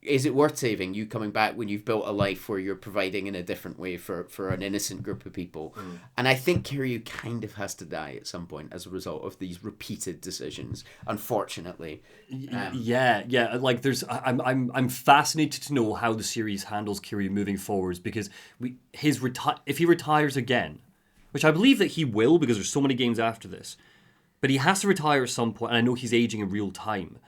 Is it worth saving you coming back when you've built a life where you're providing in a different way for an innocent group of people? And I think Kiryu kind of has to die at some point as a result of these repeated decisions, unfortunately. Yeah. Like, I'm fascinated to know how the series handles Kiryu moving forwards because if he retires again, which I believe that he will because there's so many games after this, but he has to retire at some point, and I know he's aging in real time.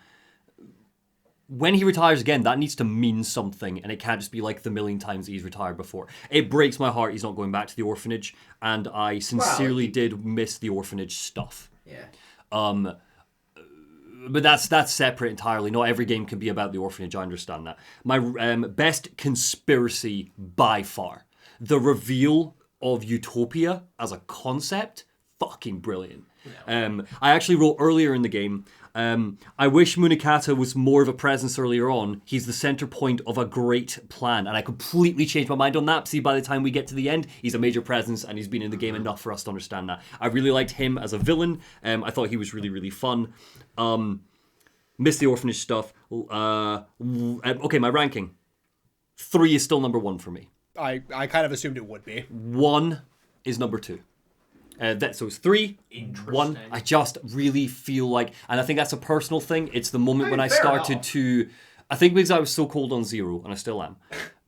When he retires again, that needs to mean something, and it can't just be like the million times that he's retired before. It breaks my heart he's not going back to the orphanage, and I sincerely did miss the orphanage stuff. Yeah. But that's separate entirely. Not every game can be about the orphanage, I understand that. My best conspiracy by far. The reveal of Utopia as a concept, fucking brilliant. I actually wrote earlier in the game, I wish Munakata was more of a presence earlier on. He's the center point of a great plan. And I completely changed my mind on that. See, by the time we get to the end, he's a major presence and he's been in the game enough for us to understand that. I really liked him as a villain. I thought he was really, really fun. Missed the orphanage stuff. Okay, my ranking. 3 is still number 1 for me. I kind of assumed it would be. 1 is number 2. So it's 3, 1. I just really feel like, and I think that's a personal thing. It's the moment when I fair started enough. to, I think because I was so cold on 0, and I still am.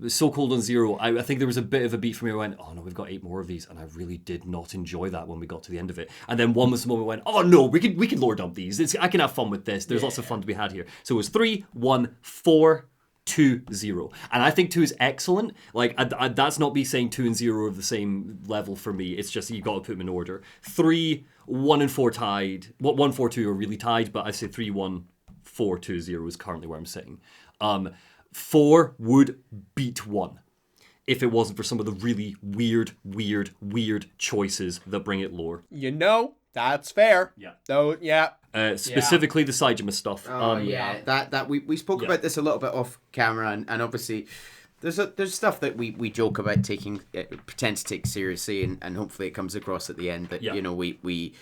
So cold on 0, I think there was a bit of a beat for me. I went, oh no, we've got 8 more of these, and I really did not enjoy that when we got to the end of it. And then 1 was the moment I went, oh no, we can lore dump these. I can have fun with this. There's lots of fun to be had here. So it was 3, 1, 4. 2, 0. And I think 2 is excellent. Like, that's not me saying 2 and 0 are the same level for me. It's just you got to put them in order. 3, 1 and 4 tied. 1, 4, 2 are really tied, but I say 3, 1, 4, 2, 0 is currently where I'm sitting. 4 would beat 1. if it wasn't for some of the really weird choices that bring it lore. You know, that's fair. Yeah. Though, yeah. Specifically the Saijima stuff. That we spoke about this a little bit off camera, and obviously there's stuff that we joke about taking, pretend to take seriously, and hopefully it comes across at the end that you know we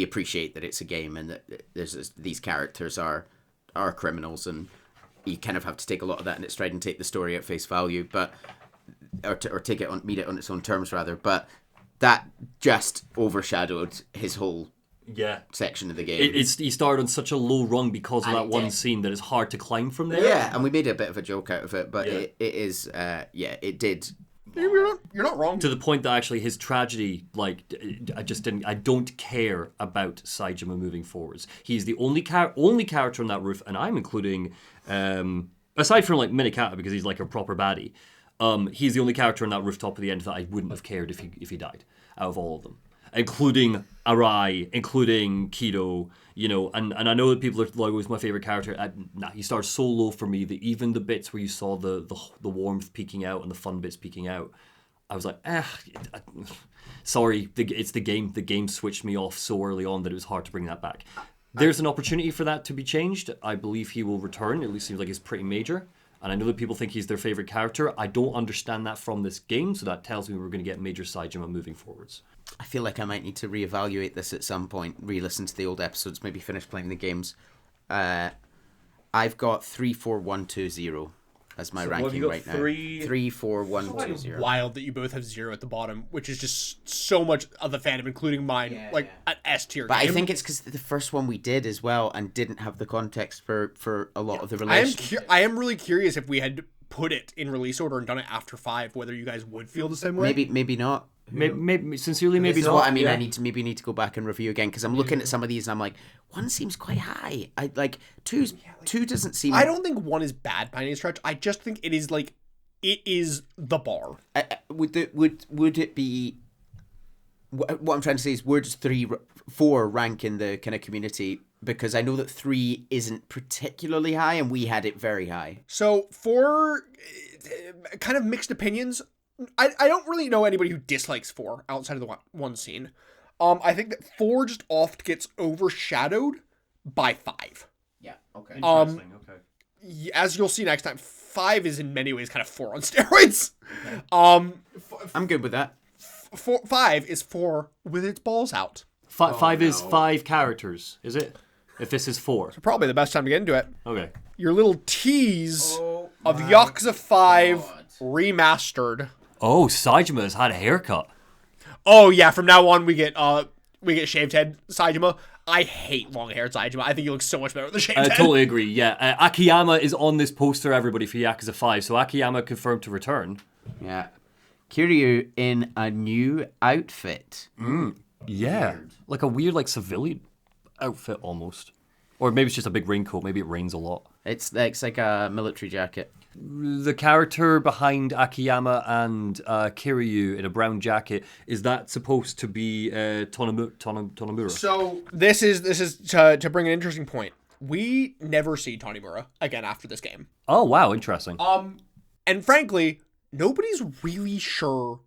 appreciate that it's a game and that these characters are criminals, and you kind of have to take a lot of that in its stride and take the story at face value, but or take it on, meet it on its own terms rather. But that just overshadowed his whole section of the game. He started on such a low rung because of that one scene that it's hard to climb from there. Yeah, and we made a bit of a joke out of it, but it is it did. You're not wrong. To the point that actually his tragedy, like, I don't care about Saijima moving forwards. He's the only character on that roof, and I'm including, aside from like Minikata because he's like a proper baddie, he's the only character on that rooftop at the end that I wouldn't have cared if he died out of all of them. Including Arai, including Kido, you know, and I know that people are like, who's my favorite character? He starts so low for me that even the bits where you saw the warmth peeking out and the fun bits peeking out, I was like, sorry, it's the game. The game switched me off so early on that it was hard to bring that back. There's an opportunity for that to be changed. I believe he will return. It at least seems like it's pretty major. And I know that people think he's their favorite character. I don't understand that from this game, so that tells me we're going to get major Saijima moving forwards. I feel like I might need to reevaluate this at some point, re-listen to the old episodes, maybe finish playing the games. I've got 34120 as my ranking right now. 34120. Wild that you both have 0 at the bottom, which is just so much of the fandom, including mine, an S tier. But game. I think it's because the first one we did as well and didn't have the context for a lot of the relations. I am really curious if we had put it in release order and done it after 5, whether you guys would feel the same way. Maybe not. Maybe sincerely, maybe this not. Is what I mean, I need to go back and review again because I'm looking at some of these and I'm like, 1 seems quite high. I like 2 doesn't seem. I don't think 1 is bad by any stretch. I just think it is like it is the bar. Would it be? What I'm trying to say is, where does 4 rank in the kind of community? Because I know that 3 isn't particularly high, and we had it very high. So 4, kind of mixed opinions. I don't really know anybody who dislikes 4 outside of the one scene. I think that 4 just oft gets overshadowed by 5. Yeah. Okay. Interesting. Okay. As you'll see next time, 5 is in many ways kind of 4 on steroids. Okay. I'm good with that. 5 is 4 with its balls out. 5 is 5 characters, is it? If this is 4. So probably the best time to get into it. Okay. Your little tease of Yakuza 5 remastered. Oh, Saijima has had a haircut. Oh yeah, from now on we get shaved head Saijima. I hate long-haired Saijima. I think he looks so much better with the shaved head. I totally agree, yeah. Akiyama is on this poster, everybody, for Yakuza 5, so Akiyama confirmed to return. Yeah. Kiryu in a new outfit. Yeah. Weird. Like a weird, like, civilian outfit, almost. Or maybe it's just a big raincoat. Maybe it rains a lot. It's like a military jacket. The character behind Akiyama and Kiryu in a brown jacket, is that supposed to be Tonomura? So this is to bring an interesting point. We never see Tonomura again after this game. Oh wow, interesting. And frankly, nobody's really sure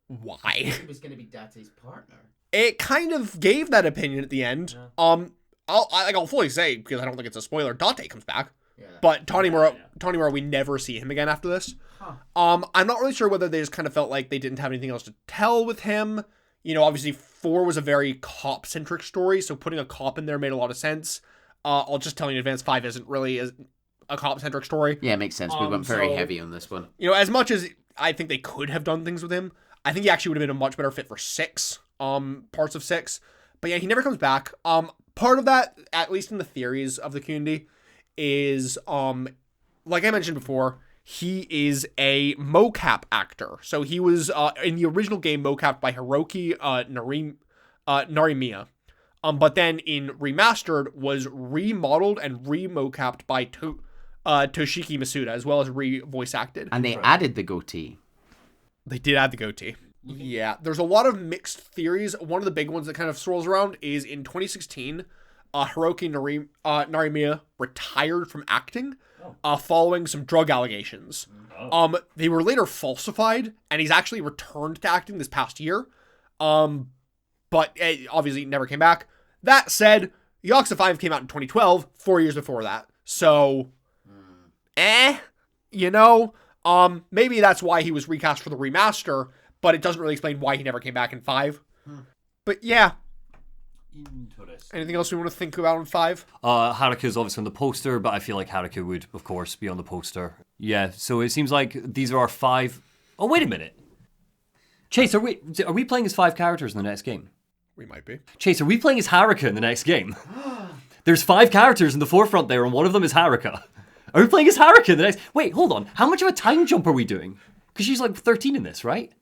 why. It was going to be Date's partner. It kind of gave that opinion at the end. Yeah. I'll fully say, because I don't think it's a spoiler, Date comes back. Yeah. But Tonomura, we never see him again after this. Huh. I'm not really sure whether they just kind of felt like they didn't have anything else to tell with him. You know, obviously 4 was a very cop-centric story, so putting a cop in there made a lot of sense. I'll just tell you in advance, 5 isn't really a cop-centric story. Yeah, it makes sense. We went very heavy on this one. You know, as much as I think they could have done things with him, I think he actually would have been a much better fit for 6, parts of 6. But yeah, he never comes back. Part of that, at least in the theories of the community, is, like I mentioned before, he is a mocap actor. So he was, in the original game, mocapped by Hiroki Narimiya. But then in Remastered, was remodeled and remocapped by Toshiki Masuda, as well as re-voice acted. And they added the goatee. They did add the goatee. Yeah, there's a lot of mixed theories. One of the big ones that kind of swirls around is in 2016, Hiroki Narimiya retired from acting following some drug allegations. They were later falsified, and he's actually returned to acting this past year. But obviously never came back. That said, Yakuza 5 came out in 2012, 4 years before that. So, you know, maybe that's why he was recast for the remaster, but it doesn't really explain why he never came back in 5. But yeah. Anything else we want to think about in 5? Haruka's obviously on the poster, but I feel like Haruka would, of course, be on the poster. Yeah, so it seems like these are our 5... Oh, wait a minute. Chase, are we playing as 5 characters in the next game? We might be. Chase, are we playing as Haruka in the next game? There's 5 characters in the forefront there, and one of them is Haruka. Are we playing as Haruka in the next... Wait, hold on. How much of a time jump are we doing? Because she's like 13 in this, right?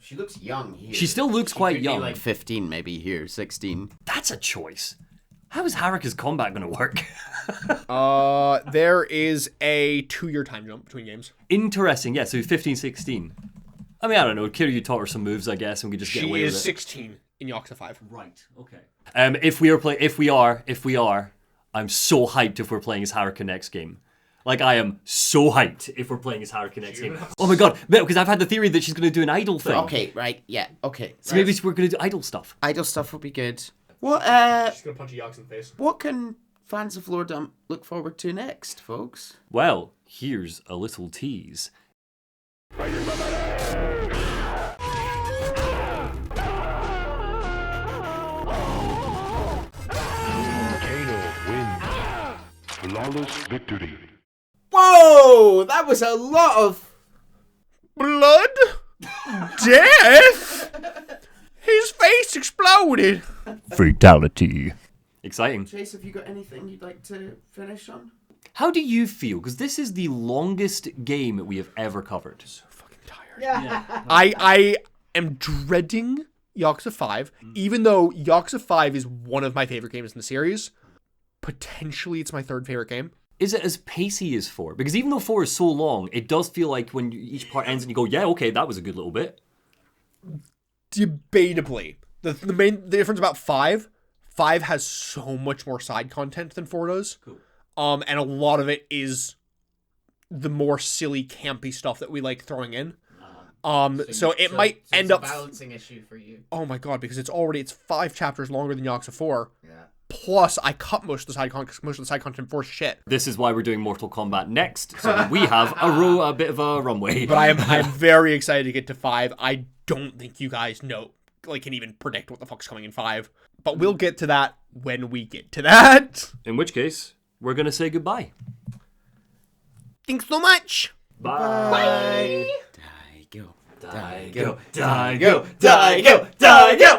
She looks young here. She still looks quite could be young. like 15 maybe here, 16. That's a choice. How is Haruka's combat going to work? There is a 2-year time jump between games. Interesting, yeah, so 15, 16. I mean, I don't know. Kiryu taught her some moves, I guess, and we just get away with it. She is 16 in Yakuza 5. Right, okay. If we are, I'm so hyped if we're playing as Haruka next game. Like, I am so hyped if we're playing as Haruka next game. Oh my god, because I've had the theory that she's going to do an idol thing. Okay, right, yeah, okay. So maybe we're going to do idol stuff. Idol stuff will be good. What, She's gonna punch a Yakuza in the face. what can fans of Lore Dump look forward to next, folks? Well, here's a little tease. Flawless victory. Whoa! That was a lot of... Blood? Death? His face exploded. Fatality. Exciting. Chase, have you got anything you'd like to finish on? How do you feel? Because this is the longest game we have ever covered. So fucking tired. I am dreading Yakuza 5, even though Yakuza 5 is one of my favorite games in the series. Potentially, it's my 3rd favorite game. Is it as pacey as 4? Because even though 4 is so long, it does feel like when each part ends and you go, yeah, okay, that was a good little bit. Debatably. The difference about 5 has so much more side content than 4 does. Cool. And a lot of it is the more silly, campy stuff that we like throwing in. So it might end up a balancing issue for you. Oh my god, because it's 5 chapters longer than Yakuza 4. Yeah. Plus, I cut most of the side content for shit. This is why we're doing Mortal Kombat next, so that we have a bit of a runway. But I'm very excited to get to 5. I don't think you guys can even predict what the fuck's coming in 5. But we'll get to that when we get to that. In which case, we're gonna say goodbye. Thanks so much. Bye. Daigo. Daigo. Daigo. Daigo. Daigo.